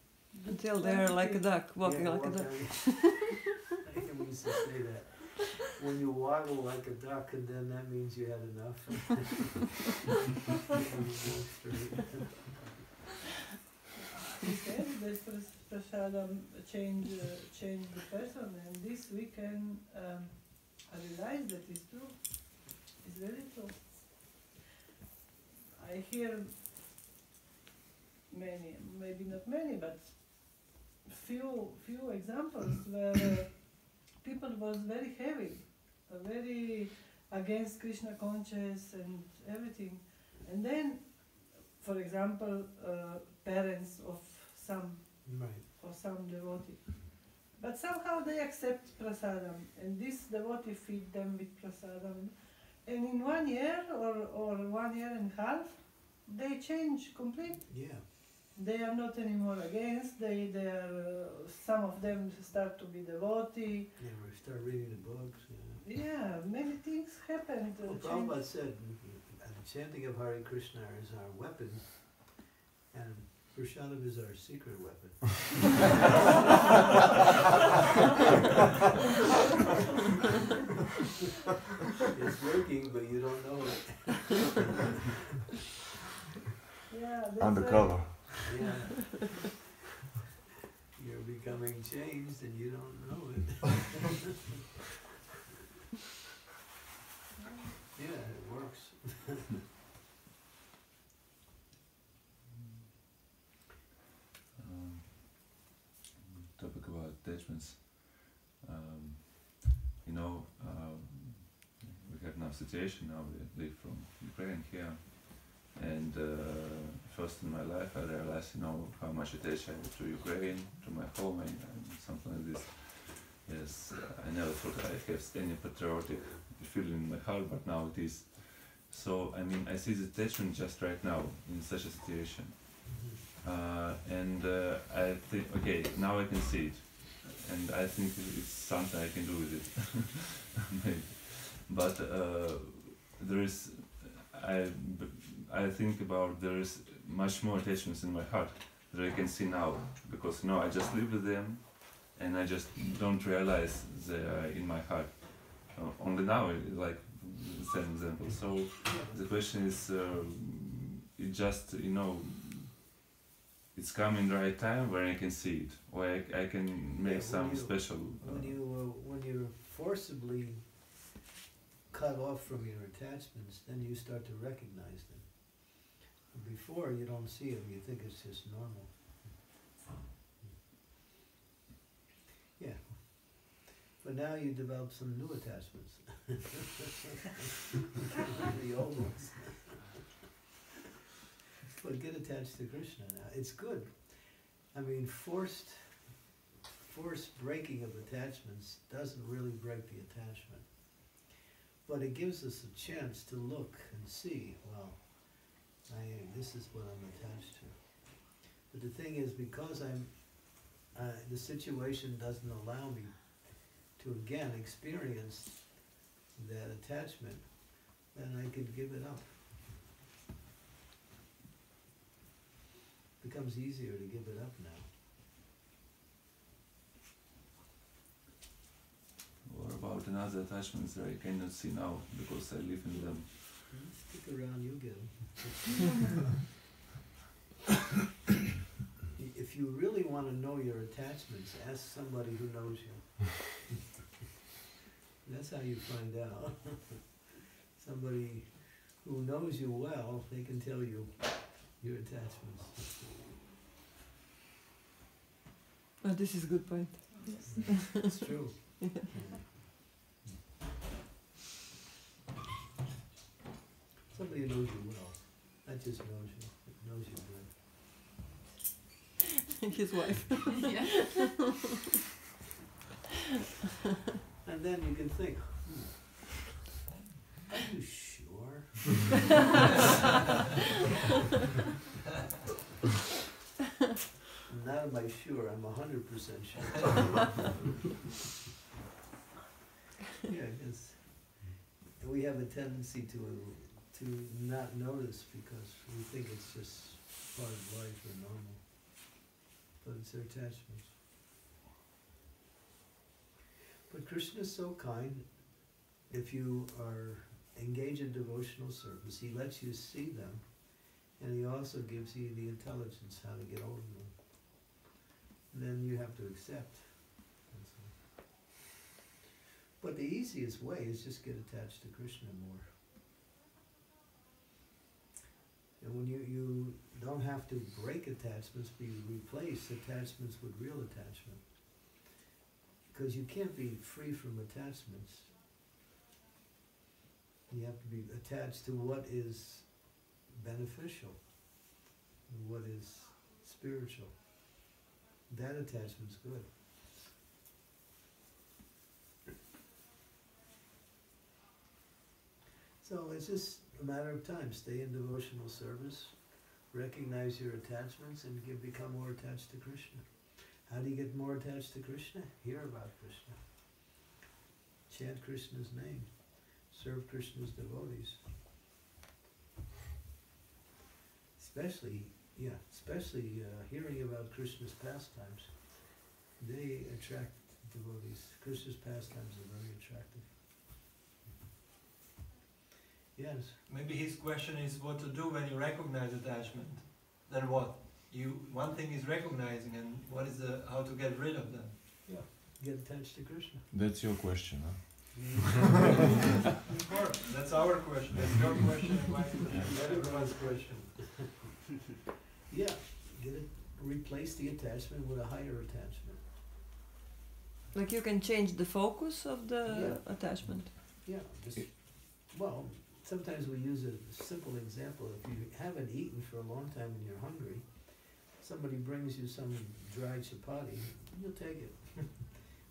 Until they're like a duck, walking like a duck. I used to say that. When you waddle like a duck, and then that means you had enough. He said that prasadam change the person, and this we can realize that is true. It's very true. I hear many, maybe not many, but few examples where people was very heavy, very against Krishna conscious and everything, and then, for example, parents of some devotee. But somehow they accept prasadam, and this devotee feed them with prasadam. And in 1 year or 1 year and a half, they change completely. Yeah. They are not anymore against. They are. Some of them start to be devotee. Yeah, we start reading the books. Yeah, many things happened. Well, Prabhupada said, the chanting of Hare Krishna is our weapon, and prasadam is our secret weapon. It's working, but you don't know it. Yeah, Undercover. Yeah. You're becoming changed and you don't know it. Yeah, it works. Topic about attachments. We have now situation now, we live from Ukraine here, And first in my life I realized, how much attached I am to Ukraine, to my home, and something like this. Yes, I never thought I have any patriotic feeling in my heart, but now it is. So, I see the attachment just right now in such a situation. And I think, okay, now I can see it. And I think it's something I can do with it. Maybe. But there is, I think about there is much more attachments in my heart that I can see now. Because I just live with them and I just don't realize they are in my heart. Only now, like the same example. So the question is, it just, it's coming the right time where I can see it, or I can make some special. When you're forcibly cut off from your attachments, then you start to recognize them. Before you don't see them, you think it's just normal. Yeah. But now you develop some new attachments. The old ones. But get attached to Krishna now. It's good. Forced breaking of attachments doesn't really break the attachment. But it gives us a chance to look and see, this is what I'm attached to. But the thing is, because the situation doesn't allow me to again experience that attachment, then I can give it up. It becomes easier to give it up now. What about another attachments that I cannot see now because I live in them? Stick around, you'll get them. If you really want to know your attachments, ask somebody who knows you. That's how you find out. Somebody who knows you well, they can tell you your attachments. Oh, this is a good point. Yes. It's true. Yeah. Somebody who knows you well, not just knows you good. His wife. Yeah. And then you can think, are you sure? Not am I sure, I'm 100% sure. Yeah, because we have a tendency to not notice because we think it's just part of life or normal. But it's our attachments. But Krishna is so kind. If you are engaged in devotional service, he lets you see them, and he also gives you the intelligence how to get over them. And then you have to accept. But the easiest way is just get attached to Krishna more. And when you don't have to break attachments, but you replace attachments with real attachment. Because you can't be free from attachments. You have to be attached to what is beneficial, and what is spiritual. That attachment's good. So it's just a matter of time. Stay in devotional service, recognize your attachments, and become more attached to Krishna. How do you get more attached to Krishna? Hear about Krishna. Chant Krishna's name. Serve Krishna's devotees. Especially hearing about Krishna's pastimes. They attract devotees. Krishna's pastimes are very attractive. Yes. Maybe his question is what to do when you recognize attachment. Then what? One thing is recognizing, and what is how to get rid of them? Yeah. Get attached to Krishna. That's your question, huh? Of course, that's our question. That's your question. Everyone's question. Yeah. Replace the attachment with a higher attachment. Like you can change the focus of the attachment. Yeah. sometimes we use a simple example. If you haven't eaten for a long time and you're hungry, somebody brings you some dried chapati, you'll take it.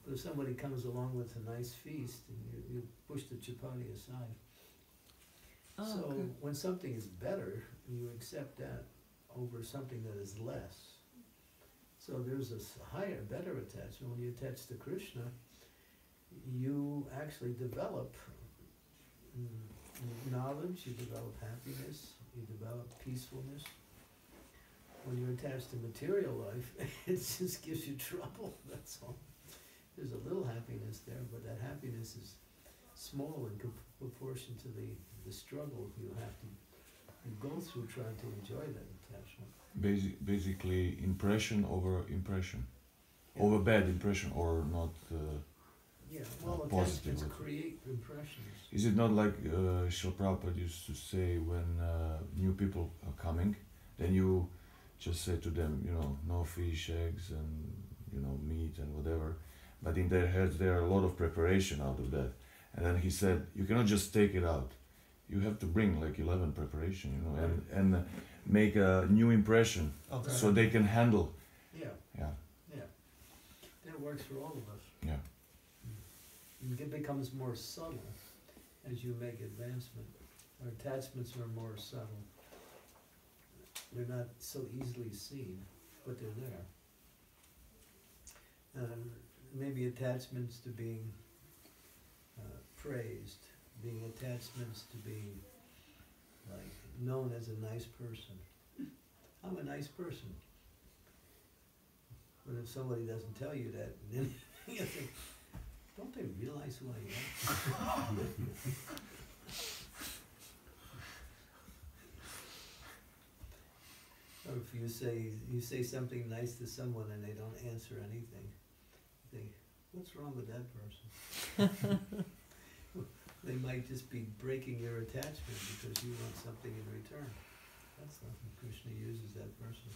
But if somebody comes along with a nice feast, and you push the chapati aside. Oh, So okay. when something is better, you accept that over something that is less. So there's a higher, better attachment. When you attach to Krishna, you actually develop knowledge, you develop happiness, you develop peacefulness. When you're attached to material life, it just gives you trouble, that's all. There's a little happiness there, but that happiness is small in proportion to the struggle you have to go through trying to enjoy that attachment. Basically, impression over impression. Yeah. Over bad impression or not. Yeah, well, positive. attachments create impressions. Is it not like Srila Prabhupada used to say when new people are coming, then you just say to them, you know, no fish, eggs, and you know, meat and whatever. But in their heads, there are a lot of preparation out of that. And then he said, you cannot just take it out. You have to bring like 11 preparation, you know, and make a new impression Okay. so they can handle. Yeah, Yeah. yeah. That works for all of us. Yeah. It becomes more subtle as you make advancement. Our attachments are more subtle. They're not so easily seen, but they're there. Maybe attachments to being praised, being attachments to being like known as a nice person. I'm a nice person. But if somebody doesn't tell you that, then you think, don't they realize who I am? Or if you say something nice to someone and they don't answer anything, you think, what's wrong with that person? They might just be breaking your attachment because you want something in return. That's not when Krishna uses that person.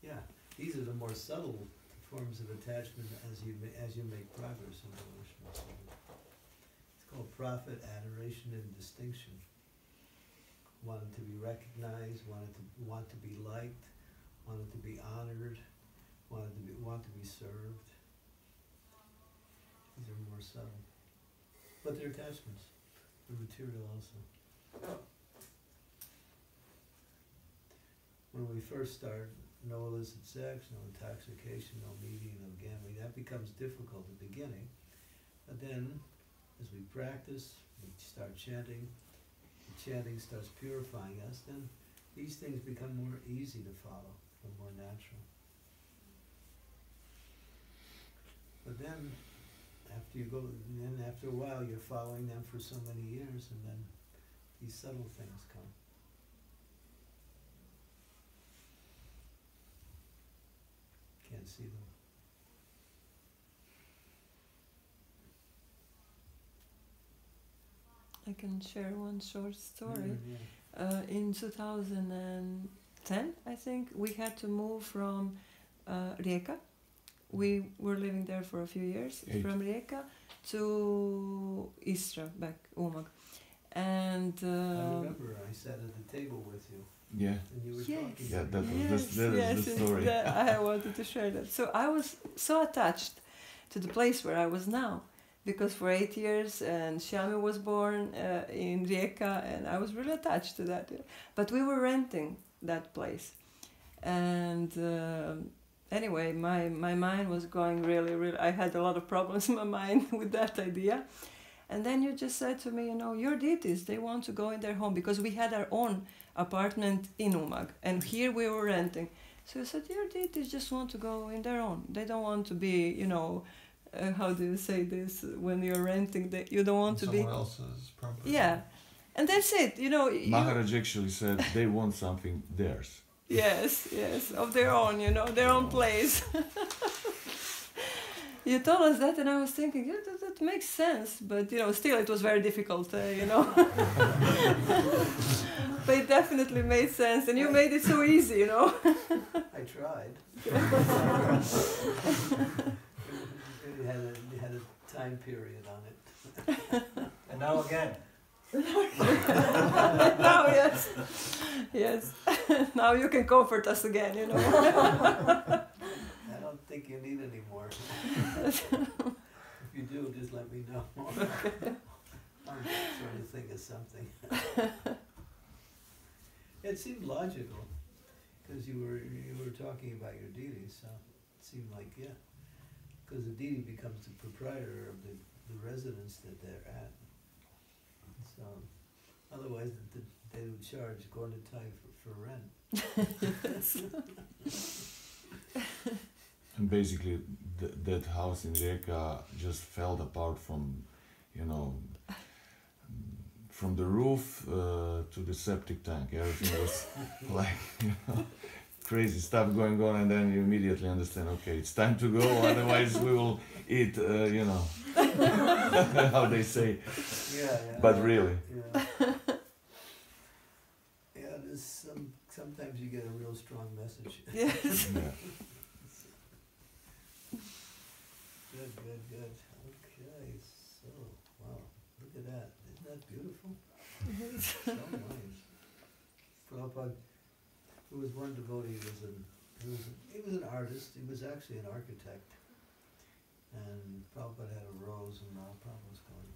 Yeah, these are the more subtle forms of attachment as you make progress in devotion. It's called profit, adoration, and distinction. Wanting to be recognized, want to be liked, wanted to be honored, want to be served. These are more subtle. But they're attachments. They're material also. When we first start, no illicit sex, no intoxication, no meeting, no gambling. That becomes difficult at the beginning. But then, as we practice, we start chanting, the chanting starts purifying us, then these things become more easy to follow and more natural. But then, after a while, you're following them for so many years, and then these subtle things come. Can't see them. I can share one short story. Yeah. In 2010, I think, we had to move from Rijeka. We were living there for a few years. From Rijeka to Istra, back Umag. And I remember I sat at the table with you. Yeah. And you were Yes. talking. Yeah, that was yes, is the story. I wanted to share that. So I was so attached to the place where I was now, because for 8 years, and Swami was born in Rijeka, and I was really attached to that. But we were renting that place, and anyway, my mind was going really. I had a lot of problems in my mind with that idea. And then you just said to me, you know, your deities, they want to go in their home, because we had our own apartment in Umag, and here we were renting. So you said, your deities just want to go in their own. They don't want to be, you know, how do you say this, when you're renting, you don't want to be... Someone else's property. Yeah, and that's it, you know. Maharaj actually said they want something theirs. Yes, of their own, you know, their own place. You told us that, and I was thinking, yeah, that makes sense, but you know, still it was very difficult, you know. But it definitely made sense, and you made it so easy, you know. I tried. It had a time period on it. And now again. Now, yes. Yes. Now you can comfort us again, you know. I don't think you need any more. If you do, just let me know. I'm trying to think of something. It seemed logical, because you were talking about your deity, so it seemed like, yeah. Because the deity becomes the proprietor of the residence that they're at. So, otherwise they would charge Gornatai for rent. And basically, that house in Rijeka just fell apart from, you know, from the roof to the septic tank. Everything was like, you know, crazy stuff going on, and then you immediately understand, okay, it's time to go, otherwise we will eat, you know, how they say. Yeah. But really. Yeah. Yeah, there's sometimes you get a real strong message. Yes. Yeah. Good. Okay, so, wow, look at that. Isn't that beautiful? So nice. Prabhupada, there was one devotee, he was an artist, he was actually an architect. And Prabhupada had a rose, and now Prabhupada's going.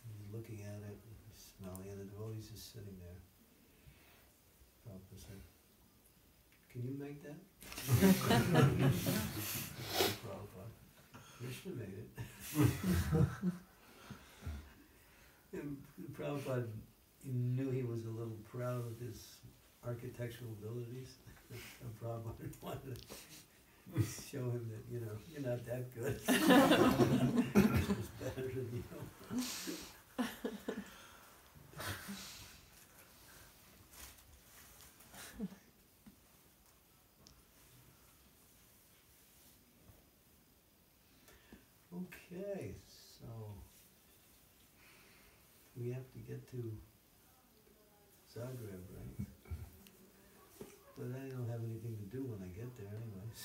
He's looking at it, and smelling, and the devotee's just sitting there. Prabhupada said, "Can you make that?" Prabhupada. Krishna made it. And Prabhupada knew he was a little proud of his architectural abilities. And Prabhupada wanted to show him that, you know, you're not that good. It's better than you. Okay, so we have to get to Zagreb, right? But I don't have anything to do when I get there anyways.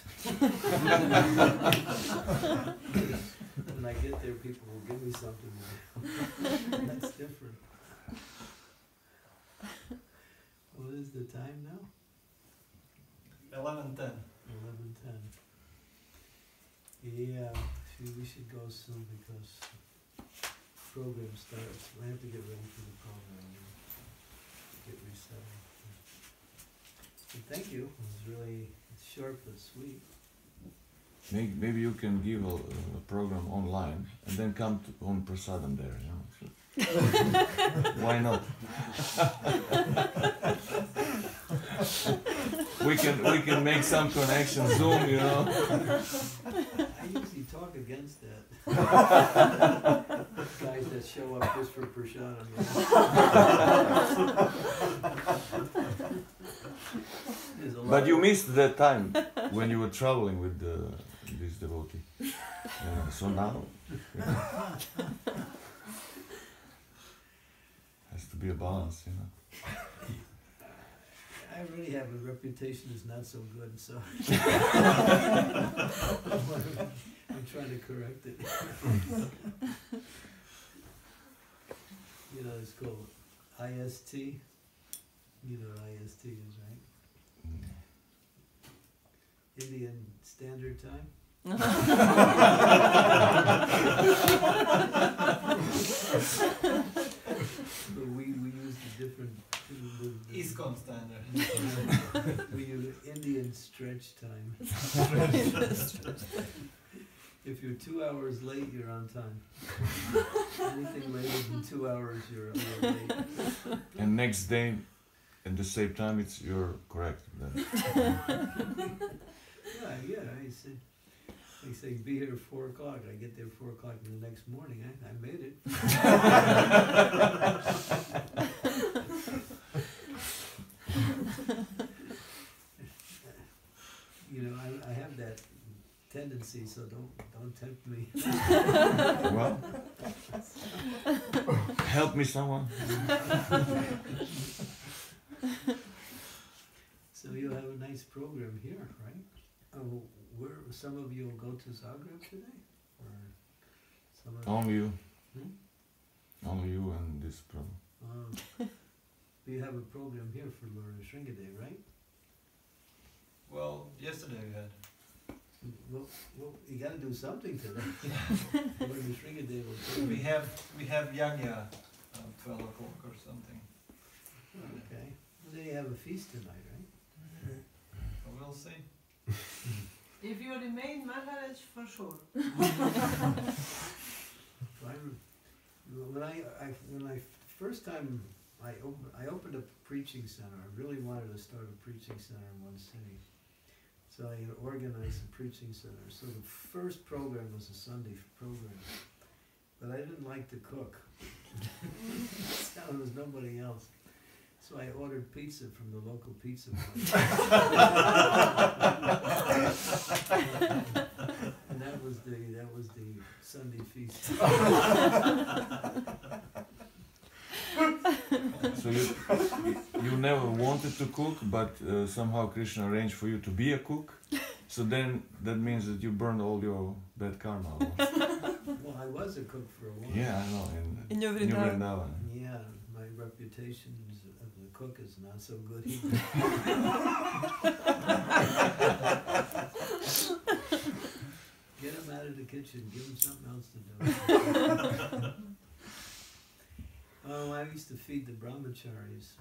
When I get there, people will give me something to do. That's different. What is the time now? 11:10. 11:10. Yeah, we should go soon because program starts. We have to get ready for the program and get resettled. But thank you. It was really short but sweet. Maybe you can give a program online and then come on Prasadam there, you know. So why not? we can make some connection, Zoom, you know. I usually talk against that. Guys that show up just for prasadam. But you missed that time when you were traveling with this devotee. So now has to be a balance, you know. I really have a reputation as not so good, so I'm trying to correct it. You know, it's called IST. You know what IST is, right? Indian Standard Time. But we use the different ISKCON standard. we use Indian stretch time. If you're 2 hours late, you're on time. Anything later than 2 hours, you're late. And next day, at the same time, you're correct. Then. Yeah. They say be here at 4 o'clock. I get there 4 o'clock the next morning. I made it. You know, I have that tendency, so don't tempt me. Well, help me, someone. So you'll have a nice program here, right? Oh, where some of you will go to Zagreb today, or some of Only you. Only you and this Prabhu. We have a program here for Lord Shringadev, right? Well, yesterday we had. Well, you got to do something today. Lord Shringadev will tell We you. have Yanya 12 o'clock or something. Okay. Well, then you have a feast tonight, right? Well, we'll see. If you remain Maharaj, for sure. When I first time I opened a preaching center. I really wanted to start a preaching center in one city. So I organized a preaching center. So the first program was a Sunday program. But I didn't like to cook. So there was nobody else. So I ordered pizza from the local pizza place. And that was the Sunday feast. So you never wanted to cook, but somehow Krishna arranged for you to be a cook. So then that means that you burned all your bad karma. Well, I was a cook for a while. Yeah, I know. In New New Vrindavan. Vrindavan. Yeah, my reputation of the cook is not so good either. Get him out of the kitchen. Give him something else to do. Oh, I used to feed the brahmacharis.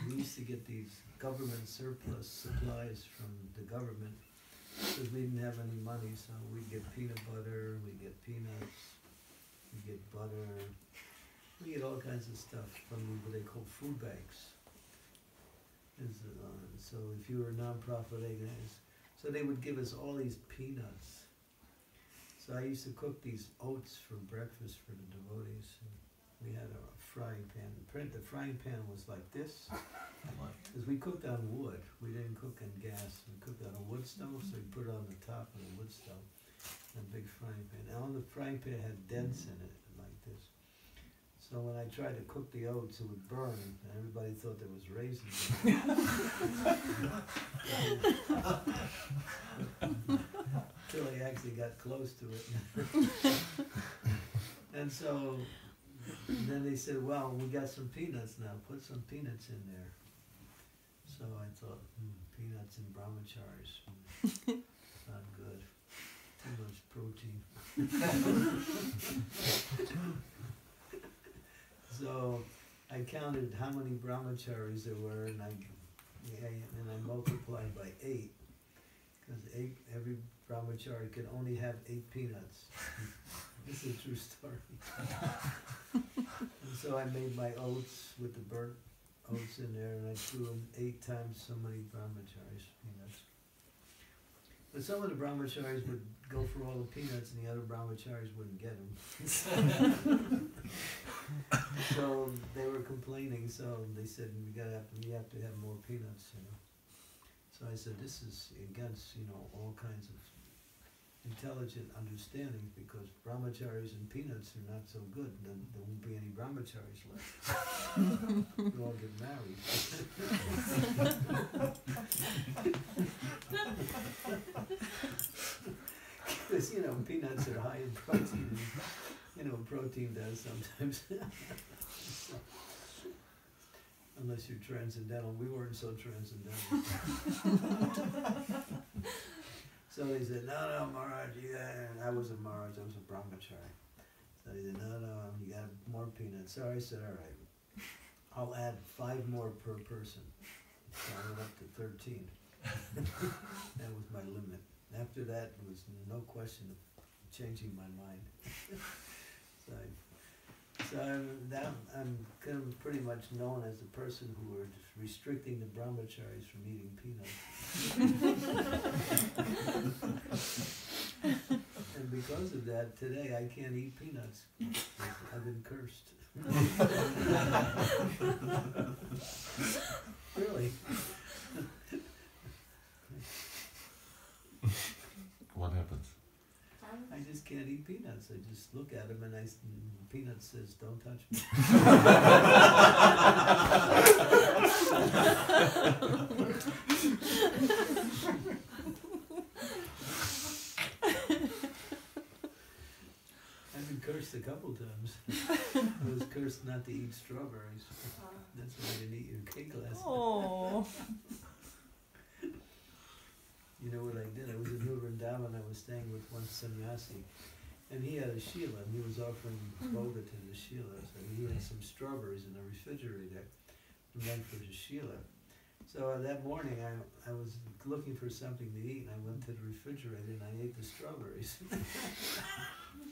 We used to get these government surplus supplies from the government because we didn't have any money. So we'd get peanut butter, we'd get peanuts, we'd get butter. We get all kinds of stuff from what they call food banks. So if you were a non-profit organization, so they would give us all these peanuts. So I used to cook these oats for breakfast for the devotees. We had a frying pan. The frying pan was like this, because we cooked on wood. We didn't cook on gas. We cooked on a wood stove, so we put it on the top of the wood stove, a big frying pan. And on the frying pan had dents in it, like this. So when I tried to cook the oats, it would burn, and everybody thought there was raisins in it. Until I actually got close to it. And so then they said, well, we got some peanuts now, put some peanuts in there. So I thought, peanuts and brahmacharis, not good, too much protein. So I counted how many brahmacharis there were, and I multiplied by 8, because every brahmachari could only have 8 peanuts. This is a true story. And so I made my oats with the burnt oats in there, and I threw in 8 times so many brahmacharis peanuts. But some of the brahmacharis would go for all the peanuts, and the other brahmacharis wouldn't get them. So they were complaining. So they said, we have to have more peanuts, you know. So I said, this is against, all kinds of intelligent understanding, because brahmacharis and peanuts are not so good. Then there won't be any brahmacharis left. We'll all get married. Because peanuts are high in protein, and protein does sometimes. So, unless you're transcendental. We weren't so transcendental. So they said, no, Maharaj, and I was a Maharaj, I was a brahmachari. So they said, no, you got more peanuts. So I said, all right, I'll add 5 more per person. So I went up to 13. That was my limit. After that, there was no question of changing my mind. So I'm kind of pretty much known as the person who were restricting the brahmacharis from eating peanuts. And because of that, today I can't eat peanuts. I've been cursed. Really. What happens? I just can't eat peanuts. I just look at them and peanut says, don't touch me. I've been cursed a couple times. I was cursed not to eat strawberries. That's why I didn't eat your cake last night. Oh. You know what I did? I was in New Vrindavan. I was staying with one sannyasi, and he had a shila, and he was offering boga to the shila. So he had some strawberries in the refrigerator, and went for the shila. So that morning, I was looking for something to eat, and I went to the refrigerator and I ate the strawberries.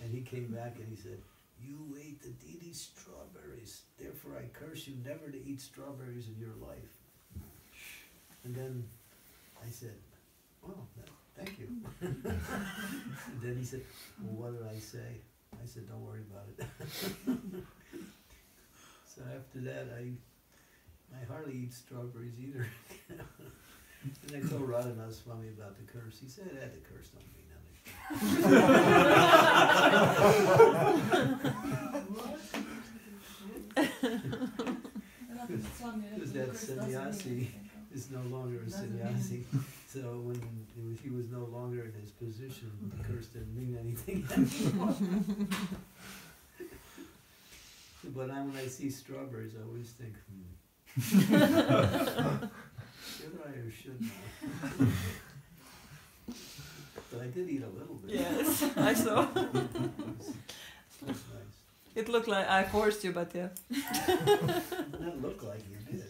And he came back and he said, "You ate the Didi strawberries. Therefore, I curse you never to eat strawberries in your life." And then I said, "Oh, thank you." And then he said, "Well, what did I say?" I said, "Don't worry about it." So after that, I hardly eat strawberries either. And I told Radhanath Swami about the curse. He said, "The curse don't mean nothing." Because that sannyasi is no longer a sannyasi. So when he was no longer in his position, the curse didn't mean anything anymore. But when I see strawberries, I always think, should I or should not? But I did eat a little bit. Yes, I saw. That's nice. It looked like I forced you, but yeah. That looked like you did.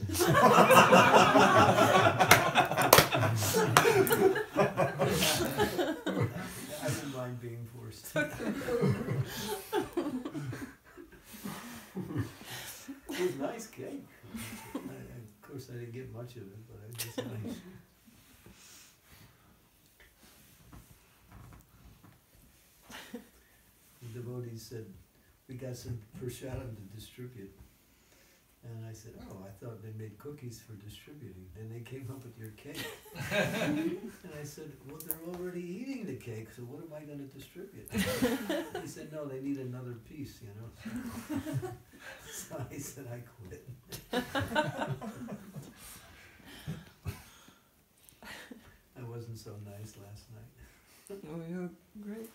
I didn't mind being forced. It was nice cake. Of course, I didn't get much of it, but it was nice. The devotees said, "We got some prasadam to distribute." And I said, "Oh, I thought they made cookies for distributing." Then they came up with your cake. And I said, "Well, they're already eating the cake, so what am I going to distribute?" He said, "No, they need another piece, you know." So I said, "I quit." I wasn't so nice last night. Oh, you're great.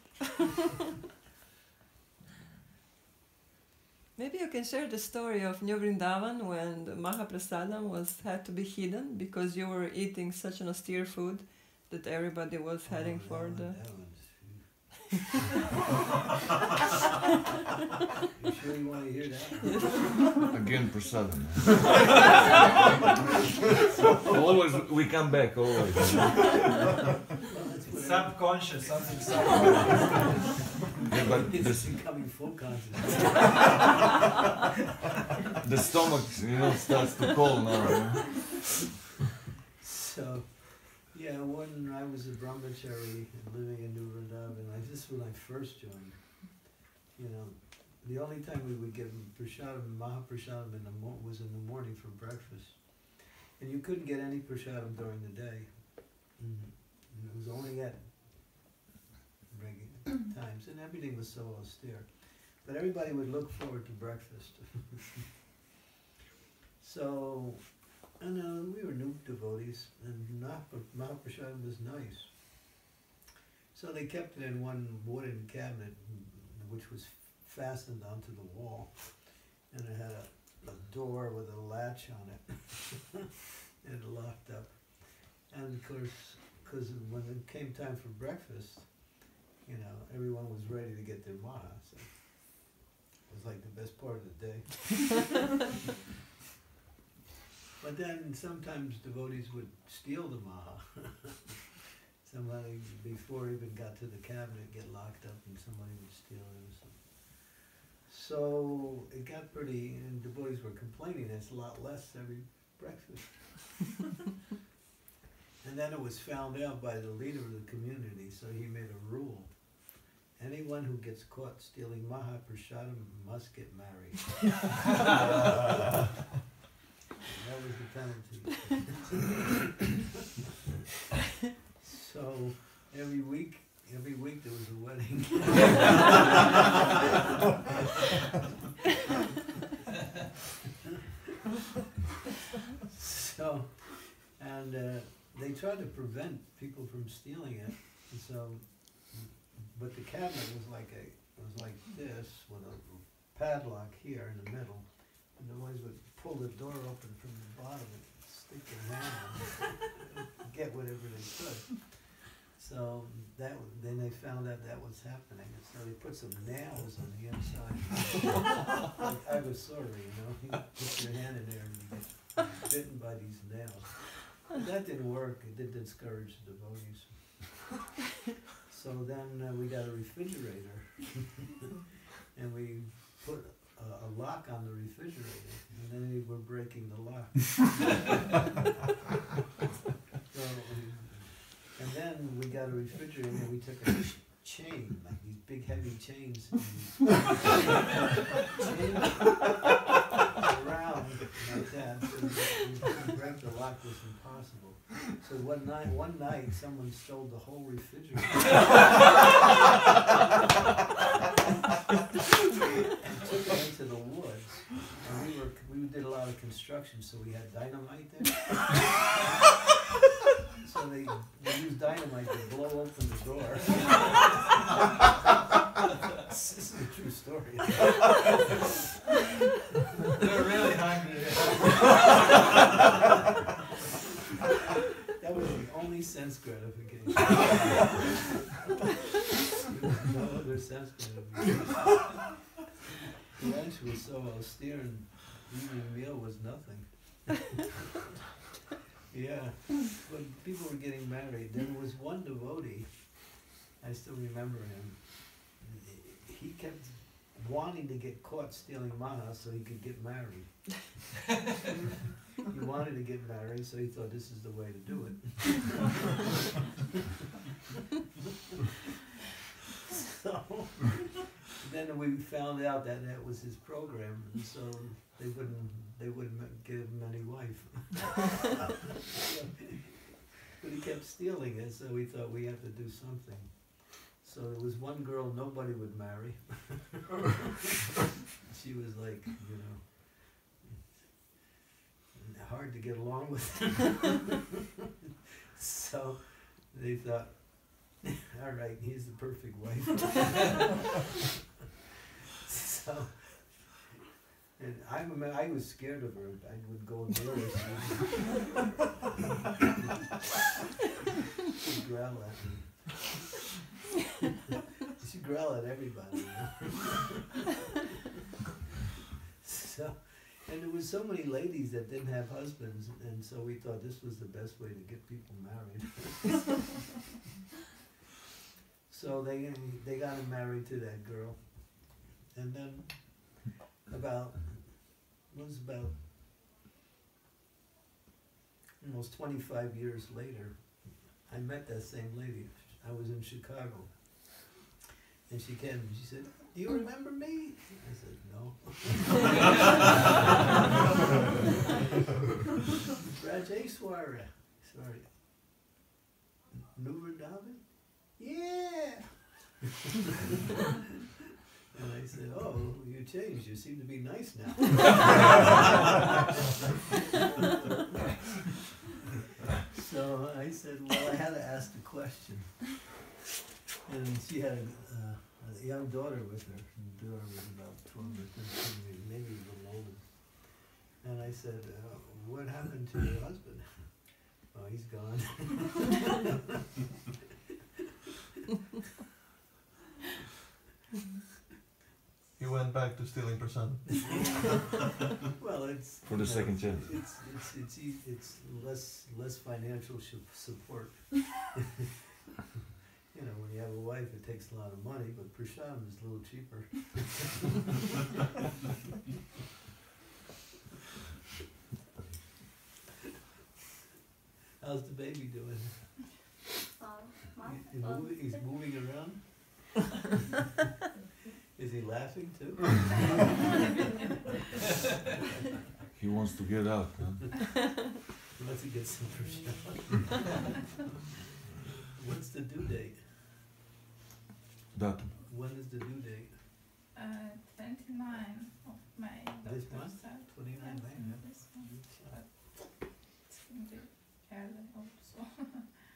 Maybe you can share the story of New Vrindavan when the Mahaprasadam had to be hidden because you were eating such an austere food that everybody was heading for the... You sure you want to hear that? Again, prasadam. Always, we come back, always. It's subconscious, something subconscious. Yeah, but It's becoming full conscious. the stomach, starts to call now. So, yeah, when I was a brahmachari and living in New Vrindavan, this is when I first joined. The only time we would give prasadam, Mahaprasadam was in the morning for breakfast. And you couldn't get any prasadam during the day. And it was only at regular times, and everything was so austere. But everybody would look forward to breakfast. So, and we were new devotees, and Mahaprasadam was nice. So they kept it in one wooden cabinet, which was fastened onto the wall, and it had a door with a latch on it, and it locked up. And of course, because when it came time for breakfast, everyone was ready to get their maha, so it was like the best part of the day. But then sometimes devotees would steal the maha. Somebody, before it even got to the cabinet, get locked up and somebody would steal it. So it got pretty, and devotees were complaining, it's a lot less every breakfast. And then it was found out by the leader of the community, so he made a rule. Anyone who gets caught stealing Mahaprasadam must get married. That was the penalty. So every week there was a wedding. So, and they tried to prevent people from stealing it. And so, but the cabinet was like this with a padlock here in the middle, and the boys would pull the door open from the bottom and stick their hand in it, get whatever they could. So then they found out that was happening, and so they put some nails on the inside. Like Agosori, you know, you put your hand in there and you get bitten by these nails. But that didn't work. It did discourage the devotees. So then we got a refrigerator, and we put a lock on the refrigerator, and then we were breaking the lock. And then we got a refrigerator, and we took a chain, like these big heavy chains, and chains around like that. So to break the lock was impossible. So one night, someone stole the whole refrigerator and took it into the woods. And we did a lot of construction, so we had dynamite there. So they used dynamite to blow open the door. This is a true story. They're really hungry. That was the only sense gratification. No other sense gratification. The lunch was so austere and evening meal was nothing. Yeah, when people were getting married, there was one devotee, I still remember him, he kept wanting to get caught stealing maha so he could get married. He wanted to get married, so he thought this is the way to do it. So then we found out that that was his program, and so they wouldn't give him any wife. But he kept stealing it, so we thought we had to do something. So there was one girl nobody would marry. She was like, you know, hard to get along with. So they thought, all right, he's the perfect wife. So, and I was scared of her. I would go near her. She'd growl at me. She'd growl at everybody. You know? So, and there was so many ladies that didn't have husbands, and so we thought this was the best way to get people married. So they got him married to that girl, and then almost 25 years later, I met that same lady. I was in Chicago, and she came and she said, "Do you remember me?" I said, "No." Rajeshwara. Sorry. Nuver David? Yeah. And I said, "Oh, you changed. You seem to be nice now." So I said, "Well, I had to ask the question." And she had a young daughter with her. The daughter was about 12 or 13, maybe a little older. And I said, "What happened to your husband?" "Oh, he's gone." He went back to stealing percent. Well, it's For the second chance. It's less financial support. You know, when you have a wife, it takes a lot of money, but prashadam is a little cheaper. How's the baby doing? He's moving around? Is he laughing too? He wants to get out, huh? He wants to get some prashadam. What's the due date? Datum. When is the due date? 29 of May. This Doctor month? said. 29 May? Yeah. This month. But it's going to be early also.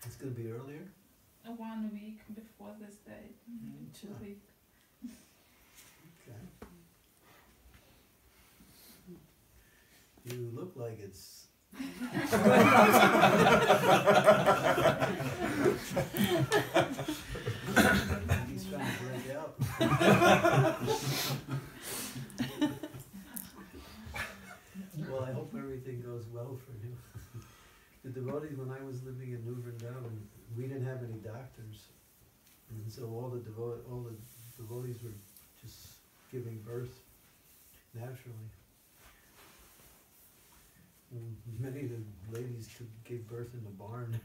It's going to be earlier? 1 week before this date. 2 Sure. weeks. Okay. You look like it's... He's trying to break out. Well, I hope everything goes well for him. The devotees, when I was living in New Vrindavan, we didn't have any doctors. And so all the devotees were just giving birth naturally. Many of the ladies gave birth in the barn.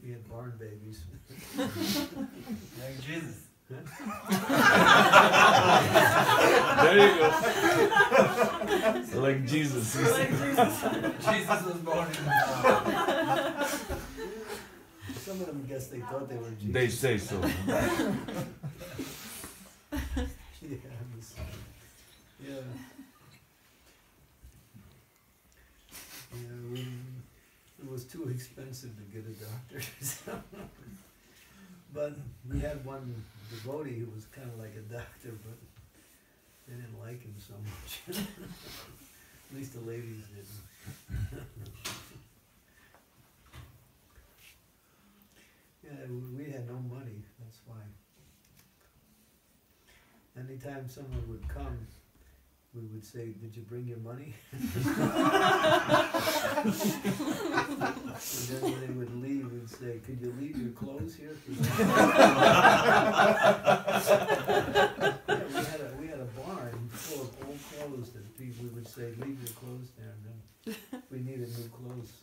We had barn babies. Like Jesus. There you go. Like Jesus. Jesus was born in the barn. Some of them guess they thought they were Jesus. They say so. Yeah. It was too expensive to get a doctor. But we had one devotee who was kind of like a doctor, but they didn't like him so much. At least the ladies didn't. Yeah, we had no money, that's why. Anytime someone would come, we would say, "Did you bring your money?" And then when they would leave, we'd say, "Could you leave your clothes here?" Yeah, we had a barn full of old clothes that we would say, "Leave your clothes there." And then we needed new clothes.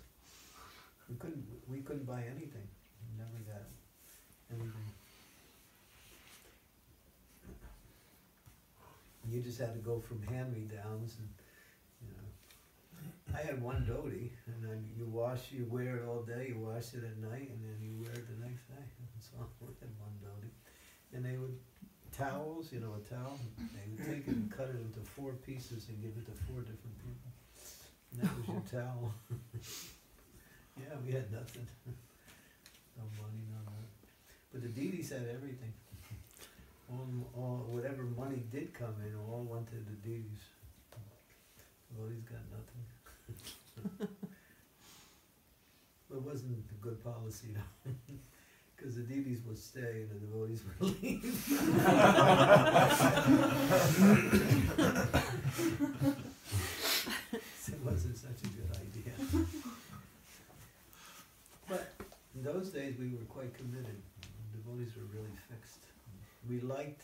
We couldn't buy anything. We never got anything. You just had to go from hand-me-downs, and I had one dhoti, and then you wear it all day, you wash it at night, and then you wear it the next day. That's all. We had one dhoti, and they would towels, a towel. They would take it and cut it into 4 pieces and give it to 4 different people, and that was your towel. Yeah, we had nothing, no money, no nothing. But the Didis had everything. All whatever money did come in, all went to the Didis. Devotees got nothing. But it wasn't a good policy, though, because the Didis would stay and the devotees would leave. It wasn't such a good idea. But in those days, we were quite committed. The devotees were really fixed. We liked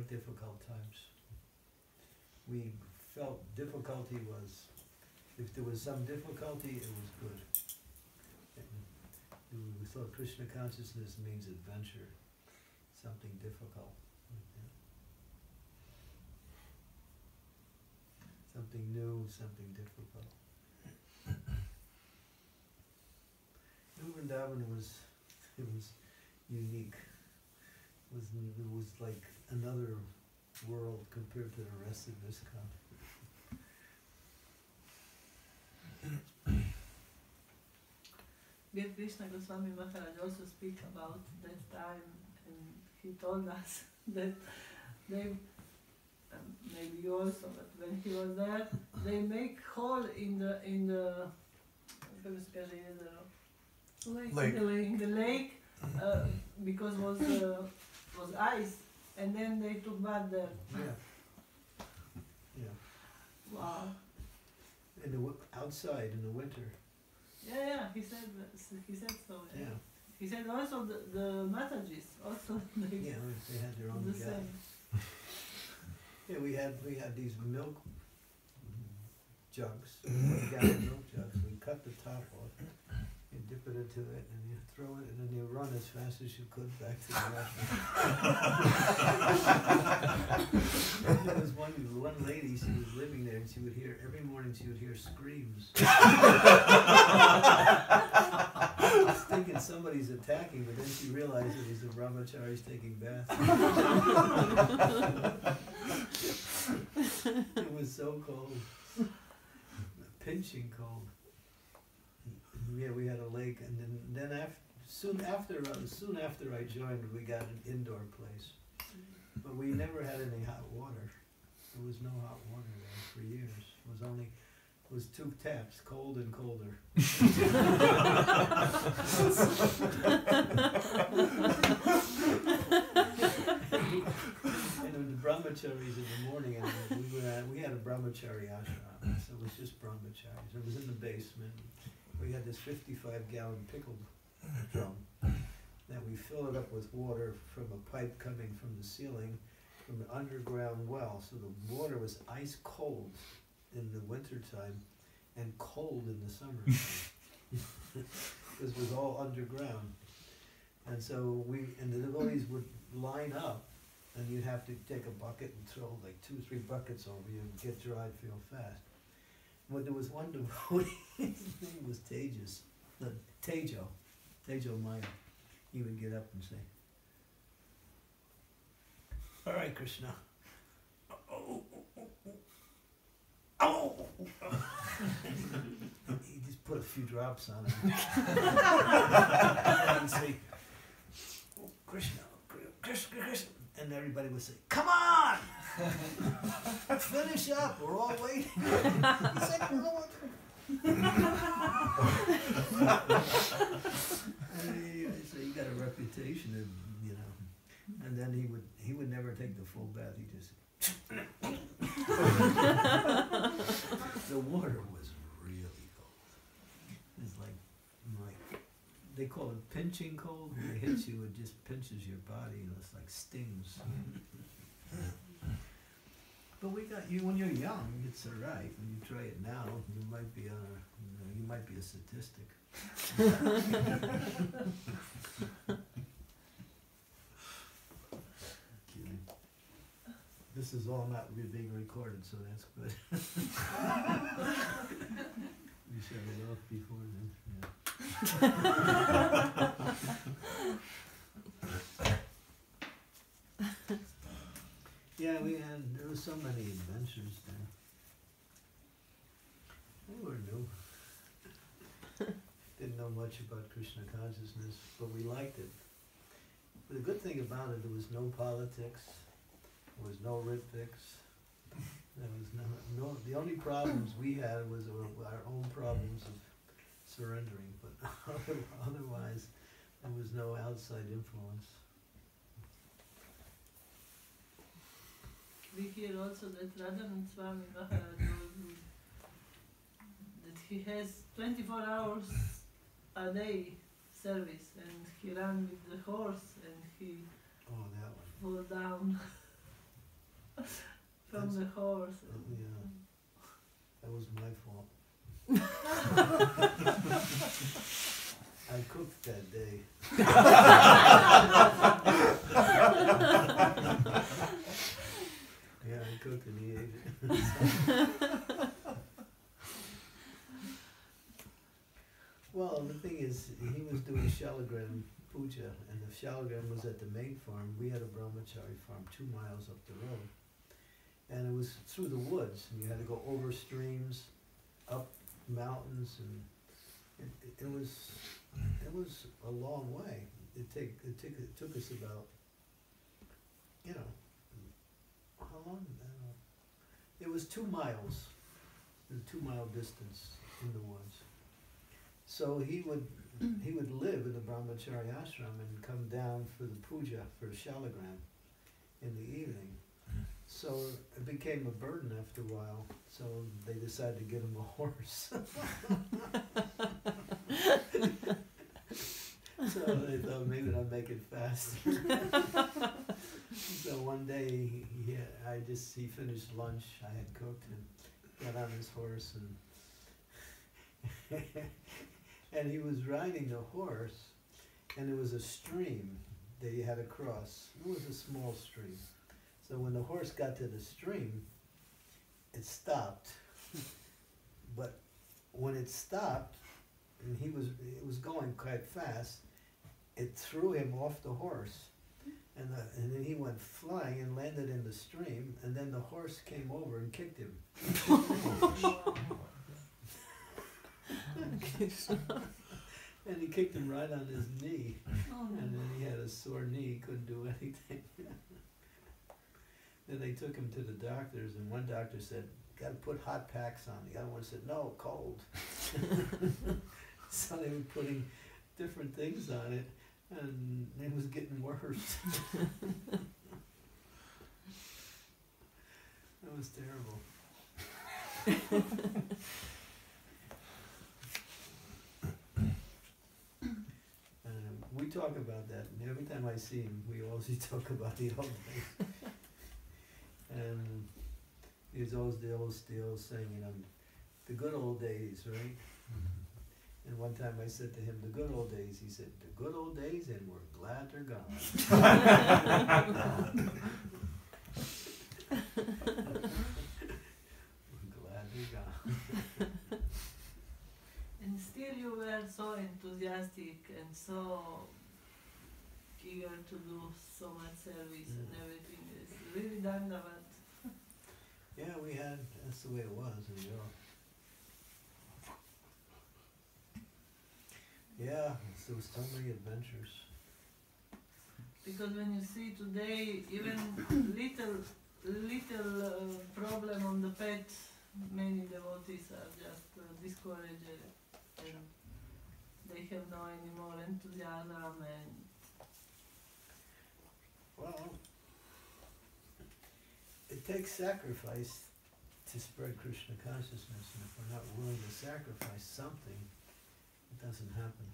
difficult times. We felt difficulty was, if there was some difficulty, it was good. We thought Krishna consciousness means adventure, something difficult. Something new, something difficult. New Vrindavan was unique. It was like another world compared to the rest of this country. Dear Krishna Goswami Maharaj also speak about that time, and he told us that they, maybe you also, but when he was there, they make hole in the lake because was ice, and then they took bath there. Yeah. Wow. Outside in the winter. Yeah, he said so. Yeah. He said also the Matajis also they had their own the gas. same. Yeah, we had these milk jugs, gallon milk jugs. We cut the top off, you dip it into it, and you throw it, and then you run as fast as you could back to the restroom. There was one lady, she was living there, and she would hear, every morning she would hear screams. Thinking somebody's attacking, but then she realized it was the brahmacharis taking baths. It was so cold, pinching cold. Yeah, we had a lake, and then soon after I joined, we got an indoor place, but we never had any hot water. There was no hot water there for years. It was only was 2 taps, cold and colder. And the brahmacharis in the morning, and we had a brahmachari ashram, so it was just brahmacharis. It was in the basement. We had this 55-gallon pickle drum that we fill it up with water from a pipe coming from the ceiling from an underground well. So the water was ice cold in the wintertime and cold in the summertime because it was all underground. And so the devotees would line up, and you'd have to take a bucket and throw like 2 or 3 buckets over you and get dried real fast. But there was one devotee, his name was Tejo Maya. He would get up and say, "All right, Krishna." Oh. He just put a few drops on it. And say, "Oh, Krishna, Krishna," and everybody would say, "Come on, finish up. We're all waiting." He said, "No." So he got a reputation of, and then he would never take the full bath. He just the water was really cold. It's like they call it pinching cold. When it hits you, it just pinches your body, and it's like stings. But we got you when you're young. It's all right. When you try it now, you might be a statistic. Kidding. This is all not being recorded, so that's good. You shut it off before then. Yeah, there were so many adventures there. They were new. Didn't know much about Krishna consciousness, but we liked it. But the good thing about it, there was no politics, there was no ritviks, there was no. The only problems we had was our own problems of surrendering, but otherwise, there was no outside influence. We hear also that Radhanand Swami Maharaj told me that he has 24 hours a day service, and he ran with the horse, and he fell down from the horse. Yeah, that was my fault. I cooked that day. Yeah, I cooked and he ate it. Well, the thing is, he was doing Shalagram puja, and the Shalagram was at the main farm. We had a brahmachari farm 2 miles up the road. And it was through the woods, and you had to go over streams, up mountains, and it was a long way. It took us about, how long? It was 2 miles, a 2-mile distance in the woods. So he would live in the brahmachari ashram and come down for the puja, for the shalagram in the evening. So it became a burden after a while, so they decided to get him a horse. So they thought maybe they'll make it faster. So one day he finished lunch, I had cooked, and got on his horse, and he was riding the horse, and there was a stream that he had to cross. It was a small stream. So when the horse got to the stream, it stopped. But when it stopped, and it was going quite fast, it threw him off the horse. And then he went flying and landed in the stream, and then the horse came over and kicked him. And he kicked him right on his knee. And then he had a sore knee, he couldn't do anything. Then they took him to the doctors, and one doctor said, got to put hot packs on. The other one said, no, cold. So they were putting different things on it, and it was getting worse. It was terrible. We talk about that, and every time I see him, we always talk about the old days. And there's always the old saying, you know, the good old days, right? And one time I said to him, the good old days. He said, the good old days, and we're glad they're gone. We're glad they're gone. And still you were so enthusiastic and so eager to do so much service and everything. It's really Dandavat. Yeah, we had, that's the way it was in Europe. Yeah, there was so many adventures. Because when you see today, even little problem on the pet, many devotees are just discouraged and they have no any more enthusiasm and. Well, it takes sacrifice to spread Krishna consciousness, and if we're not willing to sacrifice something, it doesn't happen.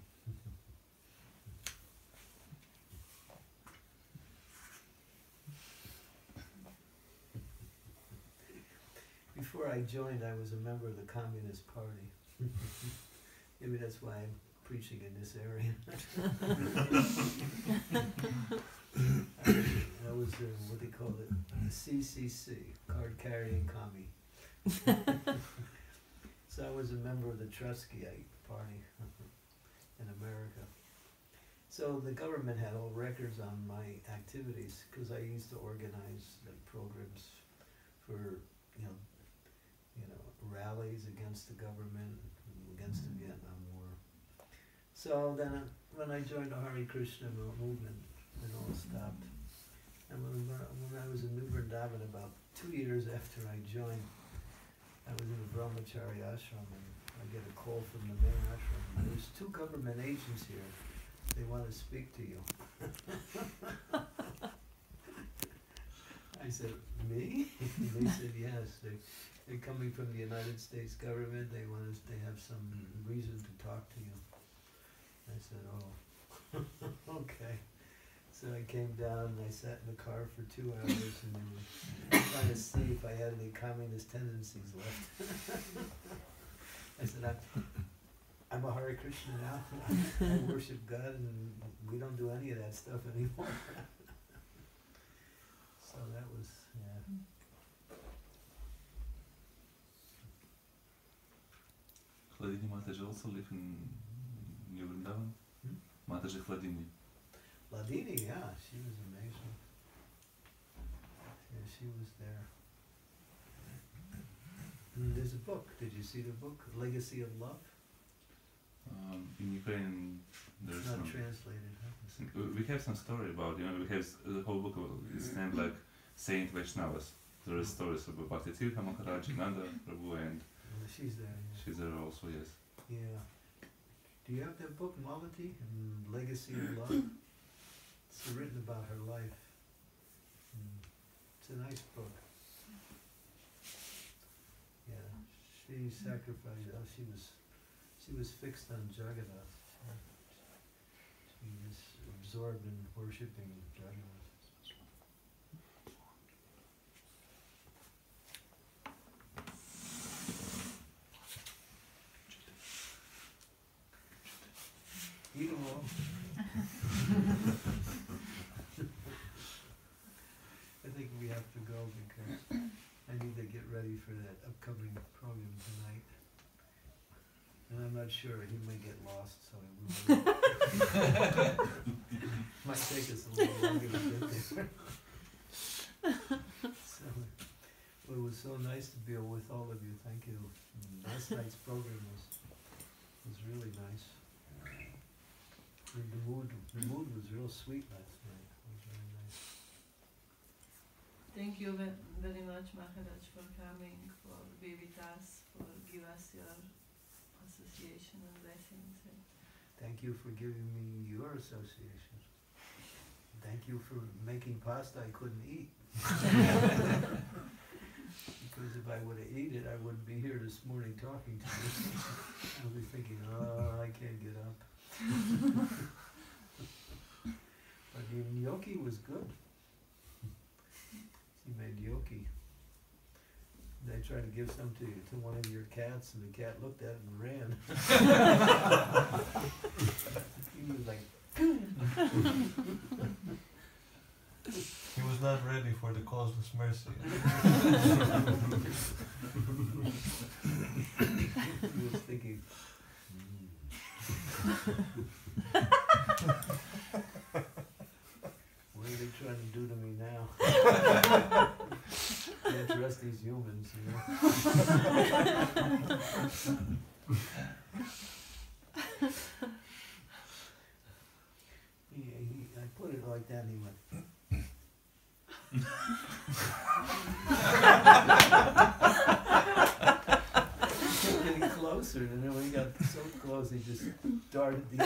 Before I joined, I was a member of the Communist Party. Maybe that's why I'm preaching in this area. I was, what they call it, the CCC, Card Carrying Commie. So I was a member of the Trotskyite Party in America. So the government had all records on my activities because I used to organize the programs for, you know, rallies against the government, against the Vietnam War. So then when I joined the Hare Krishna movement, it all stopped. And when I was in New Vrindavan, about 2 years after I joined, I was in the Brahmachari ashram, and I get a call from the main ashram. There's 2 government agents here. They want to speak to you. I said, me? They said, yes. They're coming from the United States government. They have some reason to talk to you. I said, oh, okay. So I came down and I sat in the car for 2 hours and they were trying to see if I had any communist tendencies left. I said, I'm a Hare Krishna now. I worship God and we don't do any of that stuff anymore. So that was, yeah. Hladini Mataji also live in New Vrindavan? Mataji Hladini. Hladini, yeah, she was amazing. Yeah, she was there. And there's a book. Did you see the book, Legacy of Love? In Ukraine, there's It's not some. translated, huh? We have some story about, we have the whole book is named like Saint Vaishnavas. There are stories about Bhakti Tirtha Maharaj, Jayananda, Prabhu, and She's there, yeah. she's there also, yes. Yeah. Do you have that book, Malati, Legacy of Love? It's written about her life. It's a nice book. Yeah, she sacrificed. Oh, she was fixed on Jagannath. She was absorbed in worshiping Jagannath. Eat them all. I think we have to go because I need to get ready for that upcoming program tonight. And I'm not sure, he may get lost, so we might take us a little longer to get there. So, well, it was so nice to be with all of you, thank you. And last night's program was really nice. And the mood was real sweet last night. It was very nice. Thank you very much, Maharaj, for coming, for be with us, for give us your association and blessings. Thank you for giving me your association. Thank you for making pasta I couldn't eat. Because if I would have eaten it, I wouldn't be here this morning talking to you. I would be thinking, oh, I can't get up. But the gnocchi was good. She made gnocchi. They tried to give some to one of your cats, and the cat looked at it and ran. He was like, He was not ready for the causeless mercy. he was thinking, what are they trying to do to me now? Can't trust these humans, you know. I put it like that and he went. Kept getting closer, and then when he got so close, he just darted the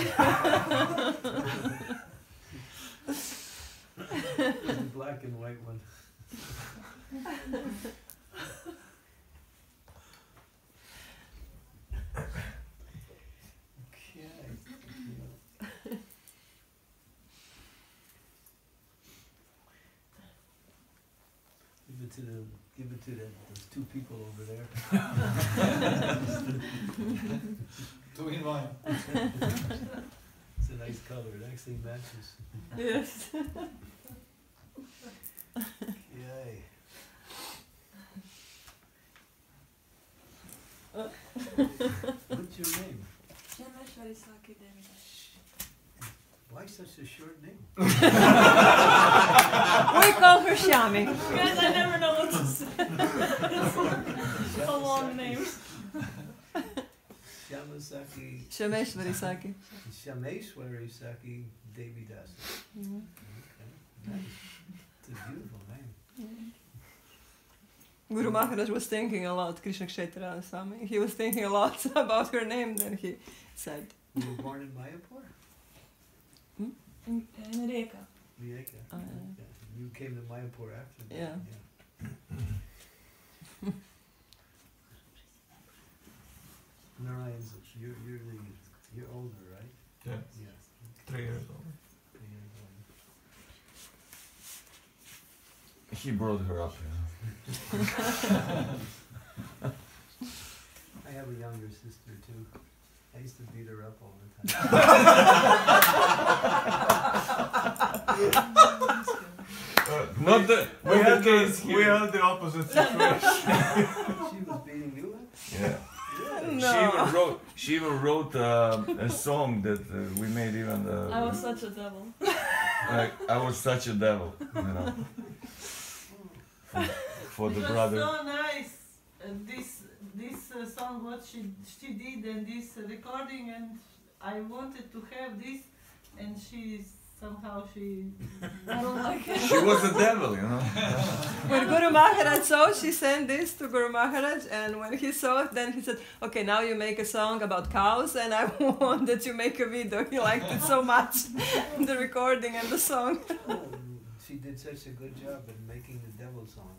It was the black and white one. Give it to those two people over there. Two in one. It's a nice color. It actually matches. Yes. Yay. What's your name? Why such a short name? We call her Shami. Guys, I never know what to say. It's a long name. Shamasaki. Shameshwari Saki. Shameshwari Saki Devi Das. Okay, nice. It's a beautiful name. Guru Maharaj was thinking a lot, Krishna Kshetra Swami. He was thinking a lot about her name, then he said. You were born in Mayapur? In Reka. Rijeka. Oh, yeah. Yeah. You came to Mayapur after that. Yeah. Narayan's, you're older, right? Yeah, Yeah. 3 years old. 3 years old. He brought her up, I have a younger sister too. I used to beat her up all the time. Not the We had the opposite situation. She was beating you up? Yeah. No. She even wrote a song that we made even. I was such a devil. Like I was such a devil, you know. For the it was brother. so nice. This song, what she did, and this recording, and I wanted to have this, and somehow she. I don't like it. She was a devil, you know. When Guru Maharaj saw, she sent this to Guru Maharaj, and when he saw it, then he said, okay, now you make a song about cows, and I want that you make a video. He liked it so much, the recording and the song. Oh, she did such a good job in making the devil song.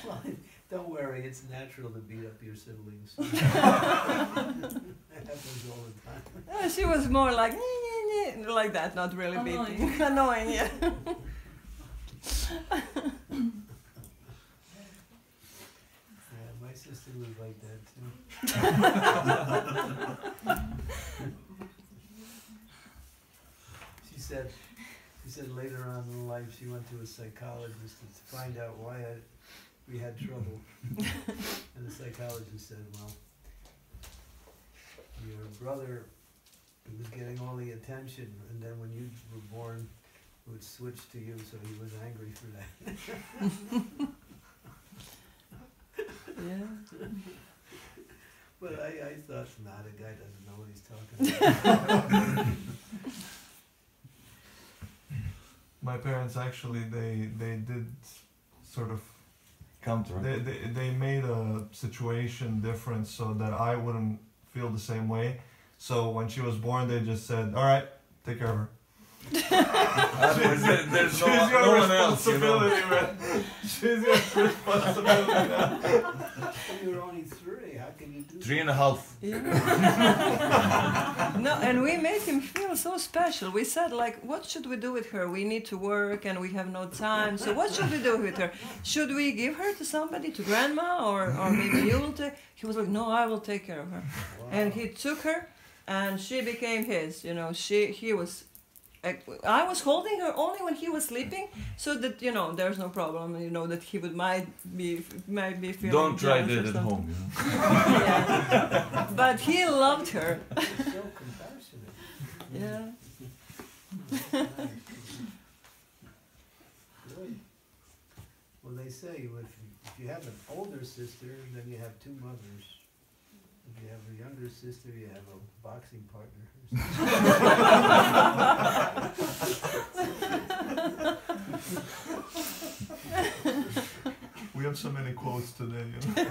Well, don't worry, it's natural to beat up your siblings. That happens all the time. She was more like, like that, not really beating. Annoying, yeah. Yeah, my sister was like that too. She said later on in life she went to a psychologist to find out why we had trouble. And the psychologist said, well, your brother was getting all the attention, and then when you were born, it would switch to you, so he was angry for that. Yeah. But I thought, nah, the guy doesn't know what he's talking about. parents actually they did sort of Counter. they made a situation different so that I wouldn't feel the same way. So when she was born, they just said, "All right, take care of her." There's She's your no one else, you know. responsibility, man. She's your responsibility now. You're only 3. How can you do 3.5. Yeah. No, and we made him feel so special. We said, like, what should we do with her? We need to work and we have no time. So what should we do with her? Should we give her to somebody, to grandma, or maybe you will take? He was like, no, I will take care of her. Wow. And he took her, and she became his. You know, he was. I was holding her only when he was sleeping, so that there's no problem. That he might be feeling. Don't try jealous that or at something. home, you know. Yeah. But he loved her. So compassionate. Yeah. Good. Well, they say if you have an older sister, then you have 2 mothers. If you have a younger sister, you have a boxing partner. We have so many quotes today, you know.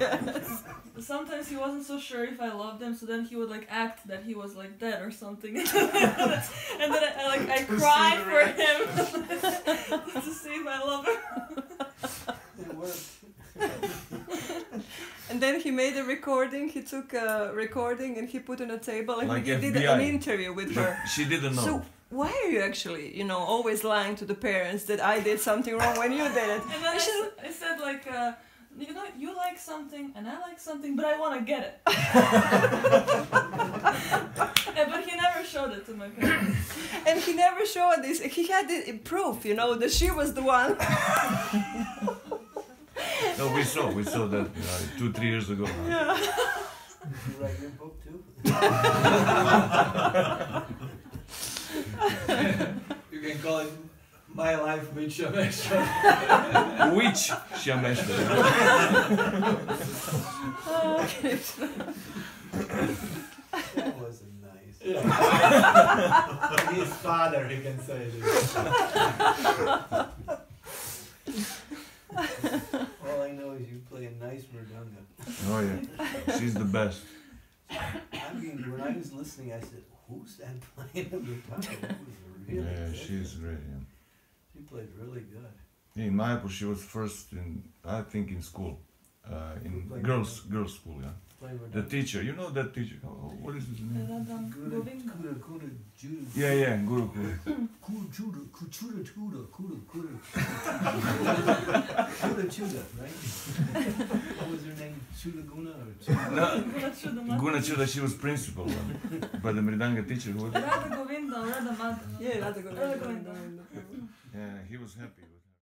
Sometimes he wasn't so sure if I loved him, so then he would like act that he was like dead or something, and then I cried for him to see if I love him. It worked. And then he made a recording. He took a recording and he put on a table, and Like he did FBI. an interview with her. She didn't know. So why are you actually, always lying to the parents that I did something wrong when you did it? And then I said like, you like something and I like something, but I want to get it. But he never showed it to my parents. And he never showed this. He had the proof, that she was the one. No, we saw that 2-3 years ago. Yeah. You write your book too? You can call it My Life with Shamesha. Which Shameshta? Okay. That wasn't nice. His father, he can say this. All I know is you play a nice mridanga. Oh yeah, she's the best. I mean, when I was listening, I said, "Who's that playing the guitar?" That was really Yeah, good. she's great. Yeah. She played really good. In Mayapur, she was first in school, in Playing girls school. Yeah. Playing The teacher, you know that teacher? What is his name? Kuda Juda. Yeah, Guru. Kuda Chuda, right? What was her name? Chuda Guna or Chuda? No, Guna Chuda, she was principal, but the Mridanga teacher, who was? Radha Govinda, Radha Madhava. Yeah, that's a good Radha Govinda. Yeah, he was happy.